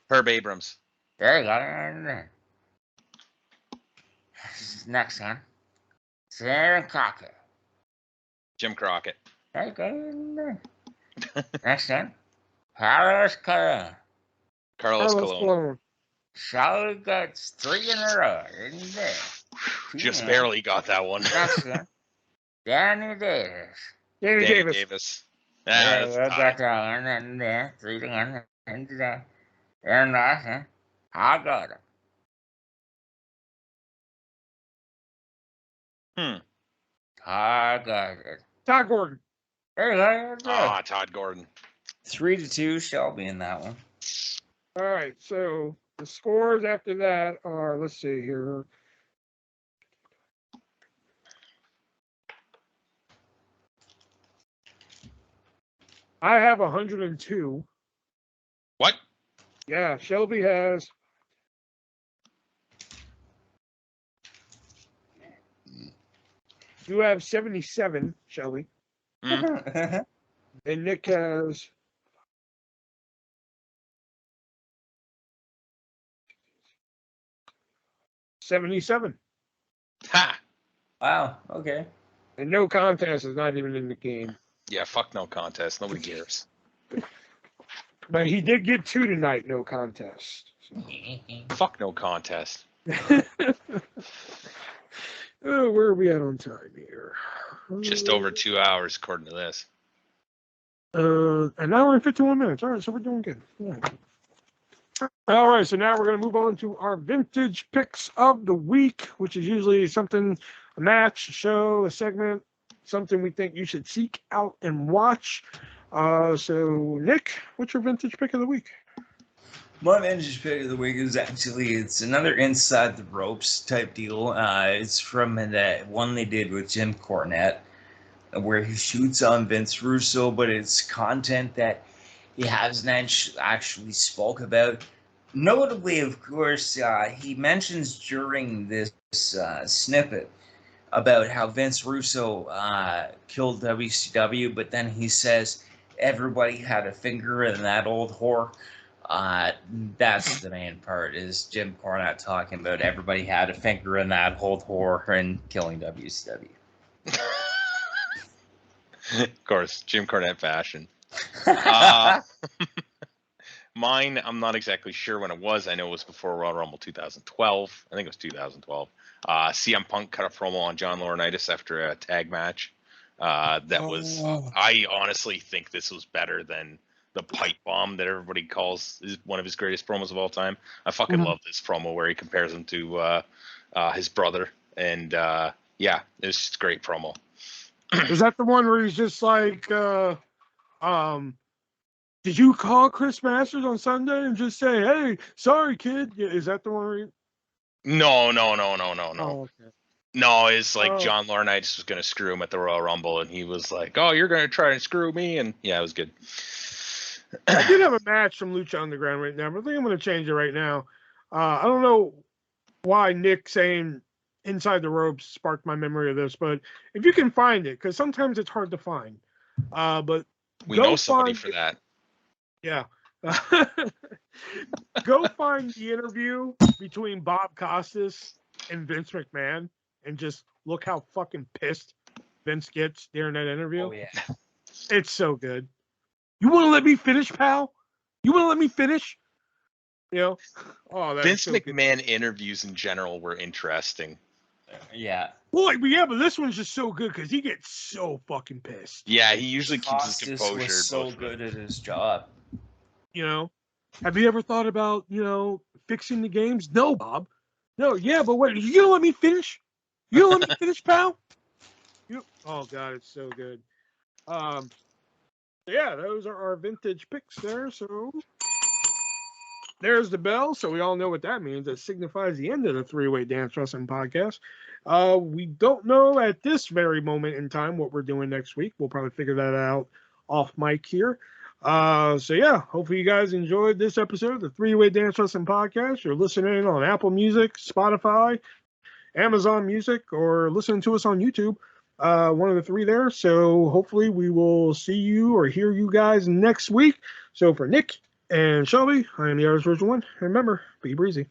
Speaker 2: Herb Abrams.
Speaker 3: There you go. Next one. Sarah Crockett.
Speaker 2: Jim Crockett.
Speaker 3: There you go. Next one. Carlos Colon.
Speaker 2: Carlos Colon.
Speaker 3: Charlie gets 3 in a row. Isn't there?
Speaker 2: Just barely got that one.
Speaker 3: Next one. Danny Davis.
Speaker 1: Danny Davis.
Speaker 2: Davis.
Speaker 3: Yeah,
Speaker 2: That's
Speaker 3: that's all. And there. 3 to 1. And there. And last one. I got it. I got it.
Speaker 1: Todd Gordon.
Speaker 3: There you go.
Speaker 2: Ah, Todd Gordon.
Speaker 3: 3 to 2. Shelby in that one.
Speaker 1: All right, so the scores after that are, let's see here. I have 102.
Speaker 2: What?
Speaker 1: Yeah, Shelby has. You have 77, Shelby.
Speaker 2: Mm.
Speaker 1: And Nick has. $77.
Speaker 2: Ha!
Speaker 3: Wow. Okay.
Speaker 1: And no contest is not even in the game.
Speaker 2: Yeah, fuck no contest. Nobody cares.
Speaker 1: But he did get 2 tonight, no contest.
Speaker 2: Fuck no contest.
Speaker 1: Oh, where are we at on time here?
Speaker 2: Just over 2 hours, according to this.
Speaker 1: An hour and 51 minutes. All right, so we're doing good. Yeah. All right, so now we're going to move on to our vintage picks of the week, which is usually something, a match, a show, a segment, something we think you should seek out and watch. So, Nick, what's your vintage pick of the week?
Speaker 3: My vintage pick of the week is actually, it's another Inside the Ropes type deal. It's from that one they did with Jim Cornette, where he shoots on Vince Russo, but it's content that he hasn't actually spoke about. Notably, of course, he mentions during this snippet about how Vince Russo killed WCW, but then he says everybody had a finger in that old whore. That's the main part, is Jim Cornette talking about everybody had a finger in that old whore and killing WCW.
Speaker 2: Of course, Jim Cornette fashion. Mine, I'm not exactly sure when it was. I know it was before Royal Rumble 2012. I think it was 2012. CM Punk cut a promo on John Laurinaitis after a tag match. I honestly think this was better than the pipe bomb that everybody calls is one of his greatest promos of all time. I fucking love this promo where he compares him to his brother. And yeah, it's just a great promo.
Speaker 1: Is that the one where he's just like, did you call Chris Masters on Sunday and just say, hey, sorry, kid? Is that the one where you...
Speaker 2: No.
Speaker 1: Oh, okay.
Speaker 2: No, it's like John Laurinaitis was going to screw him at the Royal Rumble, and he was like, oh, you're going to try and screw me? And yeah, it was good.
Speaker 1: I did have a match from Lucha Underground right now, but I think I'm going to change it right now. I don't know why Nick saying Inside the Ropes sparked my memory of this, but if you can find it, because sometimes it's hard to find. But
Speaker 2: we know somebody for that.
Speaker 1: Yeah. Go find the interview between Bob Costas and Vince McMahon and just look how fucking pissed Vince gets during that interview.
Speaker 3: Oh, yeah.
Speaker 1: It's so good. You want to let me finish, pal? You want to let me finish? You know? Oh, that's
Speaker 2: Vince
Speaker 1: so
Speaker 2: McMahon
Speaker 1: good.
Speaker 2: interviews in general were interesting.
Speaker 3: Yeah.
Speaker 1: Well, but this one's just so good because he gets so fucking pissed.
Speaker 2: Yeah, he usually keeps his
Speaker 3: Costas
Speaker 2: composure.
Speaker 3: was so good at his job.
Speaker 1: You know? Have you ever thought about, fixing the games? No, Bob. No, yeah, but wait, you gonna let me finish? You gonna let me finish, pal? Oh God, it's so good. Yeah, those are our vintage picks there. So there's the bell, so we all know what that means. That signifies the end of the Three-Way Dance Wrestling Podcast. We don't know at this very moment in time what we're doing next week. We'll probably figure that out off mic here. So yeah, hopefully you guys enjoyed this episode of the Three-Way Dance Wrestling Podcast. You're listening on Apple Music, Spotify, Amazon Music, or listening to us on YouTube. One of the three there. So hopefully we will see you or hear you guys next week. So for Nick, And Shelby, I am the Artist Version 1. Remember, be breezy.